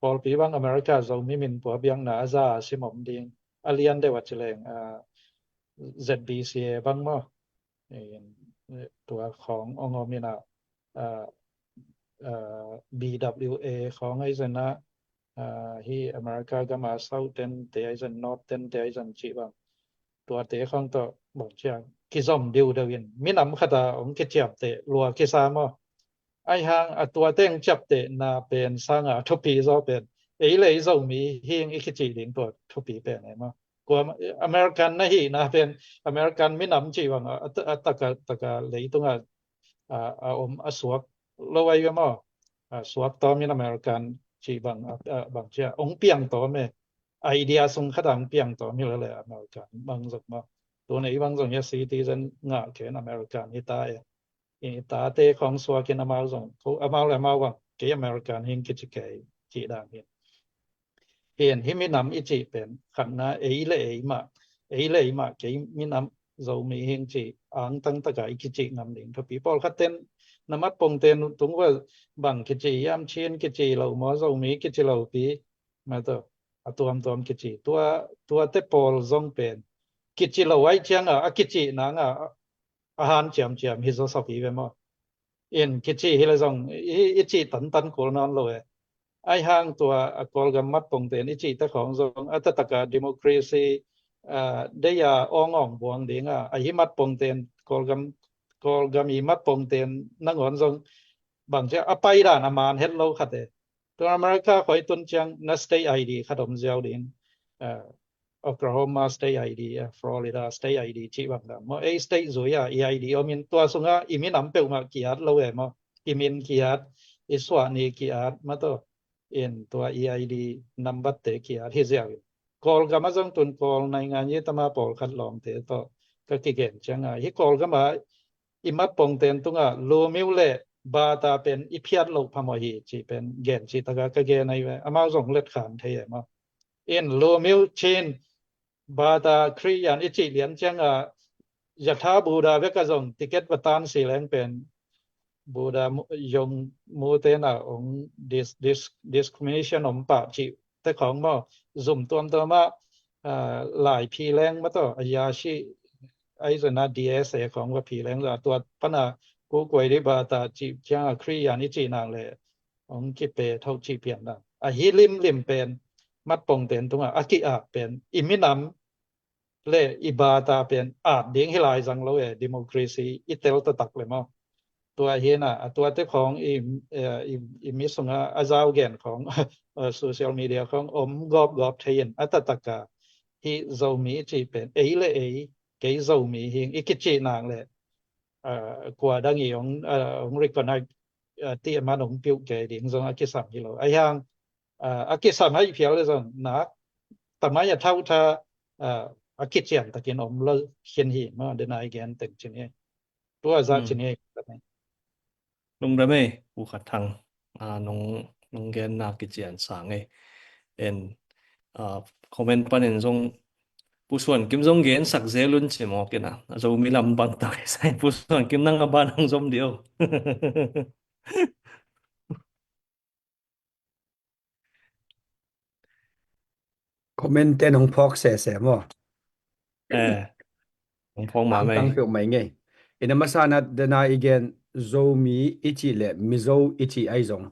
S3: pol pi bang America zomi min po biang na za simom ding alian de wa chileng ZBCA บางมั้ตัวขององค์มีนะBWA ของไอ้ซั่นนะที่อเมริกาก็มา Southern แต่ไอ้ซั่น Northern แต่ไอ้ซั่นจิบางตัวเตของตัวบอกจังกิซอมดิวเดวินมีนำคตาองกิจับเตลัวกิซามอไอ้หางตัวเต็งจับเตนาเป็นสร้างทุปีซอเป็นไอ้เลยซอมีเฮงอีกจิลิงตัวทุปีเป็นไหนมั้งกว่าอเมริกันนะฮีนะเป็นอเมริกันไม่นำจีวังตะกะเลยตรงสวกโลไว้ก็มั้งสวกตอมีอเมริกันจีบังบางเจ้าองเปียงตอมไอเดียสงขดังเปียงตอมีแล้วแหละอเมริกันบางสักมั้งตัวไหนบางส่วนเนี่ยcitizen งะเข็นอเมริกันนี่ตายตาเตของสวกินอมาส่งเขาอมาแล้วมาว่าเกอเมริกันเฮงกิจเกยจีดังเห็นที่มีนำอีจีเป็นขันนะเอเลยมาเกมีนำเรามีเฮงจีอ่างตั้งตะกายกิจินำหนึ่งถ้าปีปอลคัดเต้นนมัดปงเต้นตรงว่าบังกิจิยามเชียนกิจิเราหมอเรามีกิจิเราปีมาตัวกิจิตัวเตปอลซงเป็นกิจิเราไว้เชียงกิจินางอาหารเจียมฮิโซซอฟีเวมเอ็นกิจิฮิลซงอีจิตันโกลนอนเลยไอ้ห้างตัวกอลกัมมัดปงเตนอีจิตะของซงอัตตะกะดิโมคราซีได้ยาอ่องบวงดิงไอ้หิมัดปงเตนกอลกัมอีมัดปงเตนนังหอนซงบางเจ้าไปด้านอามานเฮ็ดโลคัดตัวอเมริกาขอยตุนจังนัสเตย์ไอดีขดมเจ้าดิงOklahoma State ID Florida State ID จิบังดามอState ซุยEID อมินตัวซุงอีมินำเปวมากิอัดโลเอมอีมินกิอัดอิสวานีกิอัดมาโตตัว EID นัมบัตเตกิอัดฮิเซียกอลกะมาซงตุนกอลในงานนี้ตะมาปอลคัดลองเตโตก็กิเกนจังฮิกอลกะมาอิมัดปงเตนตุงโลมิวเลบาตาเป็นอิเพียดโลกพะมอฮีจิเป็นเกนจิตะกะกะเกในอามาซงเล็ดขานเทมาโลมิวเชนบาตาคริยันอิจิเลียนจังยะทาบูดาเวกะซงติเกตปะตานสีแลงเป็นบูดายงมูเตนะองdiscrimination อมปะจิแต่ของมอซุมตัวมาหลายพีแรงมาต่อยาชิไอ้ซนะ DSA ของว่าพีแรงตัวปนะกูกวยดิบาตาจิจังคริยันอิจินางเลยองกิเปเท่าจิเปียนนะฮิลิมเป็นมัดปงเต็นตรงอากิอาเป็นอิมินำเลอิบาตาเป็นอาดเดียงให้ลายจังโลเอดิโมคราซีอิเตลตะตักเลยมั้งตัวเฮนะตัวเตของอิมิสงอาซาวแกนของโซเชียลมีเดียของกอบเทนอัตตะกะที่เรามีจีเป็นเลยเกยเรามีเฮงอิกิจินางเลยกว่าดังอีของริกอนที่มาหนงปิวเกดิงซงอากิสัมฮิโลไอ้ยังอากิสัมให้เพียวเลยซงนะแต่ไม่อย่าเท่าถ้าอากิเจียนตะกินเลเขียนหิมาเดนายแกนตึงชนิดตัวซาชนิดแบบนี้
S5: ลงได้ไหมผู้ขัดทางน้องแกนนากิเจียนสางเอ็นคอมเมนต์ปันเห็นทรงผู้ส่วนกิมทรงเกนสักเซลุนเฉมอกันนะจะมีลำบางตายใส่ผู้ส่วนกิมนั่งกับบ้านนั่งซมเดียว
S6: คอมเมนต์เต้นของพอกแสๆมั้ง
S5: ผมพ้องมาไหม
S6: ตั้งเปลวไหมไงอินมาซานัดเดนาอีเกนโซมีอิจิเลมิโซอิจิไอซง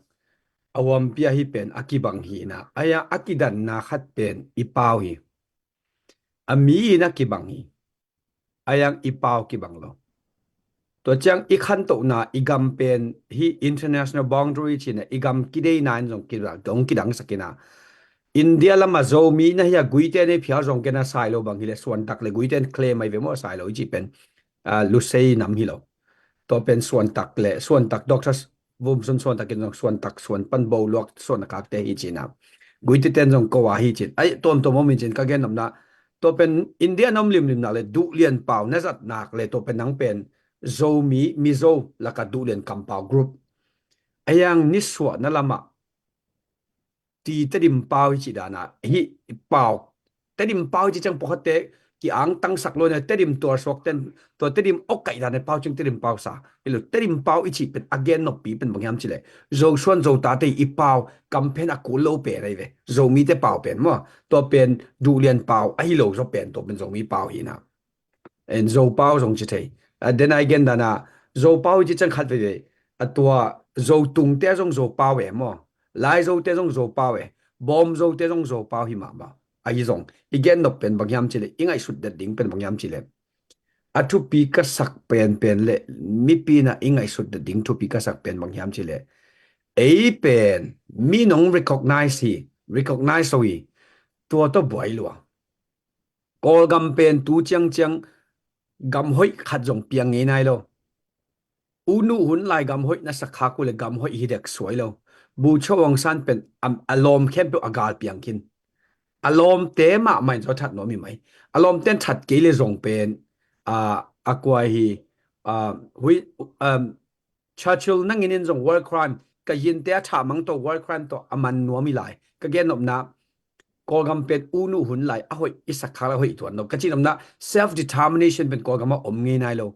S6: อวมเปียฮิเป็นอากิบังฮีนะอายาอากิดันนาขัดเป็นอีปาวฮีอามีนักกิบังฮีอายังอีปาวกิบังโลตัวจังอีขันโตนาอีกัมเป็นฮี international boundary ชินะอีกัมกิเดนานซงกิดังกงกิดังสกินะอินเดียละมาโซมีนะฮะกุยเตนเพียซงกันนะไซโลบังฮิเลส่วนตักเลยกุยเตนเคลมไอเวมอไซโลจิเป็นลุเซย์นำฮิโลตัวเป็นส่วนตักเลยส่วนตักด็อกเตอร์วุมส่วนตักกันส่วนตักส่วนปันโบลวกส่วนนักเตะฮิจินะกุยเตนซงก็ว่าฮิจิไอตัวมอมิจินก็แกนนำนะตัวเป็นอินเดียน้ำลิมนะเลยดูเลียนเปล่าเนสัตนักเลยตัวเป็นนังเป็นโซมีมิโซแล้วก็ดูเลียนคัมเปล่ากรุ๊ปไอยังนิสวนั่นละมาตีตดิมเปล่าฮิจิดานะฮิเปล่าตดิมเปล่าจิจังปกติ ki ang tang sak lo ne terim tor sok ten to terim ok kai da ne pau chung terim pau sa ilu terim pau ichi pen again no pi pen bangyam chile zo suan zo ta te I pau campaign a ku lo pe rai ve zo mi te pau pen mo to pen du lian pau a hi lo zo pen to pen zo mi pau hi na en zo pau zong chi thei then again da na zo pau chi chang khat ve a tua zo tung te zong zo pau ve mo lai zo te zong zo pau ve bom zo te zong zo pau hi ma ba ai zong igen no pen bangyam chile ingai sut da ding pen bangyam chile atu pi ka sak pen le mi pi na ingai sut da ding tu pi ka sak pen bangyam chile ei pen mi nong recognize hi tua to boy lo kol gam pen tu chang gam hoi khat jong piang nge nai lo unu hun lai gam hoi na sakha ku le gam hoi hi dek soi lo bu chawang san pen alom khem pe agal piang kin alom te ma mai zo that no mi mai alom ten that ke le zong pen akwa hi hui Churchill nang inin zong war crime ka yin te tha mang to war crime to aman no mi lai ka gen op na kol gam pen unu hun lai a hoi isakha la hoi to no ka chin op na self determination pen kol gam om nge nai lo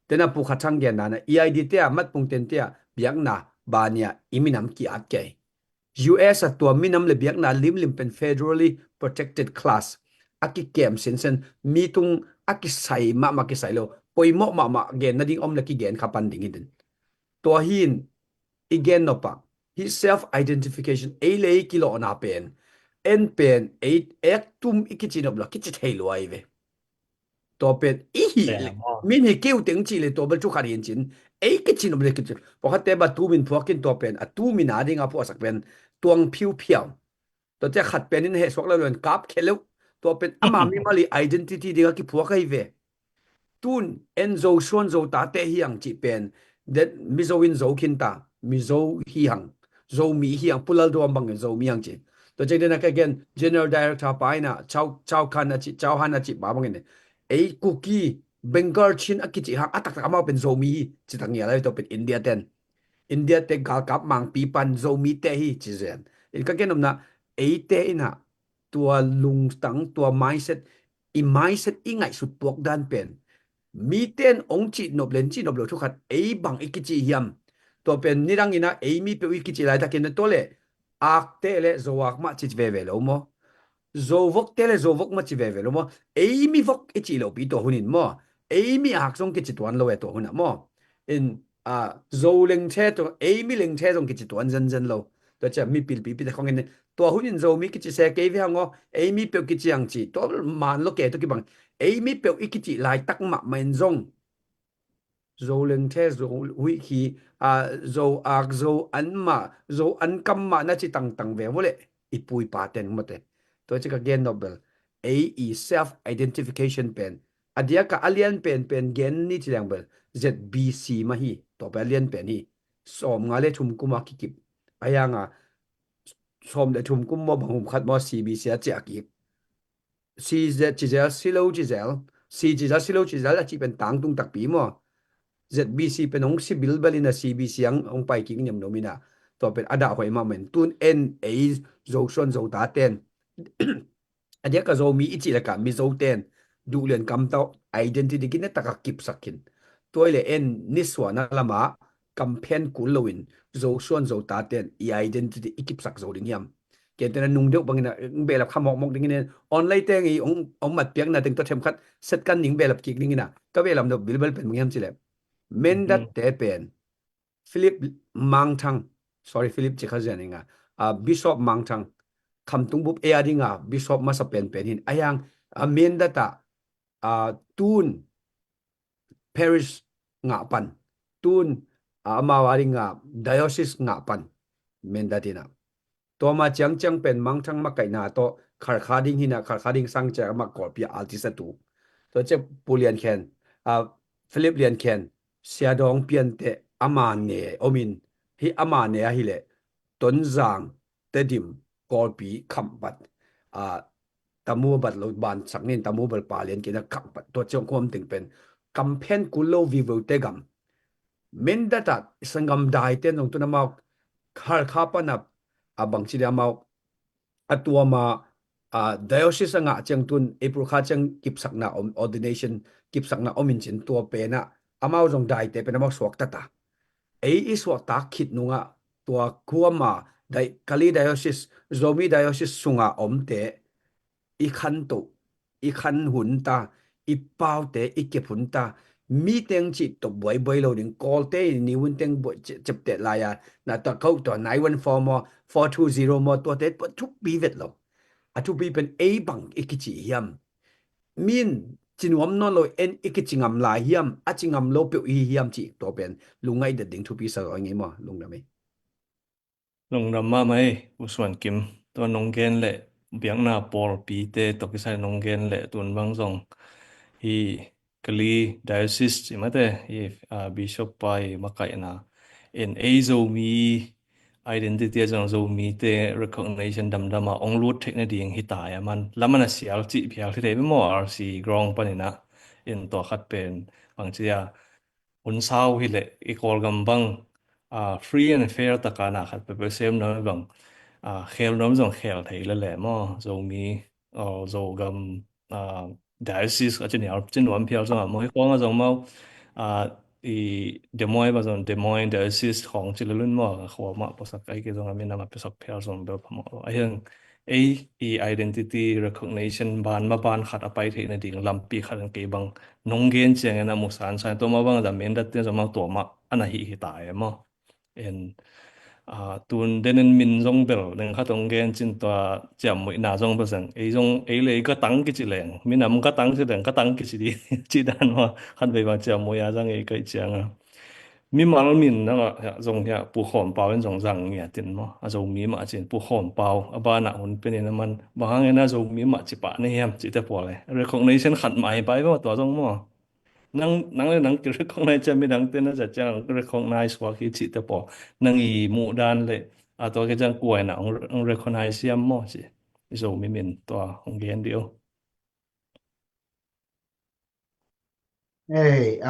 S6: tena pu khathang gen na EID te mat pung ten te biak na ba nia iminam ki at ke US at tua minam le biak na lim pen federally protected class aki kem sen mi tung aki sai ma ki sai lo poimo ma gen na ding om na ki gen khapan ding din to hin again no pa his self identification ele kilo na pen en pen ek tum ikichin oblo kichit helo ai ve to pen hi min he keu teng chi le to bal chu kharin chin ei kichin oblo kichin po khatte ba tu min phokin to pen a tu min ading a po sak pen tuang phiu to te khat pen in he sok la lon kap khelo to pen ama mi mali identity dinga ki phua kai ve tun enzo suan zo ta te hiang chi pen that mizo in zo kin ta mizo hiang zo mi hiang pulal do ambang zo mi yang chi to che na ka again general director paina chau khan chi chau han chi ba bang ne ei cookie bengal chin akichi hang atak tak ma pen zo mi chi tang ya lai to pen India te gal kap mang pi pan zo mi te hi chi zen il ka gen na ei te ina tua lung tang tua mindset ingai sut pok dan pen mi ten ong chi nop lo thu khat ei bang ikichi hiam to pen nirang ina ei mi pe ikichi lai takin to le ak te le zoak ma chi ve lo mo zovok te le zovok ma chi ve lo mo ei mi vok ichi lo pi to hunin mo ei mi ak song kichi tuan lo e to huna mo in zo leng the to ei mi leng the song kichi tuan zen lo to cha mi pil pi te khong in to hunin zo mi kichi se ke ve hango ei mi pe kichi ang chi to man lo ke to ki bang ei mi pe ikichi lai tak ma men zong zo leng the zo hui khi zo ak zo an ma zo an kam ma na chi tang ve mole ipui pa ten mote to chi ka gen nobel ei self identification pen adia ka alien pen gen ni chi lang bel ZBC ma hi to pa alien pen hi som ngale thum kuma ki kip ayanga som de thum kum mo bangum khat mo CBC a cha ki CZ chizel silo chizel CZ silo chizel a chi pen tang tung tak pi mo ZBC pen ong si bilbal ina CBC ang ong pai king nyam nomina to pen ada hoi ma men tun en a zo son zo ta ten adia ka zo mi ichi la ka mi zo ten du len kam to identity kin ta ka kip sakin toile en niswa na lama campaign kulowin zo son zo ta ten identity ikip sak zo ding yam ke ten nung deu bangina belap khamok mok ding ne online te ngi ong mat piak na teng to them khat set kan ning belap ki ding ina ka belam no bilbal pen ngam chile men that te pen Philip Mangthang sorry Philip chikhajaninga Bishop Mangthang khamtung bup eadinga Bishop masa pen hin ayang men data tun parish nga pan tun amawari nga diocese nga pan men datina toma chang pen Mangthang makai na to kharkhading hina kharkhading sangcha ma korpia altisatu to che pulian khen Philip lian khen siadong pian te amane omin hi amane a hi le ton zang tedim kolpi khampat tamu bat lo ban saknin tamu bal palian kina khampat to chong khom ting pen campaign kulo vivo tegam men data sangam dai ten ong tunama khar khapanap abang chida mau atuama diocese anga chang tun april kha chang kip sakna ordination kip sakna omin chin to pe na amao jong dai te pe na mak swak ta ta ei iswa ta khit nunga tua kuama dai kali diocese zomi diocese sunga omte i khan to i khan hun ta i pau te i ke phun ta mi teng chi to boy boy lo ding call te ni win teng bo chep te la ya na ta kau to 914 mo 420 mo to te thuk bi vet lo a thu bi pen ei bang ikichi hiam min chinwam no lo en ikichingam la hiam achingam lo pe hi hiam chi to pen lungai de ding thu pi sa ngai mo lungna me
S5: ลงดำมาไหมอุส่วนกิมตัวนงเกนแหละเบียงหน้าปอลปีเตตกิใส่นงเกนแหละตัวนบางส่งฮีกลีไดโอซิสจิมาเตฮีบิชอปไปมาไกนะเอ็นเอโซมีidentity จังโซมีเต recognition ดำมาองรูดเทคโนโลยีฮิตายมันแล้วมันเสียจิเพียงที่เดไม่มอ RC กรองปะนี่นะเอ็นตัวคัดเป็นบางทีหุ่นเศร้าฮิเละอีกอลกำบังfree and fair ตะการนะคัดเป็นเซมน้อยบางเคลน้อยส่งเคลไทยละแหละมอโซมีโซกำdiocese ก็จะเนี่ยจะหนวมเพียวส่งมอให้ฟ้องก็ส่งมาอีเดมอยมาส่งเดมอยdiocese ของจิลลุ่นมอขอมาประสักไอ้เกี่ยวกับมีนามประสักเพียวส่งเบลพมอไอ้ยังidentity recognition บานมาบานขัดอไปที่ในดิ่งลำปีขัดเกี่ยบังนงเกนเจียงนะมุสานใส่ตัวมาบางแต่เมนดัดเตียนสมาตัวมาอันนั้นหิตายมั้งเอ็นตุนเดนมินจงเบลหนึ่งขัดตรงเกนจินตัวจำไม่น่าจงเปอร์เซ็นต์ไอ้จงไอ้เลยก็ตั้งกิจแรงมินำก็ตั้งกิจแรงก็ตั้งกิจดีจีดันว่าขัดไปว่าจำไม่ยาจังไอ้ก็เจียงมีมาลมินนะก็จงเนี่ยผู้ขอมเปล่าเป็นจงจังเนี่ยตินมั้งจงมีมาจินผู้ขอมเปล่าบ้านน่ะมันเป็นอย่างมันบางอย่างนะจงมีมาจิปะนี่ยมจิตพอเลย recognition ขัดหมายไปว่าตัวจงมั้งนังเลยนัง recognize ไม่ดังเต้นนะจะจัง recognize ว่าคิดจิตพอนังอีหมู่ด้านเลยตัวก็จังกวยนะrecognize ยามมั้งสิจงมีมินตัวของเกนเดียว
S8: Hey,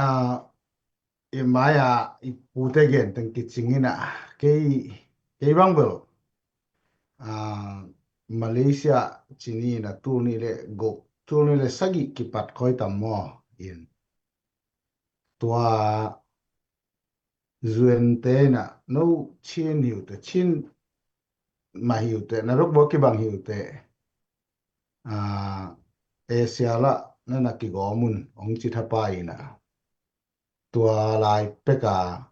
S8: Maya, ipute gen teng kitsingina. Kay bangbel. Malaysia chini na tuni le go tuni le sagi kipat koi tammo in. Tua zuente na no chin hiu te chin ma hiu te na rok bo ki bang hiu te. Asia la na nakigomun ong chithapai na. Tua lai peka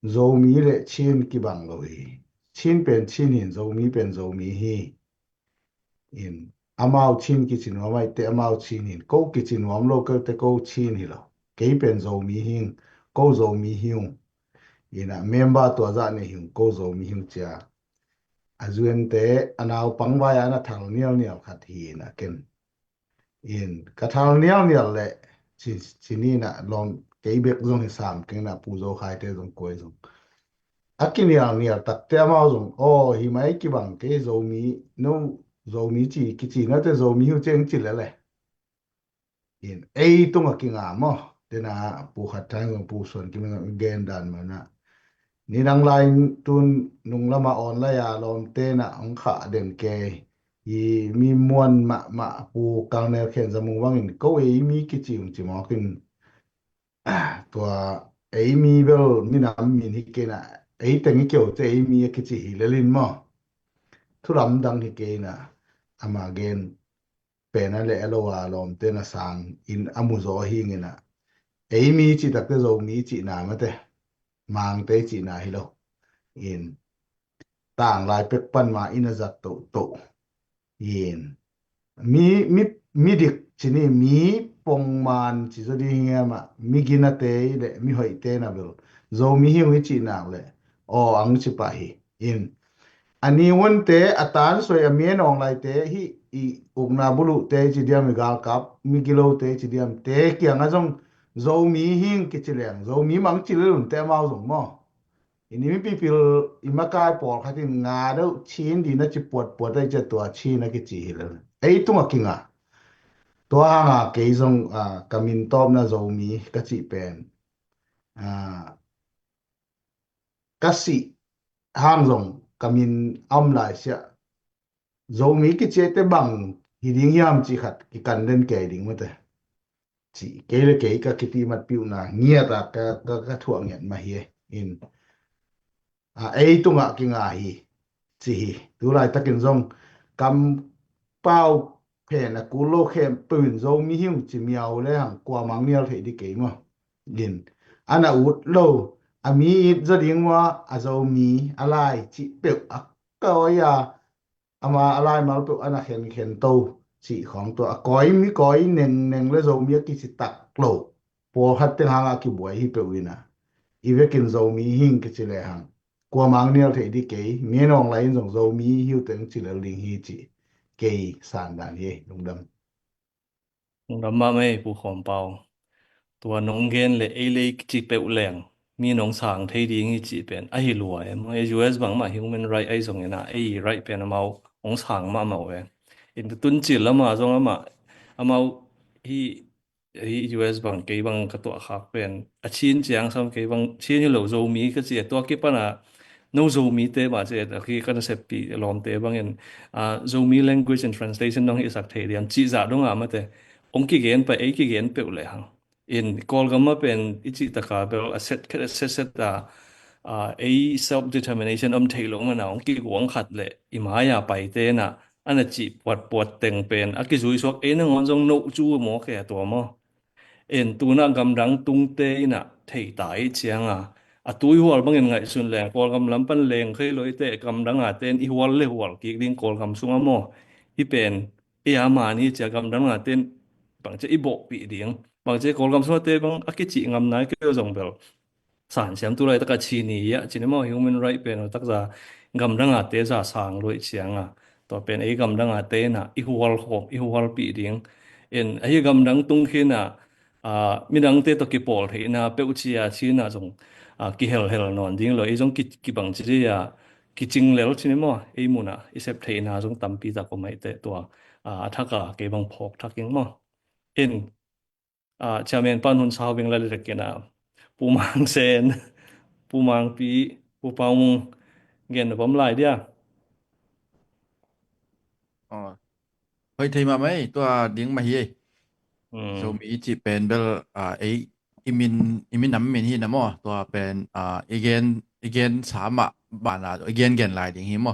S8: zomi le chin ki bang lo hi chin pen chin hin zomi pen zomi hi in amao chin ki chin wa mai te amao chin hin ko ki chin wam lo ko te ko chin hi lo ke pen zomi hin ko zomi hiu ina member to za ne hin ko zomi hiu cha azuen te anao pangwa ya na thang nial khat hi na ken in ka thang nial le chini na long cái việc dùng sam cái là pu zo khai te dùng koi dùng akinial nial tak te ma dùng hi mai ki bang cái zo mi no zo mi chi ki chi na te zo mi hu cheng chi le in ei tung a ki nga mo te na pu khat thang dùng pu son ki ma gen dan ma na ni dang lai tun nung lama on la ya lom te na ong kha den ke yi mi muan ma pu kang ne khen zamu wangin ko ei mi ki chi chi mo kinตัวไอ้มีเบลมีน้ำมีฮิกเกนะไอ้แต่งเกี่ยวจะไอ้มีกิจหิเลลินมั้งทุรำดังฮิกเกนะอามาเกนเป็นอะไรอโลวาลอมเตนะสังอินอามุโซฮิงนะไอ้มีจิตตักเตโซมีจินามาเตมังเตจินาฮิโลอินต่างลายเป็กปันมาอินาจัตโตยินมีดิกชนิดมีปงมันจิตดีเงี้ยมามีกินเตยเลยมีหอยเตยนะเบลโซมีหิวจินาเลยอังชิปะฮีอินอันนี้วันเตอตานสวยเมียนองไลเตฮีอุกนาบุลุเตจิเดียมมีกาลกับมีกิโลเตจิเดียมเตเกี่ยงอะไรโซมีหิงกิจเลี้ยงโซมีมังจิลุนเตมาส่งมั้งอันนี้มีปีพิลอิมากายปอลขัดที่งาเดชีนดีน่าจะปวดได้จะตัวชีนกิจหิเลไอ้ตุ้งกิงตัวหางเกยซงกามินตอมนะโซมีกัจิเป็นกัสิหางซงกามินอัมไลเสียโซมีกิจเตบัง hi ding yam chi khat ki kan den ke ding ma te chi ke le ke ka ki ti mat piu na ngia ta ka thuang yan ma hi in ei tunga ki nga hi chi hi tu lai takin zong kam pau phe na ku lo khem pün zo mi hiu chi miao le hang kwa mang mial the di ke mo din ana ut lo ami zo ding wa a zo mi alai chi pe a ka ya ama alai mal pe ana khen to chi khong to a koi mi koi neng le zo mi ki chi tak lo po hat te hanga ki buai hi pe wina i ve kin zo mi hing ki chi le hang kwa mang nial the di ke mi nong lai zong zo mi hiu teng chi le ling hi chi ke san dan ye lung dam
S5: ดำมาไม่ผู้ขอมเปาตัวน้องเกนเลยเลยจิเปอุแรงมีน้องสางไทยดีงี้จิเป็นไอ้รวยมันUS บางมา human right ไอ้ส่งเนี่ยนะไอ้ right เป็นมาองสางมาเว้ยอินตุนจิแล้วมาส่งมามาที่ US บางเกบางกระตัวขักเป็นอาชีพเจียงซ้ำเกบางชีนที่เราโจมีก็จะตัวกี่ปะนะno zomi te ma che da ki kan se pi lom te bang en zomi language and translation dong isak the dian chi za dong ma te ong ki gen pa e ki gen pe le hang in kol gam ma pen ichi ta ka bel asset da a self determination thei lo ma na ong ki wang khat le i ma ya pai te na ana chi pot teng pen a ki zui sok e na ngon jong no chu mo ke to mo en tu na gam dang tung te na thei tai chiang tui hual bangin ngai sun leng kol gam lampan leng khei loi te kam danga ten I hual le hual ki ding kol gam sunga mo hi pen e ama ni cha gam danga ten bang che I bo pi ding bang che kol gam sunga te bang akichi ngam nai ke jong bel san siam tu lai ta ka chi ni ya chin mo human right pen tak za gam danga te za sang loi chiang to pen e gam danga te na I hual pi ding en ai gam dang tung khina mi dang te to ki pol the na pe uchia chi na jong ki hel non ding lo izong ki bang chi ya ki ching lel chine mo ei muna isep theina jong tampi ta ko mai te to thaka ke bang phok thaking mo in chairman pan hun saw bing la le kena pumang sen pumang pi pu paung gen bom lai dia
S2: อ๋อเฮ้ยไทยมาไหมตัวดิ้งมาเฮียโซมีจิเป็นเบลไออิมินน้ำมินฮีนะมอตัวเป็นagain 3บานาagain แกนหลายดิ้งฮีมอ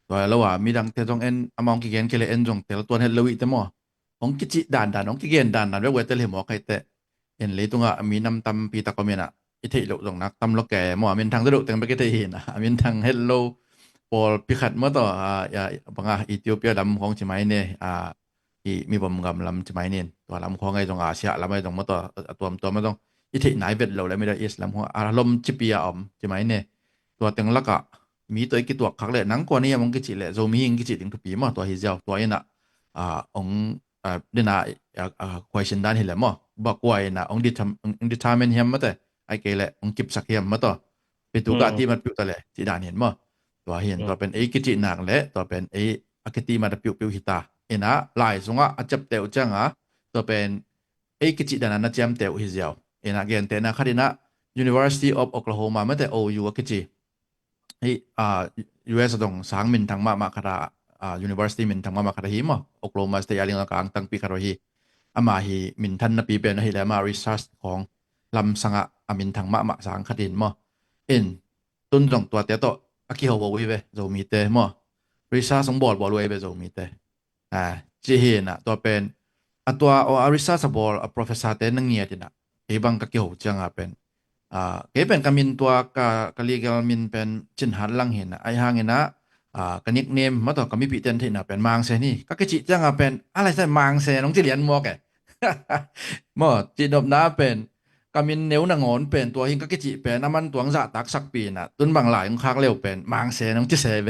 S2: ตัวแล้วว่ามีดังเตจงเอ็นอมองกิเกนเคเลเอ็นจงเตลตัวเฮ็ดเลวิตมอของกิจิด่านของกิเกนด่านเวเตลเฮมอไคเตเอ็นเลยตรงมีน้ำตำปีตะกอเมนะอิเทโลตรงนักตำโลแกมอมินทางตะลุแต่งไปเกเตเห็นมินทางเฮลโลปอลพิขัดมาต่อบังอิธิโอเปียลำของจิไมเนี่ยที่มีบ่มกำลำจิไมเนี่ยตัวลำของไอ้ตรงอาเซียลำไอ้ตรงมาต่อตัวมาตรงอิธิไหนเบ็ดเราเลยไม่ได้อิสลามของอารมณ์จิเปียอมจิไมเนี่ยตัวเต็งละกะมีตัวกี่ตัวคักเลยนังกว่านี้มันกิจิเลยโซมีกิจิถึงทุกปีมาตัวฮิเซลตัวน่ะองเดน่าquestion ด้านเห็นแล้วมั้งบอกว่าน่ะองdetermine เฮียมมาแต่ไอ้เกลองกิบสักเฮียมมาต่อเป็นตัวกะที่มันปิวตะเลยที่ด้านเห็นมั้งตัวเห็นตัวเป็นไอ้กิจิหนักและตัวเป็นไอ้อคิติมาตะปิวหิตาเอ็นะหลายสงะจับเตวจังตัวเป็นไอ้กิจิด้านนั้นจำเตวฮิเซลเอ็นะเกนเตนะคดีนะ University of Oklahoma มาแต่ OU กิจิไอ้ US ตรงสางมินทางมาคาราUniversity มินทางมาคาราฮิมOklahoma State ลิงกลางตั้งปีคาราฮิอามาฮิมินทันนปีเป็นฮิแล้วมา research ของลำสังะมินทางมาสางคดินมเอ็นต้นตรงตัวเตโตอากิโฮบ่วิเวโจมีเตมresearch สงบอลบ่รวยเวโจมีเตจิเห็นตัวเป็นตัวresearch บอล professor เตนังเงียตินะเอบังกะกิโฮจังเป็นเกเป็นกามินตัวกะลีกามินเป็นจินหันลังเห็นไอ้หางเห็นกะนิกเนมมาต่อกะมีปิเต็นที่น่ะเป็นมางเซนี่กะกิจิจังเป็นอะไรซะมางเซน้องจิเรียนมอแกมอจิดบนาเป็นกามินเนวนางอนเป็นตัวหิงกะกิจิเป็นน้ำมันตวงจะตักสักปีน่ะตุนบางหลายคักเร็วเป็นมางเซน้องจิเซเว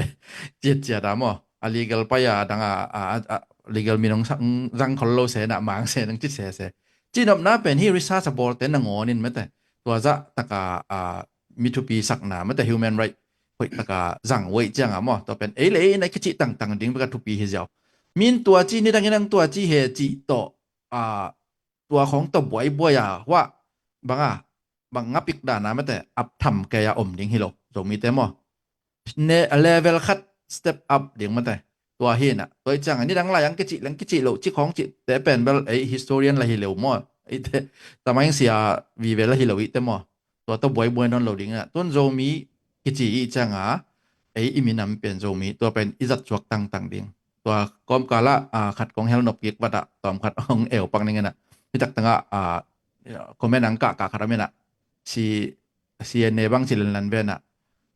S2: จิเจียดามอ legal ปะยาดังlegal มีน้องจังคอลโลเซน่ะมางเซน้องจิเซจิดบนาเป็นที่ research board เต็นนางอนินแม้แต่ตัวจะตะกามีทุปีสักหนามันแต่ human right เฮ้ยตะกาจังไว้จังมอตัวเป็นเลยในกิจิต่างๆดิ้งไปกับทุปีเฮเจ้ามีนตัวจีนี่ดังนั้นตัวจีเฮจิโตตัวของตบวยบ่ยว่าบางงับอีกด้านนะมันแต่อัพทำแกยาอมดิ้งฮิโลโจมีแต่มอเนเลเวลคัด step up ดิ้งมันแต่ ตัวเฮน่ะตัวจังอันนี้ดังหลายอย่างกิจิโลจิของจิแต่เป็นแบบไอ้ historian ละฮิเลวมอไอ้ตะมัยเสียวีเวละฮิเลวิแต่มอตัวตะบวยนอนโลดิงอ่ะต้นโจมีกิจิอีจังไอ้อิมินำเป็นโจมีตัวเป็นอิจัดจวกต่างดิงตัวกอมกาละขัดของเฮลนบกิกวัดตอมขัดของเอวปังนึงน่ะที่ตักตังคอมเมนต์อังกะคาราเมน่ะsi ene bang silan ben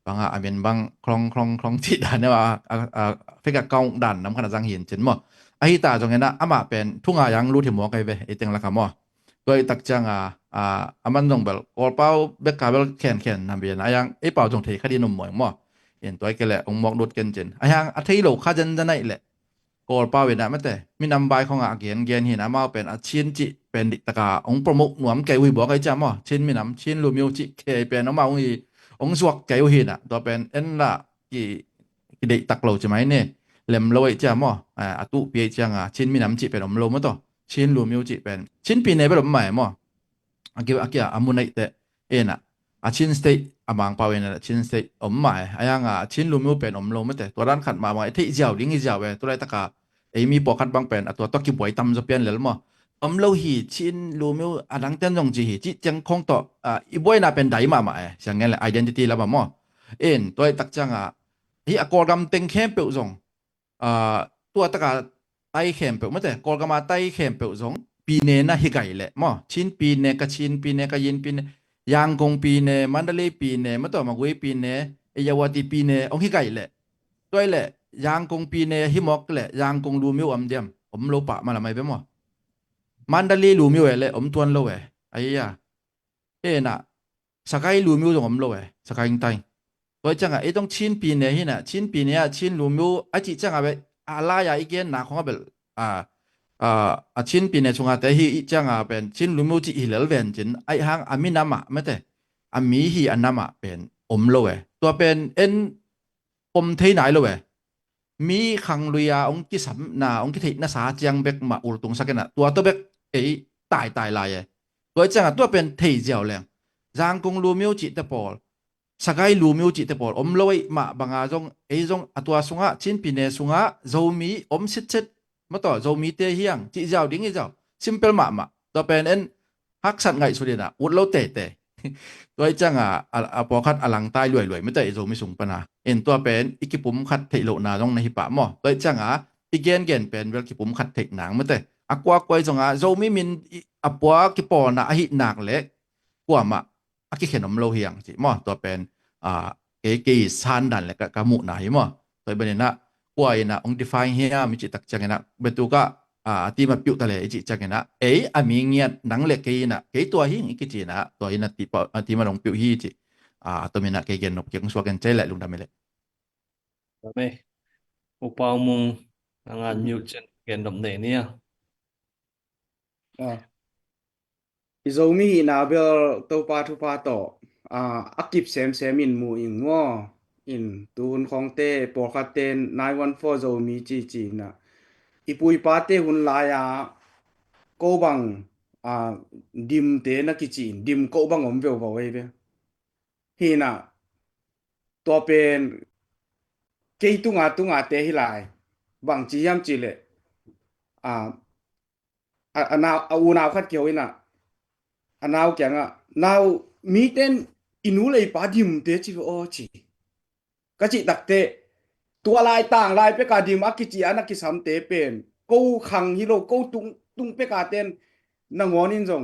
S2: bang amen bang klong ti dan ne wa feka kaung dan nam khana jang hin chen mo a hi ta jong ena ama pen thunga yang lu thi mo kai ve eteng la ka mo toi tak chang aman jong bel kol pau bek ka bel ken nam ben ayang e pau jong thei khadi num mo mo en toi ke le ong mok dot ken chen ayang a thei lo kha jan janai le kol pau we na ma te mi nam bai khong gen hin ama pen a chin jiเป็นดิตะกาองประมุขหนวมแกวิบอกไอ้จ้ามอชินมีน้ำชินลูมิวจิเคเป็นเอามาองสวกแกวหินตัวเป็นเอ็นละกี่ดิตักโลใช่ไหมเนี่ยเล่มโลไอ้จ้ามอตุเปียจังชินมีน้ำจิเป็นอมโลมะต่อชินลูมิวจิเป็นชินปีเนเป็นอมใหม่มออากิอามุนไอเตเอ็นะชินสเตย์บางปาเวนะชินสเตย์อมใหม่ยังชินลูมิวเป็นอมโลมะแต่ตัวด้านขัดมาไอ้ที่เจ้าดิ้งเจ้าเว้ตัวไรตะกาไอ้มีปอคัดบางเป็นตัวตะกี้ป่วยตำจะเปลี่ยนเลยมั้งlo hi chin lu miu adang ten jong ji hi chi chang khong to i boy na pen dai ma sang ngen la identity la ba mo en toy tak chang hi akor gam teng khem pe jong tua ta ka tai khem pe ma te kor gam tai khem pe jong pi ne na hi gai le mo chin pi ne ka yin pi ne yang gong pi ne mandalay pi ne ma to ma gui pi ne eyawati pi ne ong hi gai le toy le yang gong pi ne hi mok le yang gong lu miu am diam lo pa ma la mai be mo mandali lu miu le tuan lo aiya na sakai lu miu jong lo sakai tai toi changa e tong chin pi ne hi na chin pi ne chin lu miu a chi changa be ala ya igen na khong bel chin pi ne chunga te hi changa ben chin lu miu chi hi lel ven chin ai hang aminama mate ami hi anama ben loตัวเป็นthei nai loมีขังลุยองกิสัมนาองกิเทนะสาจังเบกมาอุลตุงสักนะตัวเบกตายลายตัวจังตัวเป็นเทเจียวแรงจางกงลูมิวจิตะปอลสกายลูมิวจิตะปอลลอยมาบางจงจงตัวสุงะชินปีเนสุงะโจมีสิดมาต่อโจมีเตเฮียงจิเจ้าดิ้งเจ้าซิมเปิลมาตัวเป็นฮักสัตไงสุดนะอุดโลเตตัวจังปอคัดอลังใต้รวยไม่แต่โจมีสูงปนาตัวเป็นอีกิปุ่มคัดเทโลนาจงในหิปะมอตัวจังอีเกนเป็นเวลกิปุ่มคัดเทหนังไม่แต่กว่าจงโจมีมินปัวกิปอนะหิหนักเล็กกว่ามากิเขนมโลเฮียงสิมอตัวเป็นเอกีซานดันและกะมุนะหิมอตัวเป็นนะกว่านะองดิฟายเฮียมิจิตักจังนะเบตุกะที่มาปิวทะเลจิจังนะอามีเงียหนังเล็กเกนะตัวหิงกิจินะตัวอินะที่มาลงปิวฮีจิตัวมีนะเกเกนนกเกงสวกันใจแหละลุงทำเลย
S5: ไม่อุปาวมุงงานมิวเจนเกนดมเนเนี่ย
S7: อีโจมีนาเบลตัวปาทุปาโตอักกิบเซมอินมูอิงงออินตูนของเตปอคัตเตน914โจมีจีนะอีปุยปาเตหุนลายโกบังดิมเตนะกิจิดิมโกบังอมเวลบ่เว้ยเบฮีนะตัวเป็นเกยตุงาเตฮิลายบังจียามจิเลนาวอูนาวคัดเกียวอินะนาวแกงนาวมีเต้นอินูเลยปาดิมเตจิโอจิกะจิตักเตตัวลายต่างลายเปกาดิมอักกิจิอานักกิสัมเตเป็นกูขังฮิโรกูตุงเปกาเต้นนางอนินจง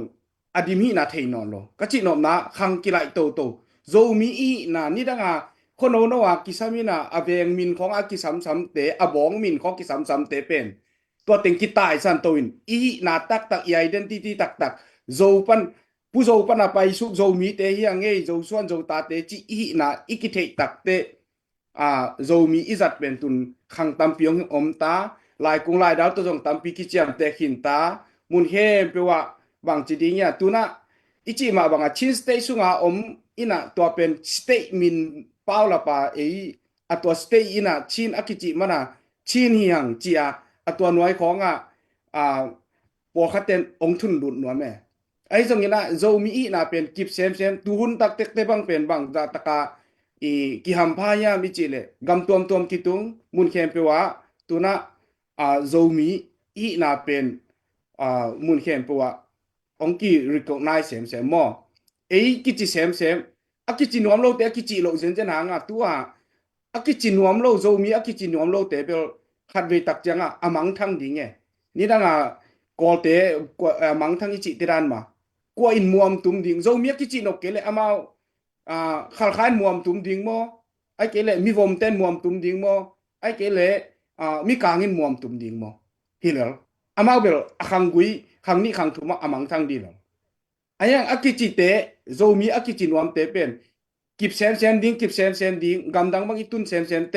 S7: อดิมฮีนาเทนอนโลกะจินอมนะขังกิไลโตโจมีอีนะนี่ดังคนโนนว่ากิสามินะอเวงมินของอากิสัมเตอบองมินของกิสัมเตเป็นตัวเต็งกิตายสันโตอินอีนาตักอีไอเดนติตี้ตักโจปันผู้โจปันไปสุกโจมีเตเฮียงโจส่วนโจตาเตจิอีนะอิกิเทตักเตโจมีอิจัดเป็นตุนขังตำเปียงอมตาลายกุงลายดาวตัวจงตำปีกิเจียมเตขินตามุนเฮเปว่าบางจิดิเนี่ยตุนะอิจิมาบางชินสเตสุงาอินะตัวเป็นสเตมินเป้าละปาตัวสเตอินะชินอากิจิมันชินเฮียงจีตัวน้อยของปอคัตเตนองทุนดุนหนวแม่ไอ้จงนี้นะโจมีอีนะเป็นกิบเซมตูหุนตักเตบังเป็นบางตะกากิหัมพายามิจิเลกำตวมกิตุงมุนเขมเปว่า ตุนะโซมีอีนาเป็นมุนเข็มปัวองกี recognize เสมๆมอกิจิเสมๆอากิจินวมโลเตอากิจิโลเซนเจนหางตัวอากิจินวมโลโซมีอากิจินวมโลเตเปขัดเวตักจังอมังทั้งดิงนี่ดังกอเตมังทั้งอิจิติรันมากว่าอินมวมตุมดิงโซมีอากิจินกเกเลอมาขัลคายมวมตุมดิงมอไอเกเลมีวมเต้นมวมตุมดิงมอไอเกเลมีกางินมวมตุมดิงมอฮิเลอามาเบลคังกุยคังนี้คังทุมอมังทั้งดิลอายังอากิจิเตโซมีอากิจินวมเตเป็นกิบเซนดิงกิบเซนดิงกำดังบังอิตุนเซนเต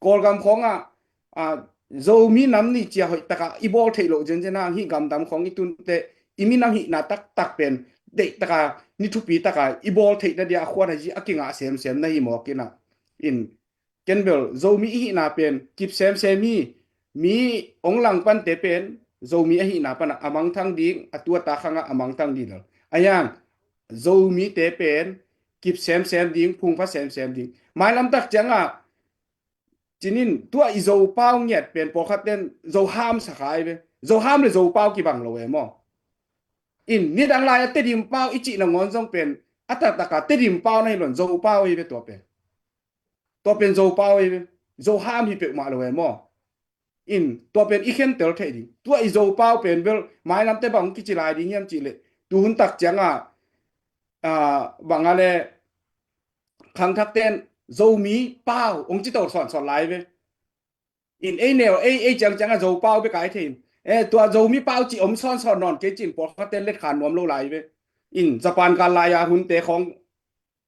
S7: กอลกำของโซมีน้ำนี่เจียหอยตะกะอีบอลเทโลเจนนะฮิกำดังของอิตุนเตอิมิน้ำหินาตักเป็นเด็กตะกะนี่ทุปีตะกะอีบอลเทนะเดียขวานจีอากิงะเซมนะฮิมอกินะอินเกนเบลโซมีหินาเป็นกิบเซนมีองหลังปันเตเป็นโซมีหินาปันอมังทั้งดิงตัวตาขังอมังทั้งดิลอายังโซมีเตเป็นกิบเซมดิงพุงพระเซมดิงหมายลำตักจังจินินตัวอีโซเป้าเงียดเป็นปกติโซห้ามสกายไปโซห้ามเลยโซเป้ากี่บังโลเอมออินนี่ดังลายเตดิมเป้าอิจินงอนซ่องเป็นอัตตะกะเตดิมเป้าในหล่นโซเป้าอีไปตัวเป็นโซเป้าอีโซห้ามที่เป็นมาโลเอมออินตัวเป็นอีเคนเตลเทดิตัวอีโซเป้าเป็นเบลหมายลำเตบังกิจิลายดิเงียมจิเลดูหุ่นตักจังบางอะไรคังทักเต้นโซมีเป้าองค์จิตสอนไลฟ์อินแนวจังโซเป้าไปไกลทีตัวโซมีเป้าจิอมสอนนอนเกจินปอคักเต้นเล็ดขานวมโลไลฟ์อินจะปานการลายหุ่นเตของ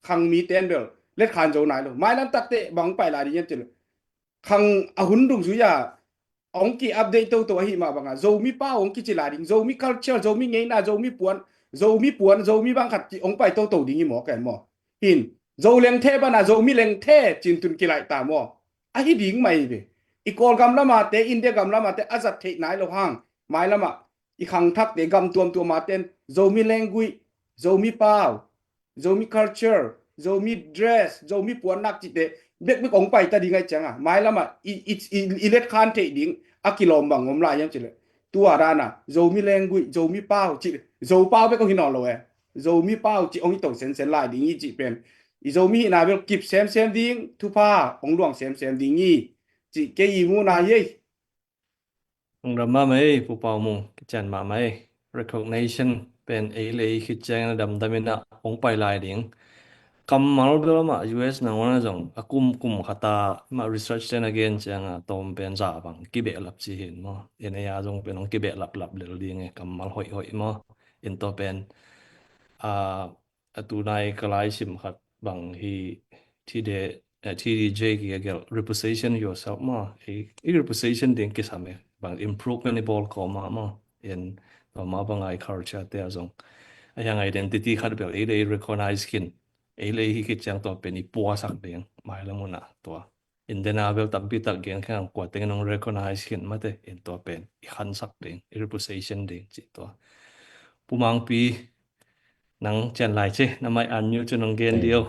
S7: คังมีเต้นเบลเล็ดขานโซไหนโลไม้ลำตักเตบังไปลายดิเงียมจิเลคังหุ่นดุงสุยาองกีอัปเดตตัวหิมาบังโซมีเป้าองกิจิลาดิงโซมี culture โซมีไงนะโซมีปวนโซมีบางขัดองไปตัวดิงหมอแก่หมอหินโซเลงเทบนะโซมีเลงเทจินตุนกิไลตามออะหิดิงไม่เบอีกอลกำละมาเตอินเดียกำละมาเตอาจัดเทไหนโลหังหมายละมาอีคังทักเตกำตัวมาเต้นโซมี language โซมีเป้าโซมี culture โซมี dress โซมีปวนนักจิเตเด็กไม่องไปตะดิงไงจังหมายละมาอีเล็ดคานเทดิงอะกิโลมบังงมลายยังจิเลตัวดานะโซมีแรงกุยโซมีเป้าจิโซเป้าไปก็หินอโลโซมีเป้าจิองตเซนลายดิงอีจิเป็นอีโซมีนาเบลกิบเซมดิงทุพาองหลวงเซมดิงอีจิเกยีมูนาเย
S5: องรำมาไหมผู้เป่ามุงกิจันมาไหม recognition เป็นเลยคิดแจ้งดำมินะองไปลายดิงคำมาลเบลมา US นังวันจงกุมขตามา research เจน again จังตอมเป็นจ่าบังกิเบลับจีเห็นมั้ยเนยาจงเป็นองกิเบลับเลยดิงคำมาลหอยมั้ยอินตัวเป็นตัวนายกลายสิมขัดบังที่เดที่เจกี่เกี่ยว reputation yourself มั้ยreputationดิงกิสามบาง improvement ในบอลก็มาอินตัวมาบางไอ culture เตะจงยัง identity ขัดแบบเลย recognize กินเลยที่คิดจังตัวเป็นอีปัวสักเดียงหมายละมุนะตัวอินเดนาเบลตับปีตักเกียงแค่กว่าเต็งน้อง recognize ขึ้นมาเตอินตัวเป็นอีขันสักเดียง reputation เดียงจิตัวผู้มังปีนังเจนไลเช่น้ำไม่อันอยู่จนน้องเกนเดียว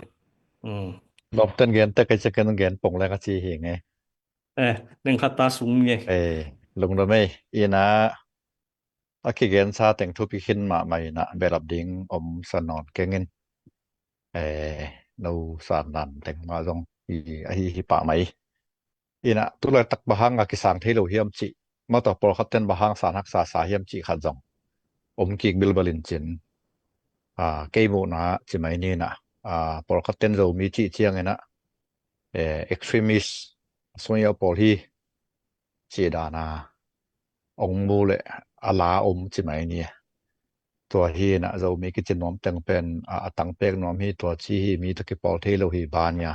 S4: ลบเต้นเกนแต่ก็จะเกนเกนปงแล้วก็จีเฮงไง
S5: เรื่องขัดตาสูงไง
S4: ลงโดไม่อีนะอากิเกนซาแต่งทุพิขินมาใหม่นะเบลับดิงอมสนอนเกงินนูสารนันแต่งมาจงอีปะไหมอีนะตุลตักบะหังอากิสังเทโลเฮียมจิมาต่อปรคัตเตนบะหังสารหักษาสาเฮียมจิขัดจงกิกบิลบลินจินเกมูนะจิไหมนี่นะปรคัตเตนโซมีจิเจียงไงนะextremist ส่วนยาปอลีจีดานาองมูเลอาลาจิไหมนี่ตัวฮีนะเรามีกิจน้อมแต่งเป็นตังเป็กน้อมฮีตัวชีฮีมีตะกิปอลเทโลฮีบานยา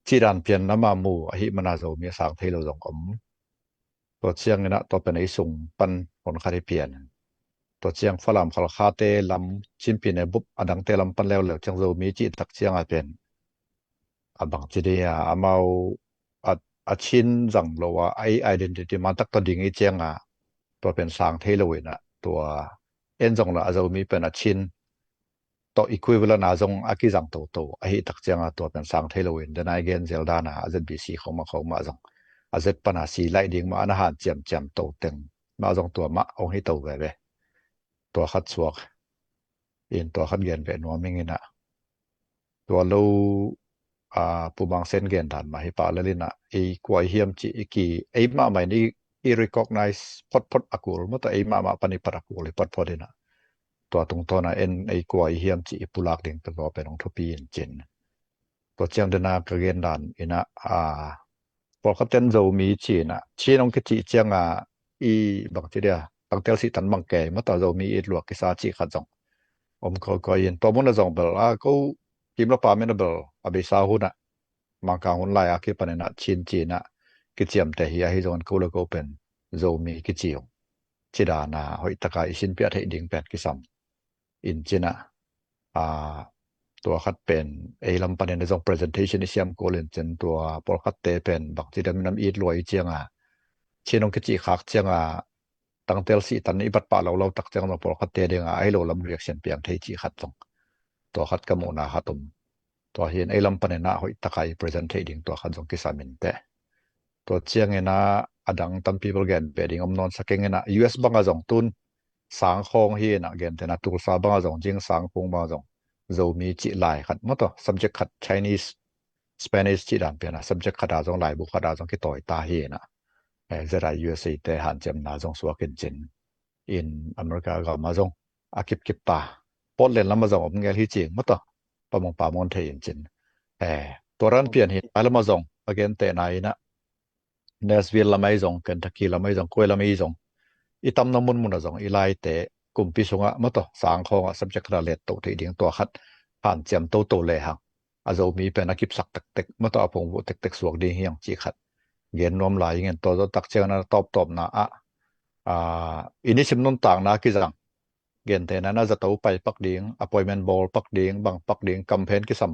S4: จีดันเพียนน้ำมามูฮีมันอาเรามีสางเทโลจงตัวเชียงนะตัวเป็นไอสุงปันผลคาริเปียนตัวเชียงฝรั่งขลคาเตลำชิมปีในบุบอดังเตลำปันแล้วเหลือจังเรามีจีตักเชียงเป็นบางจีเดียมาชินจังเราว่าidentity มันตักตัวดิ่งไอเจียงตัวเป็นสางเทโลนะตัวจงละเรามีเป็นชินต่ออีกคุยเวลานาจงอากิจังโตตักเจียงตัวเป็นสางเทโลวินเดนไอเกนเซลดานาอาจจะบีซีของมาจง อาเจ็ดปัญหาสีไล่ดิ่งมาอาหารเจียมเจียมโตเต็งมาจงตัวมะองให้โตไปเว้ตัวคัดสวกตัวคัดเกียนเป็นว่าไม่งี้นะตัวเราผู้บางเส้นเกียนฐานมาให้ป่าแล้วลินะกว่าเฮียมจีกีมาใหม่นี้recognize พดอากูลมั้งแต่มาปนิปรักกูลพดนะตัวตรงตัวน่ะกว่าเฮียมจีปุลักดิ่งตัวเป็นองทปีนจินตัวเจียงเดนากเกียนฐานนะพอเขาเต้นโจมีจีนะชีนองกิจิเจียงบางทีเดียบางเตลสิตันบางแก่มาต่อโจมีหลวกกิซาจีขัดจงก็ยินตัวมันจงเบลก็พิมพ์ละปาเมนเบลอบิซาหุนะมังกาหุนไลอาคิปนนะชินจีนะกิเจียมแต่เฮียฮิจงกูเลก็เป็นโจมีกิจิวจิดานาหอยตะกายสินเปียให้ดิ่งแปดกิซัมอินจีนะตัวคัดเป็นลำปันในจง presentation ที่เสียมโกเลนเจนตัวปอลคัดเตเป็นบักที่ดำน้ำอีดลอยเจียงชินองกิจิคักเจียงตั้งเตลสิตันอีบัดป่าเราตักเจียงตัวปอลคัดเตเดงไอโลลำเรียกเสียนเปียงไทจีคัดตรงตัวคัดกมูนาคัดตุมตัวเห็นลำปันในหอยตะกาย presentation ตัวคัดจงกิสามินเตตัวเจียงอดังตัมปีเปิลแกนเป็นดิ่งนอนสักเงUS บังอาจงตุนสังคงเห็นเกนแต่ตุลซาบังอาจงจิงสังคงบังอาจงโจมีจิหลายขัดมด subject ขัด Chinese Spanish จิดันเปียนะ subject ขัดอาจงหลายบุคขัดอาจงที่ต่อยตาเฮนะจะได้ USA แต่หันเจมนาจงสวกินจินอินอเมริกาก็มาจงอากิบตาปดเล่นแล้วมาจงอมเงลที่จริงมดปะมงปามอนเทยินจินตัวรันเปลี่ยนเห็นแล้วมาจง again แต่ไหนนะเนสวิลละไม่จงเคนทักกี้ละไม่จงคุยละไม่จงอีตำน้ำมุนจงอีไลแต่กลุ่มพิสงะมดสังคงsubject ระเลตโตที่ดิ่งตัวขัดผ่านเจียมโตเลยหังอาจจะมีเป็นนักกิบสักเต็กมดพงวุเต็กสวกดิ่งเฮียงจีขัดเงินนวมหลายเงินตัวตักเชียงนะตอบนะอินิชิมนุนต่างนะกิจังเงินแต่นั้นน่าจะโตไปปักดิ่ง appointment ball ปักดิ่งบางปักดิ่งกัมเพนกิสัม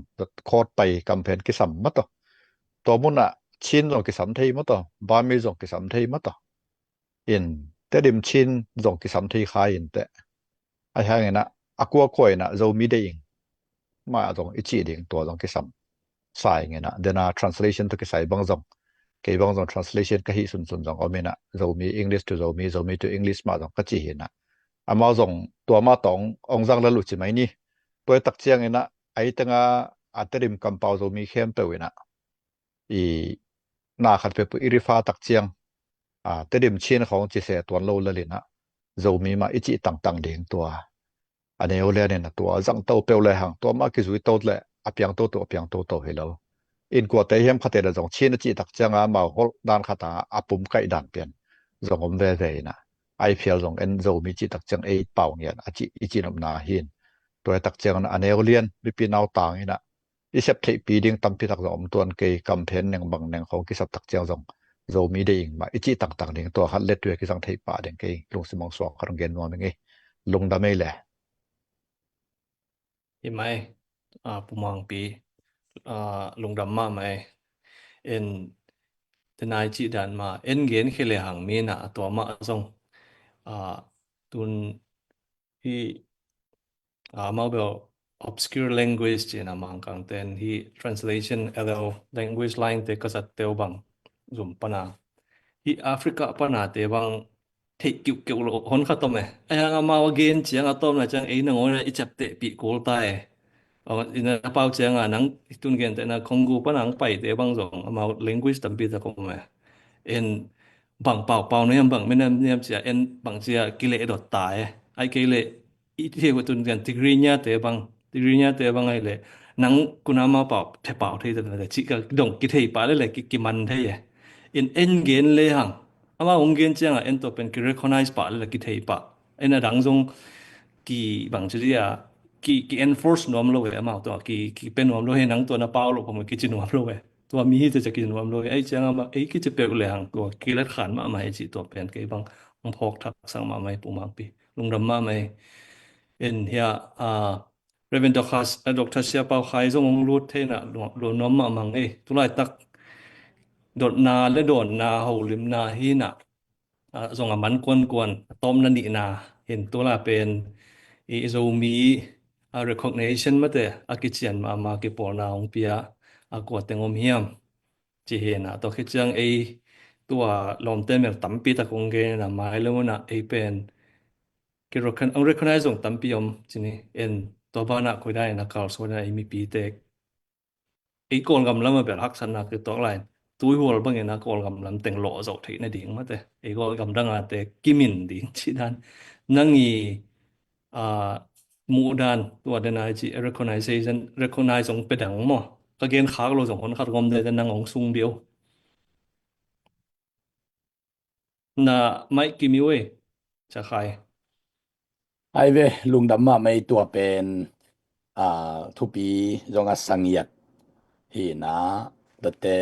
S4: โคดไปกัมเพนกิสัมมดตัวมุนชินจงกิสัมทีมดบามีจงกิสัมทีมดอินแต่ดิมชินจงกิสัมทีขายอินแต่ไอ้ห่างนะอากัวคอยนะโจมีได้ยิงมาจงอิจิดิ่งตัวจงกิสัมใส่เงี้ยนะเดน่า translation ตัวกิใส่บางจงเกี่ยบางจง translation ก็ฮิสุนจงเอาเมนะโจมี English to โจมี to English มาจงก็จีเห็นนะมาจงตัวมาตององจังละลุจิไหมนี่ตัวตักเชียงเงี้ยนะไอ้ตั้งอัตริมกัมเปาโจมีเข้มเปวินะนาขัดเปปุอิริฟาตักเชียงแต่ดิมชินของจิเสตัวโลละลินะโจมีมาอิจิต่างๆเด้งตัวอันนี้เอาเรียนเนี่ยตัวจังโตเปลเลยหังตัวมากิจุยโตเลยอเปียงโตตัวอเปียงโตเฮลอินกัวเตเฮียมขัดเตะจงชินจิตักเชียงมาหกด้านขัดอาปุ่มไก่ด่านเปลี่ยนจงอมเวนะไอเพียลจงเอ็นโจมีจิตักเชียงเป่าเนี่ยอิจินอมนาหินตัวตักเชียงอันนี้เอาเรียนวิปีนาวต่างนี่นะอิเซปเทปีดิ่งตั้มพิทักษ์จงตัวเกยกัมเพนหนึ่งบางหนึ่งของกิสับตักเชียงจงโจมีได้ยิงมาอิจิต่างๆเด้งตัวคัดเล็ดด้วยกิสังเทปาเด้งเกยลงสมองสวกขังเกนวันนึงลงดาไม่แหละ
S5: เห็นไหมปุมังปีลงดำมาไหมทนายจีดันมาเกณฑ์เคเลหังมีนะตัวมาจงตุนที่มาเบล obscure language จีนะมังกังเต็นที่ translation language line เตก็สัตเตวบังจุมปนาที่แอฟริกาปนาเตบังเทกิวโลคนขัดตัวไหมไอ้ยังมาว่าเกณฑ์เจียงตัวไหนจังหนึ่งวันอีจับเตปีกูตายอินเป้าเจียงนังตุนเกณฑ์แต่นะคงกูปนังไปเตบังสองมา language ตั้มปีตะกงไหมบังเป่าเนี่ยบังไม่เนี่ยเจียบังเจียกิเลสดอดตายไอ้กิเลสอีที่ว่าตุนเกณฑ์ติกรีเนียเตบังไอ้เลยนังกุนามาเป่าเทเป่าที่จะแต่ชิกะดงกิเทปาเลยกิมันเทยเกณฑ์เลยหังมาองเกณฑ์เจียงตัวเป็นกิ recognize ปาเลยกิเทปาดังทรงกีบังเจียกี enforce นวมโลกเลยมาตัวกีเป็นนวมโลกให้นังตัวน่ะเป่าโลกผมกิจินวมโลกตัวมีจะกินนวมโลกเจียงมากิจะเปลเลยหังตัวกิเลสขันมาให้จิตัวเป็นกีบังพกทักสังมาไม่ปุมังปีลงดำมาไม่เฮียReverend Dr. Sia Pau Khai Zong Ong Lut Thế Na Lo Nom Ma Mang Tu Lai Tak Dot Na Le Don Na Ho Lim Na Hi Na Zong A Man Kwan Tom Na Ni Na Hin Tu La Pen Zo Mi recognition Ma Te Akichian Ma Ki Por Na Ong Pia Kwa Teng Om Hiam Chi He Na To Khi Chang ตัวลอมเต้นแบบตัมปีตะคงเกนะหมายแล้วนะไอเป็นกิโรคันrecognize ตัมปีอมจินี่เอ็นตัวบ้านะคุยได้นะคาร์ลโซนะไอมีปีเตกไอกอนกำลังมาแบบฮักษณะคือตัวไรตัวหัวบางอย่างนะกอนกำลังแต่งหล่อเจ้าที่ในดิ่งมาแต่ไอกอนกำลังอาแต่กิมินดิ่งชิดันนั่งอีอ่ามูดานตัวเดนายจี recognize องเป็นดังมั้งก็เกณฑ์ขากเราสองคนขัดกอมได้แต่นั่งองซุงเดียวน่ะไม่กิมิเวจะใคร
S9: ไอเวลุงดำมาไม่ตัวเป็นทุปีจงอาสังเยียดฮีนาแต่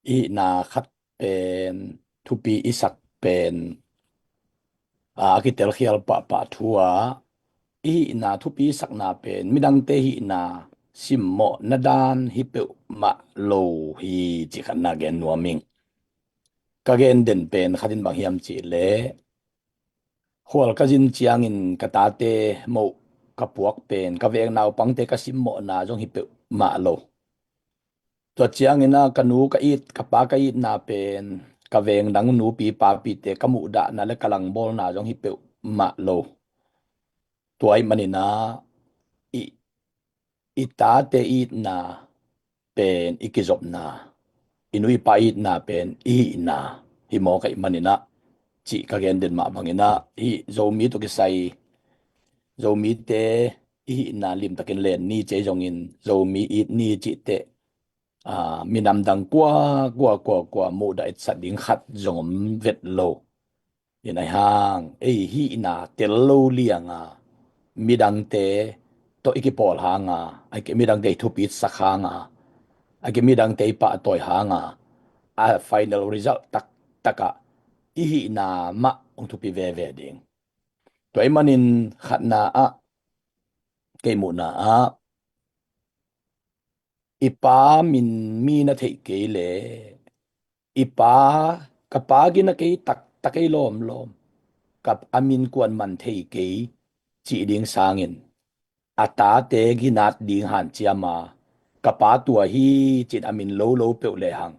S9: อีนาคัดเป็นทุปีอิสักเป็นกิเตลเขียลปะทัวอีนาทุปีสักนาเป็นมิดังเตฮีนาสิมโมนาดานฮิเปมะโลฮีจิขันนาเกนนัวมิงกะเกนเด่นเป็นขัดินบางฮิมจิเลหัวกะจินจียงอินกะตาเตโมกะปวกเป็นกะเวงนาวปังเตกะสิมโมนาจงฮิเปมะโลตัวจียงอินกะนูกะอีดกะปากะอีดนาเป็นกะเวงดังนูปีปาปีเตกะมุดะนาและกะลังบอลนาจงฮิเปมะโลตัวไอมันนาอิตาเตอีดนาเป็นอิกิจบนาอินุยปาอีดนาเป็นอีนาฮิโมกะมันนาจิกะเกนเดนมาบังนาฮิโซมีตุกิไซโซมีเตอีนาลิมตะเกนเลนนี่เจจงอินโซมีอีนี่จิเตมีนำดังกว่าโมดาอิสัดดิงขัดจงเวทโลยินไอห่างฮีนาเตลโลเลียงมีดังเตโตอิกิปอลหางไอเกมีดังเตทุปิดสักหางไอเกมีดังเตปะตอยหางfinal result taka ihi na ma ong tupi ve ding to ai manin khatna ke mu na ipa min mi na thei ke le ipa kapagi na ke tak ai lom kap amin kwan man thei ke chi ding sangin ata te ginat ding han chiama kapa tua hi chin amin lo pe le hang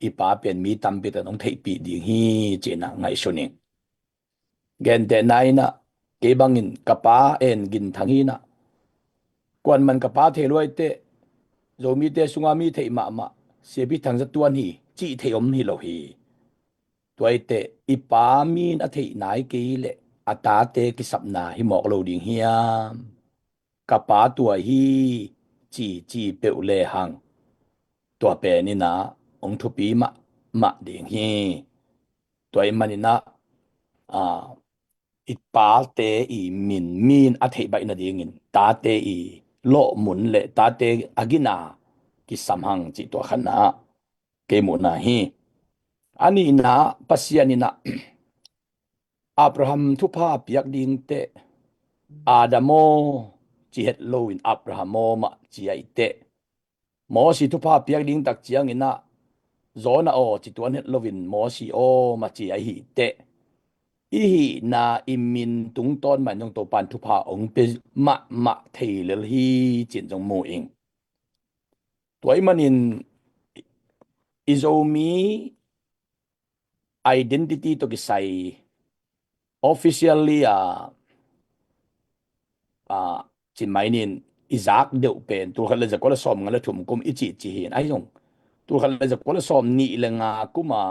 S9: ipa pen mi tam pi ta nong thei pi ding hi china ngai suning gen te nai na ke bangin kapa en gin thangi na kwan man kapa the loi te zomi te sunga mi thei ma se bi thang za tuan hi chi thei om hi lo hi toi te ipa min a thei nai ke le ata te ki sapna hi mok lo ding hiam kapa tua hi chi pe le hang tua pe ni na ong thu pi ma ding hi toi manina ipa te I min a thei bai na ding in ta te I lo mun le ta te agina ki samhang chi to khana ke mu na hi ani na pasiani na Abraham thu pa piak ding te Adamo chi het lo in Abrahamo ma chi ai te mo si thu pa piak ding tak chiang ina zona o chi tuan het lovin mo si o ma chi ai hi te ihi na imin tung ton man jong to pan thu pa ong pe ma thei lel hi chin jong mo ing toy manin izomi identity to ki sai officially chin mainin izak deu pen tu khala ja kola som ngala thum kum ichi hin ai jong tu khala ja kola som ni lenga kuma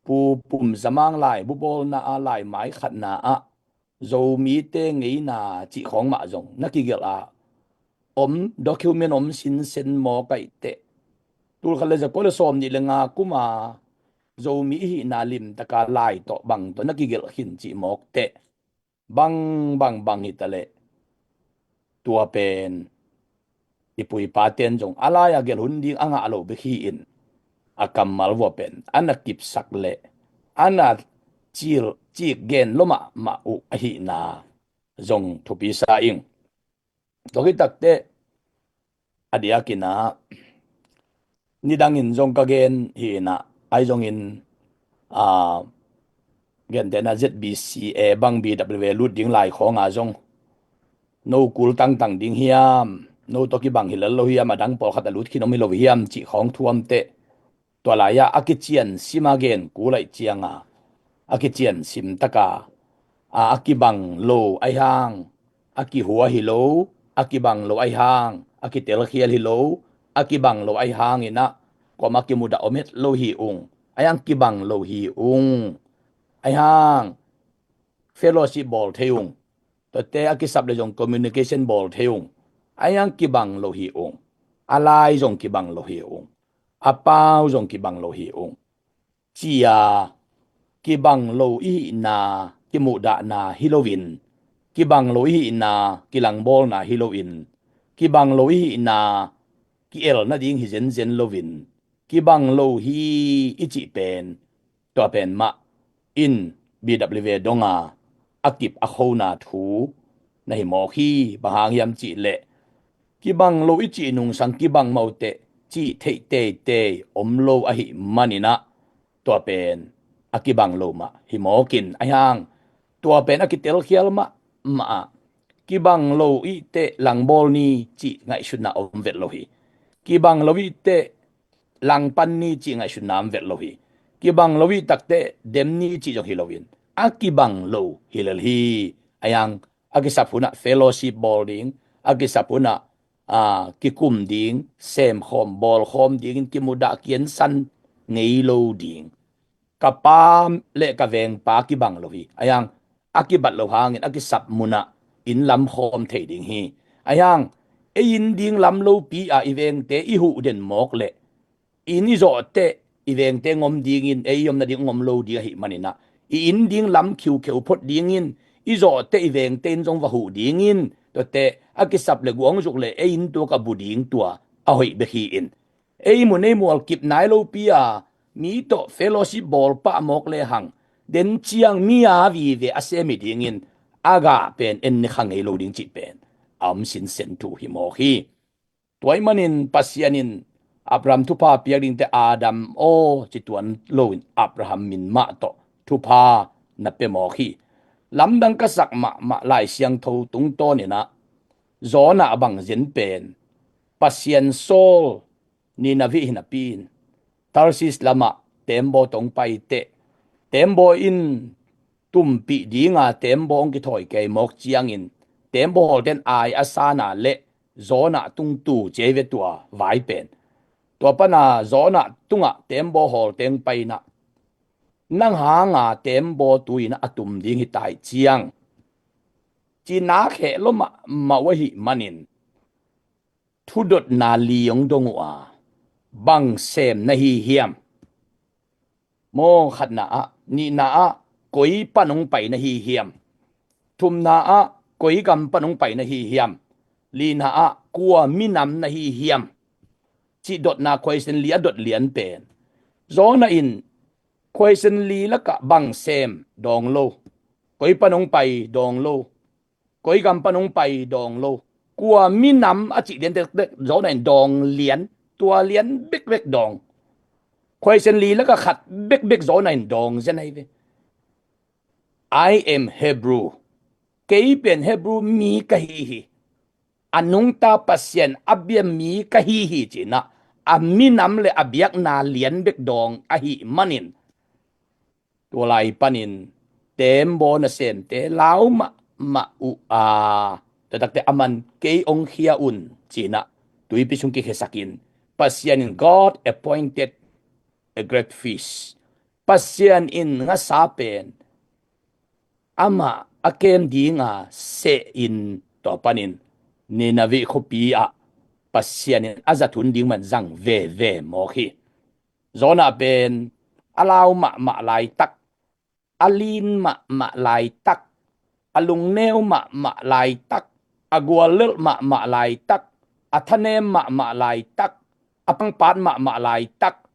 S9: pum zamang lai bu bol na lai mai khat na zo mi te ngei na chi khong ma jong na ki gel document sin sen mo kai te tu khala ja kola som ni lenga kuma zo mi hi na lim taka lai to bang to na ki gel hin chi mok te bang hi tale tua pen ipui paten jong alaya gel hunding anga alo be hi in akamal wo pen anakip sakle ana chi gen loma ma u hi na jong thupi sa ing toki takte adia kina nidangin jong ka gen hi na ai jong in gen dena ZBCA bang BW lut ding lai khonga jong no kul tang ding hiam no toki bang hilal lo hiam adang por khat lut khinom lo hiam chi khong thuam te ตัวลายอากิเจียนซิมาเกนกูไลเจียงอากิเจียนซิมตะกาอากิบังโลไอหางอากิหัวฮิโลอากิบังโลไอหางอากิเตลเคียลฮิโลอากิบังโลไอหางอินะก็มากิมุดาอเมตโลฮีอุงไอหางกิบังโลฮีอุงไอหางเฟโลชิบอลเทยุงตัวเตอากิสับเลยจงคอมมิวนิเคชันบอลเทยุงไอหางกิบังโลฮีอุงอะไรจงกิบังโลฮีอุงอาเปาจงกิบังโลฮีอุงจียากิบังโลอีนากิมุดานาฮิโลวินกิบังโลอีนากิลังบอลนาฮิโลวินกิบังโลอีนากิเอลนาดิงฮิเจนโลวินกิบังโลฮีอิจิเป็นตัวเป็นมาอิน BWV ดงอากิบอโคนาทูในหมอคีบางหางยามจิเลกิบังโลอิจินุงสังกิบังเมาเตจิเทเตอมโลอหิมันินะตัวเป็นอากิบังโลมาหิหมอกินไอหางตัวเป็นอากิเตลเคียลมากิบังโลอิเตหลังบอลนี้จิไงชุดนาอมเวทโลหิกิบังโลอิเตหลังปันนี้จิไงชุดนามเวทโลหิกิบังโลอิตักเตเดมนี้จิจงฮิโลวินอากิบังโลฮิเลลฮีไอหางอากิสับพุนะเฟโลชิปบอลดิงอากิสับพุนะกิกุมดิงเซมคอมบอลคอมดิงกิมุดาเกียนสันไงโลดิงกะปามเลกะเวงปากิบังโลฮีไอหางอากิบัตโลหางอากิสับมุนะอินลำคอมเทดิงฮีไอหางอินดิงลำโลปีอีเวงเตอีหูเดนมอกเลอินอิโซเตอีเวงเตงอมดิงอินยอมนาดิงอมโลดิหิมันินะอินดิงลำคิวพดดิงอินอิโซเตอีเวงเตนจงวะหูดิงอินตัวเตอากิสับเลกวงจุกเลอินตัวกับบุดิงตัวเอาหิเบฮีอินมุนมัวกิบนายโลปีมีโตเฟโลชิบอลปะมอกเลหังเดนเจียงมีวีเวอเซมิดิงอินอากาเป็นนิขังไอโลดิงจิเป็นสินเซนทูหิโมฮีตัวมันินปัสยานินอับรามทุพาเปียดิงเตอาดัมจิตวันโลอินอับราฮัมมินมาโตทุพานับเปโมฮีลำดังกษักมาลายเสียงทูตุงโตนี่นะโซนาบังเจนเป็นปัสยันโซลนี่นาวิหินาปีนทาร์ซิสลามะเต็มโบตงไปเตเต็มโบอินตุมปีดีงาเต็มโบองกิถอยเกยมอกเจียงอินเต็มโบเดนไออาซานาเลโซนาตุงตูเจเวตัวไวเป็นตัวปนาโซนาตุงะเต็มโบฮอลเต็งไปนะนั่งหางาเต็มโบตุยนะตุมดิงหิตายเจียงจีนาเขลมาวะหิมันินทุดดนาลียงดงวาบังเซมนะฮีเฮียมโมขัดนานี่นากุยปนงไปนะฮีเฮียมทุมนากุยกำปนงไปนะฮีเฮียมลีนากัวมินำนะฮีเฮียมจีดดนาควยเซนเลียดดเลียนเป็นโซนาอินควยเซนลีละกะบังเซมดองโลกุยปนงไปดองโลกุยกำปนงไปดองโลกัวมินำจิเลียนเด็กโซนาอินดองเลียนตัวเลียนเบกดองควยเซนลีแล้วก็ขัดเบกโซนาอินดองเช่นไงเว I am Hebrew เกยเป็นเฮบรูมีกะฮีอันนุงตาปัสเซียนอับเบียมีกะฮีจีนะมินำเลอับยักนาเลียนเบกดองหิมันินตัวไลปันินเต็มโบนะเซมเตลาวมาอุแต่ตักแต่อมันเกยองเฮียอุนจีนะตุยปิชุงกิเฮสักินPasyan in God appointed a great feast. Pasyan in nga sapen ama akem di nga se in to panin ni navi kopia pasyan in azatun ding man zang ve mo khi. Zona pen alaw ma lai tak alin ma lai tak alung neo ma lai tak agwalel ma lai tak athanem ma lai tak apang pan ma lai tak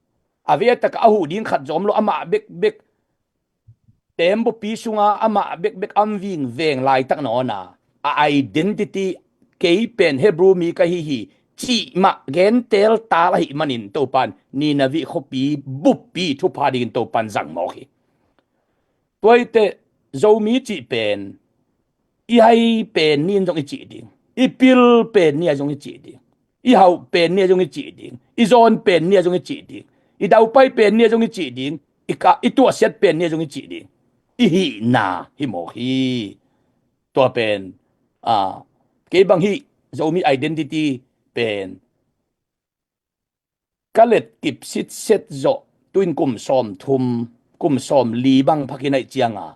S9: avia tak ahu ding khat zom lo ama bek tembo pisunga ama bek amwing veng lai tak no na identity kei pen hebrew mi ka hi chi ma gen tel ta la hi manin to pan ni na vi khopi bupi thu pa ding to pan zang mo hi toite zo mi chi pen i hai pen nin jong i chi ding i pil pen ni jong i chi ding i hau pen ni jong i chi ding i zon pen ni jong i chi ding i dau pai pen ne jong i chi ding i tua set pen ne jong i chi ding i hi na hi mo hi tua pen ke bang hi zomi identity pen kalet kip sit set zo tuin kum som thum kum som li bang phakinai chianga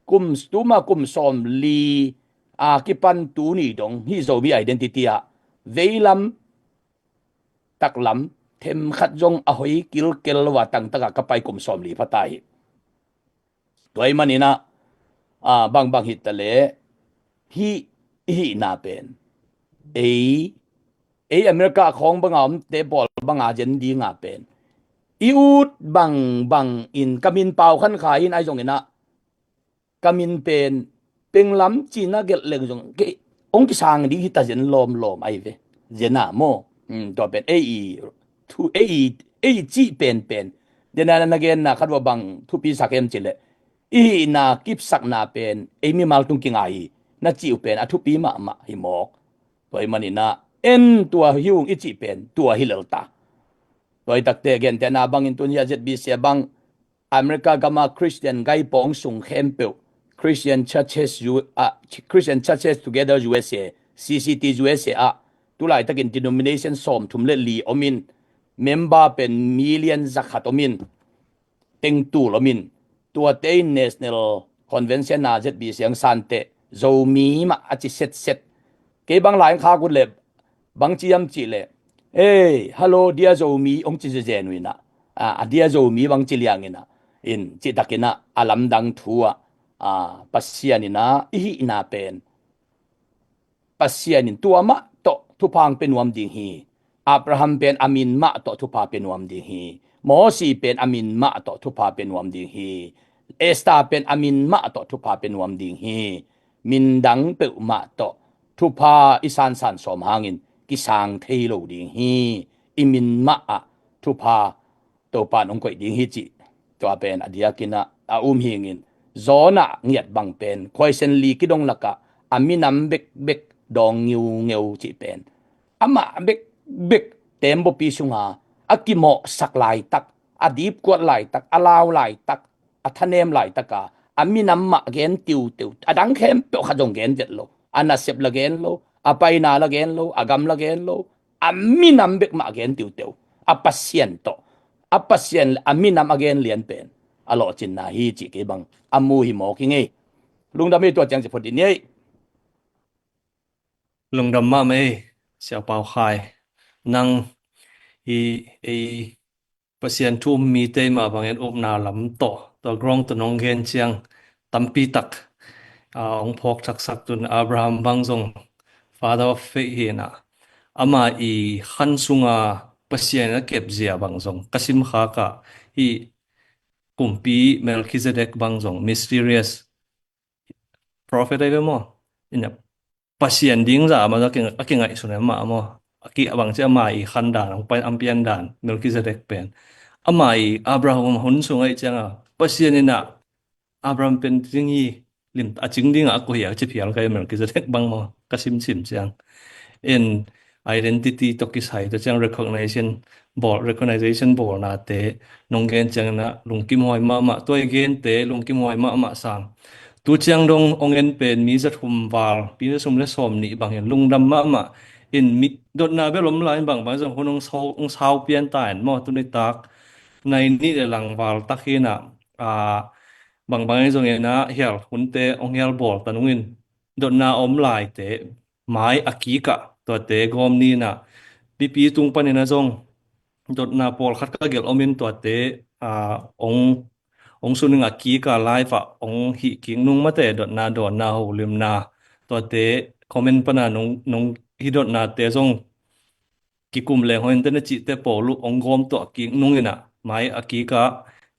S9: kum stuma kum som li kipan tu ni dong hi zomi identity veilam taklam them khat jong ahoi kil kel wa tang taka kapai kum som li phatai toy manina bang hit tale hi na pen America khong bangam te bol banga jen di nga pen iut bang in kamin pau khan kha in ai jong ina kamin pen penglam china gel leng jong ke ong ki sang di hita jen lom ai ve jena mo to pen chi pen dena na gen na khatwa bang thu pi sakem chile na kip sak na pen mi mal tung king ai na chi pen a thu pi ma hi mok toy manina en tua hiung ichi pen tua hilelta toy takte gen te na bang in tunya jet bi se bang America gama Christian gai pong sung khempe Christian churches together USA CCT USA tulai takin denomination som thumle li omin member pen million zakhat omin tengtu lomin tua te national convention na jet bi siang sante zomi ma achi set ke bang lai kha ku le bang chiam chi le hello dia zomi ong chi je nuina dia zomi bang chi liangina in chi takina alam dang thua pasianina hi na pen pasianin tua ma to thupang penuam ding hi Abraham pen amin ma to thupa penuam ding hi Mosi pen amin ma to thupa penuam ding hi Esther pen amin ma to thupa penuam ding hi mindang pe ma to thupa isan san som hangin kisang thailo ding hi imin ma thupa to pan ong koi ding hi chi to pen adia kina hingin zona ngiat bang pen khoisen li kidong laka aminam bek dong ngeu chi pen ama bek tembo pi sunga akimo saklai tak adip kwat lai tak alaw lai tak athanem lai taka aminam ma gen tiu adang khem pe khajong gen vet lo anasep la gen lo apaina la gen lo agam la gen lo aminam bek ma gen tiu apasien aminam again lian pen alo chin na hi chi ke bang amu hi mo ki nge lungdam mi to chang chi phodi nei
S5: lungdam ma me sia pau khai nang pasien thu mi te ma bangen op na lam to grong to nong gen chiang tampi tak ong phok sak tun Abraham bangzong father of faith hi na ama khan sunga pasien a kep zia bangzong kasim kha ka hi kumpi Melchizedek bangzong mysterious prophet ai mo ina pasien ding za ma ka ngai sune ma mo aki abang che ma khan dan ong pai ampian dan Melchizedek pen ama Abraham hun sungai changa pasien ina Abraham pen jingi lim aching ding a ko ya che phial kai Melchizedek bang mo kasim chim chang in identity to ki sai to chang recognition bol na te nonggen chang na lungkim hoi ma toy gen te lungkim hoi ma sang tu chang dong ongen pen mi zat hum wal pi sum le som ni bang hen lungdam ma in mi dot na be lom lai bang jong honong sau pian tan mo tu ni tak nai ni le lang wal takhina bang jong na hial hunte ong hial bol tanungin dot na om lai te mai akika to te gom ni na pi tung panina jong dot na pol khat ka gel omin to te ong suning akika live ong hi king nung mate dot na do na ho lim na to te comment pana nong hi dot na te jong ki kum le hoin te na chi te polu ong gom to king nung ina mai akika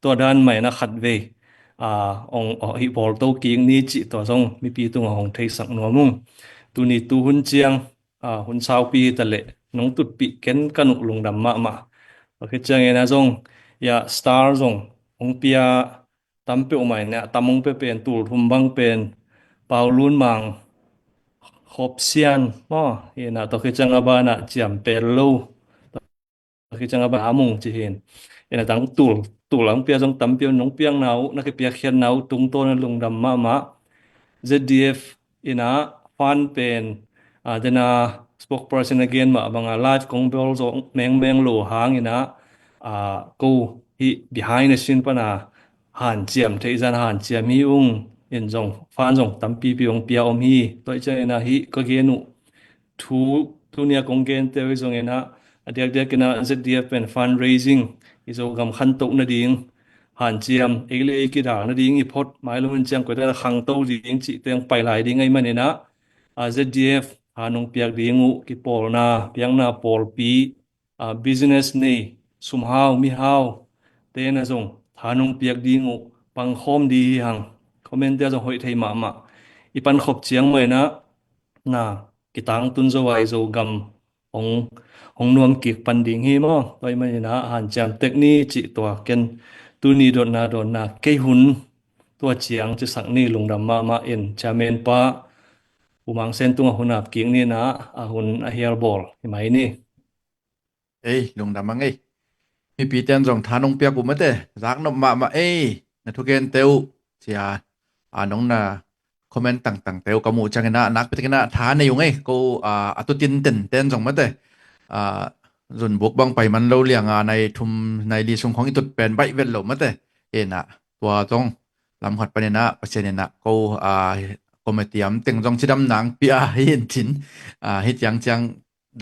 S5: to dan mai na khat ve ong hi pol to king ni chi to jong mi pi tung hong thei sak no mung tu ni tu hun chiang hun sau pi tale nong tut pi ken kanuk lungdam ma okay chang ena jong ya star jong ong pia tampe omai na tamong pe pen tul thum bang pen paulun mang khop sian mo ena to ke chang aba na chiam pe lo คือจังบะหามงจิเห็นเนะตังตูหลังเปียจงตําเปียนงเปียงนาวนักเปียเขียนนาวตุงโตนลุงดำมา ZDF ina fan pen dena spokesperson again ma banga live kong bel zo meng lo hang ina ko hi behind the scene pana han chiam thei zan han chiam hi in jong fan jong tampi piong pia hi toi cha ina hi ko genu thu nia kong gen te jong ina adiak ina ZDF pen fundraising izo gam khan to na ding han chiam egle ki da na ding i phot mai lo min chang ko da khang to ding chi teng pai lai ding ai manina ZDF hanong piak dingu ki pol na piang na pol pi business nei somehow mi how te na jong hanong piak dingu pang khom di hang comment dia jong hoi thei ma ipan khop chiang mai na kitang tun zo wai zo gam ong nuam ki pan ding hi mo toi manina han cham techni chi to ken tu ni don na ke hun tua chiang chi sak ni lungdam ma in chamen pa umang sen tung hunap king ni na hun a hair ball mai ni
S2: lungdam mang mi pi ten jong thanong pia ku mate rak no ma na thu gen teu sia anong na comment tang teu kamu changena nak pitikena tha ne yung ko atutin ten jong mate run buk bang pai man lo liangในทุมในลีซุงของอีตุดเป็นใบเวลโลมะเตนะตัวจงลำหัดปะเนี่ยนะปะเชเนี่ยนะก็คอมเมเตียมตึงจงสิดำหนังปีเห็นจินเฮ็ดจัง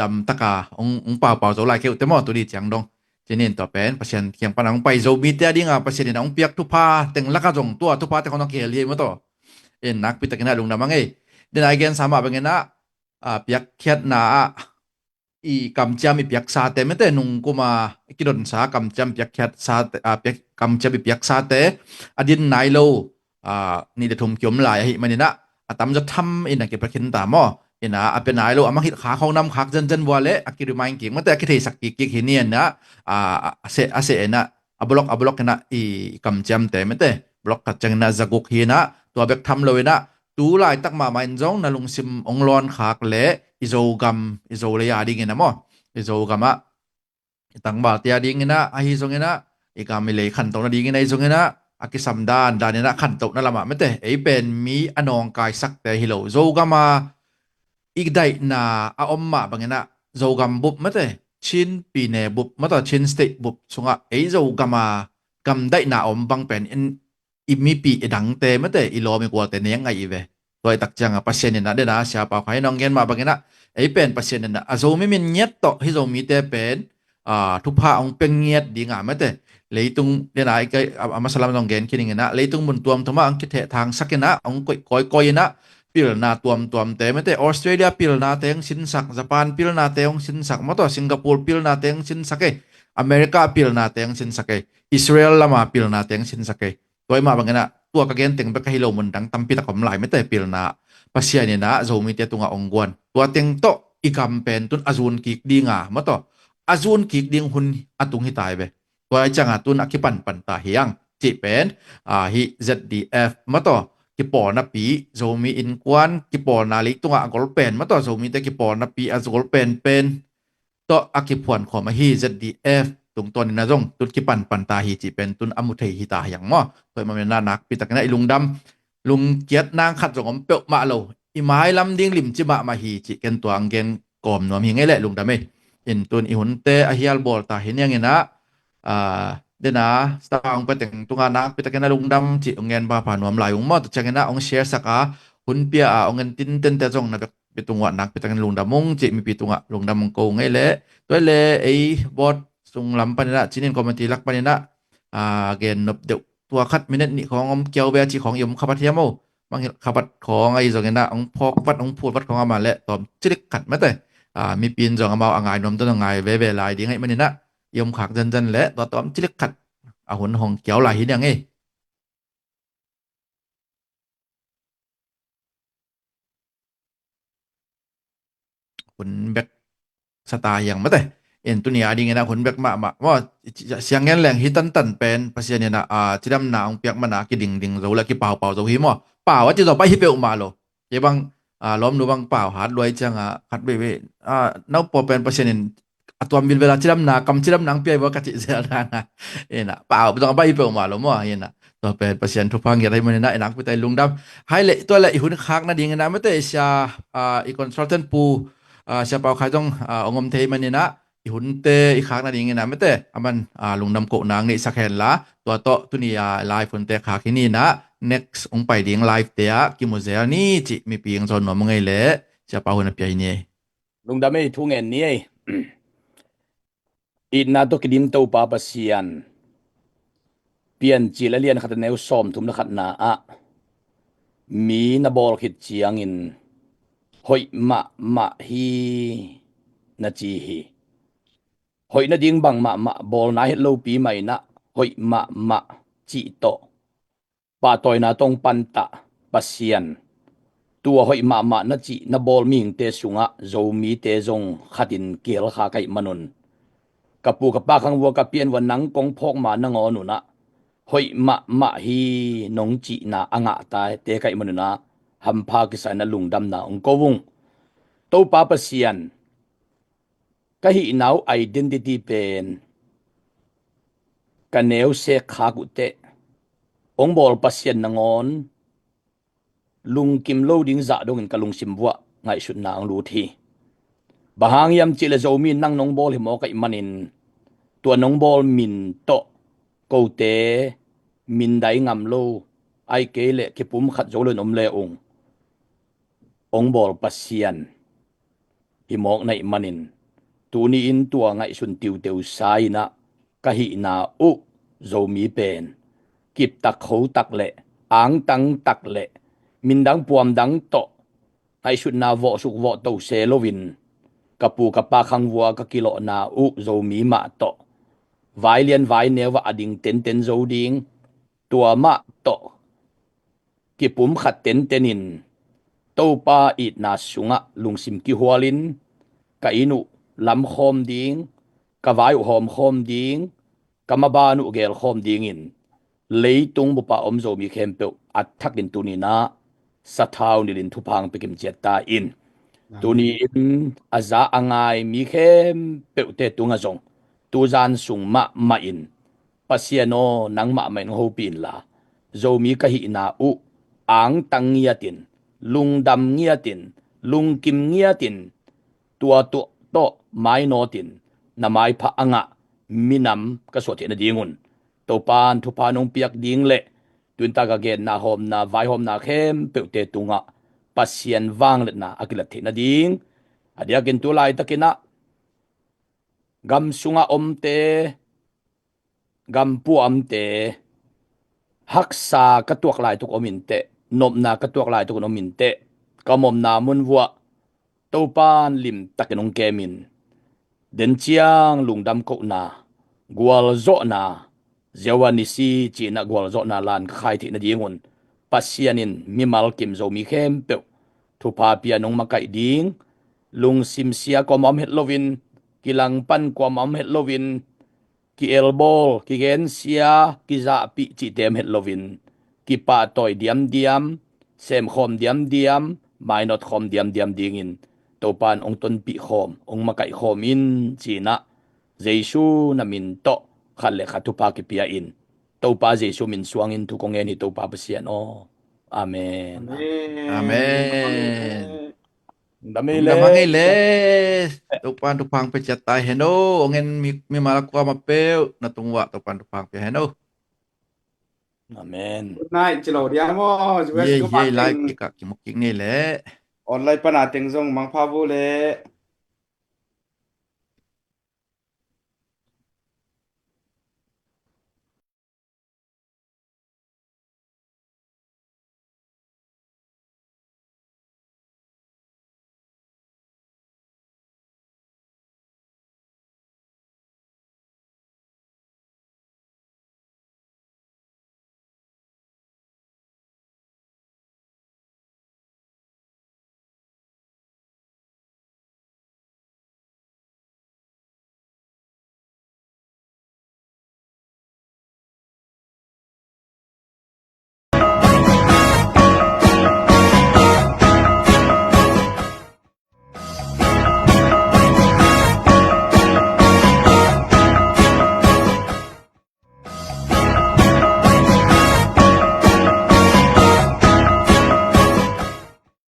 S2: ดำตะกาองเป่าโซลายเกวแต่มอตัวดีจังดงจิเนนต่อเป็นปะเชนเคียงปะนังไปโซมีเตียดิงปะเชเนี่ยองเปียกทุพาตึงละกะจงตัวทุพาแต่คนต้องเกลียมะตอนักปิตะกะนะลุงนะมังเดนไอเกนสามะเป็นไงนะเปียกเคียดนาi kam cham i piak sa te mete nung kuma kidon sa kam cham piak khat sa piak kam cham i piak sa te adin nai lo ni de thum kyom lai hi manina atam ja tham ina ke prakhin ta mo ina apen nai lo amang hit kha khong nam khak jan wale akiri main king mate ke thei sak ki hinian na ase na ablok na i kam cham te mete blok ka chang na zaguk hi na to bek tham lo ina tu lai tak ma main jong na lung sim onglon khak le izo le ya ding ina mo izo gama tang ba tia ding ina hi jong ina ikami le khan to na ding ina jong ina akisam dan ina khan to na lama mete ei pen mi anong kai sak te hilo zo gama igdai na a omma bangena zo gam bup mete chin pi ne bup mata chin state bup sunga ei zo gama gam dai na om bang pen in imi pi edang te mate ilo mi kwa te neng ai ve toy tak chang pasien na de na sia pa khai nong gen ma bangena ei pen pasien na azo mi min nyet to hi zo mi te pen thu pha ong peng nyet dinga mate leitung de na ai amasalam nong gen kining na leitung mun tuam thoma ang kithe thang sakena ong koi na pil na tuam te mate Australia pil na teng sin sak Japan pil na teng sin sak moto Singapore pil na teng sin sake America pil na teng sin sake Israel lama pil na teng sin sake toy ma bangena tua ka gen teng be ka hilo mun dang tampi ta kom lai mete pil na pasia ni na zo mi te tunga ongwan tua teng to ikam pen tun azun kik dinga moto azun kik ding hun atung hi tai be toy changa tun akipan ta hiang chi pen hi ZDF moto ki po na pi zo mi in kwan ki po na li tunga gol pen moto zo mi te ki po na pi azol pen to akiphuan kho ma hi ZDF tung ton na jong tut ki pan ta hi chi pen tun amu thei hi ta yang mo toy ma na nak pi tak na ilung dam lung kiat nang khat jong om pe ma lo i mai lam ding lim chi ma hi chi ken tuang gen kom nom hi nge le lung dam in tun i hun te a hial bol ta hin yang ina de na stang pa teng tunga nak pi tak na lung dam chi ngen ba pa nom lai ung mo to chang na ong share saka hun pia ong en tin ten te jong na pi tungwa nak pi tak na lung dam mong chi mi pi tunga lung dam ko nge le toy le ei bot sung lam panina chinin committee lak panina again nop de tua khat minute niของอมเกียวเบchiของยมขับเทียมบางขับของไอ้จงนะองพอกวัดองพูดวัดของมาและตอมจิกขัดมาแต่มีปีนจงมาอ่างายนมต้นอ่างายเวลายดิไงมันนี่นะยมขักจันและตอมจิกขัดหุ่นของเกียวหลายหินยังไงหุ่นแบกสไตล์อย่างมาแต่tu ni adi ngena hun bek ma wa siang ngen leng hi tan pen pasien na chidam na ong piak mana ki ding zo la ki pau zo hi mo pau wa ti zo ba hi pe ma lo ye bang lom nu bang pau hat loi chang khat be nau po pen pasien atwam bil bela cilam na kam cilam nang pi wa kati serana ena pau betong ba ipe ma lo mo ena to pe pasien tu pang ya dai menena enak pi tai lungdam hai le to le hun khak na ding na mate sia I consultant pu sia pau khai tong ongom thei menena I hun te I khak na ding na mate aman lungdam ko nang ni sakhen la to to tu ni live hun te khak ni na next ong pai ding live te ki mo zer ni chi mi pi ng zon no ngai le sia pau hun pi ni
S9: lungdam ei thu ngen ni ei na to kidim to pa pasian pian chi la lian khat neu som thum na khat na mi na bol khit chiang in hoi ma hi na chi hi hoi na ding bang ma bol na het lo pi mai na hoi ma chi to pa toy na tong pan ta pasian tua hoi ma na chi na bol ming te sunga zo mi te zong khatin kel kha kai manun kapu kapa khang wa ka pian wan nang kong phok ma na ngo nu na hoi ma hi nong chi na anga ta te kai manuna ham pha ki sa na lungdam na ong ko wung to pa pasian ka hi nau identity pen ka neu se kha ku te ong bol pasian na ngon lung kim lo ding za dong in kalung simwa ngai shut na ang lu thi bahang yam chile zo mi nang nong bol hi mo kai manin tua nong bol min to ko te min dai ngam lo ai ke le ke pum khat zo le nom le ong bol pasian hi mok nai manin tu ni in tua ngai sun tiu teu sai na ka hi na zo mi pen kip tak khou tak le ang tang tak le min dang puam dang to ai shut na vo suk vo to se lovin kapu kapa khang wa ka kilo na zo mi ma to vai lian vai ne wa ading ten zo ding tua ma to ki pum khat tenin to pa it na sunga lungsim ki hualin ka inu lam khom ding ka vai hom khom ding kamabanu gel khom ding in leitung bu pa om zo mi khem pe athak in tunina sathau nilin thupang pekim cheta in tuni in aza angai mi khem pe te tunga zong tu zan sung ma in pasiano nang ma men ho pin la zo mi ka hi na ang tang yatin lungdam ngiatin lungkim ngiatin tua to mai notin na mai pha anga minam ka so the na dingun to pan thu pa nong piak ding le tun ta ga gen na hom na vai hom na khem pe te tunga pasien wang le na akila the na ding adia gen tu lai takina gam sunga omte gam pu amte haksa ka tuak lai tuk ominte nop na ka tuak lai tuk ominte kamom na mun wa to pan lim takinong kemin den chiang lungdam ko na gwal zo na zewanisi chi na gwal zo na lan khai thi na dingun pasianin mimal kim zo mi khem pe thu pa pia nong makai ding lung sim sia ko mom het lovin kilang pan ko mom het lovin ki elbol ki gen sia ki za pi chi tem het lovin ki pa toy diam sem khom diam mai not khom diam dingin to pan ong ton pi khom ong makai khom in china jesu na min to khalle khatu pa ki pia in to pa jesu min suang in tu kong en hi to pa pasian amen
S2: Damai le tupan tupang pe chatai heno ongen mi malakwa mapeu na tungwa tupan tupang pe heno
S9: amen
S7: good night chilo dia mo
S2: ye live ki ka ki muking ni le
S7: online pa nating zong mang phabu le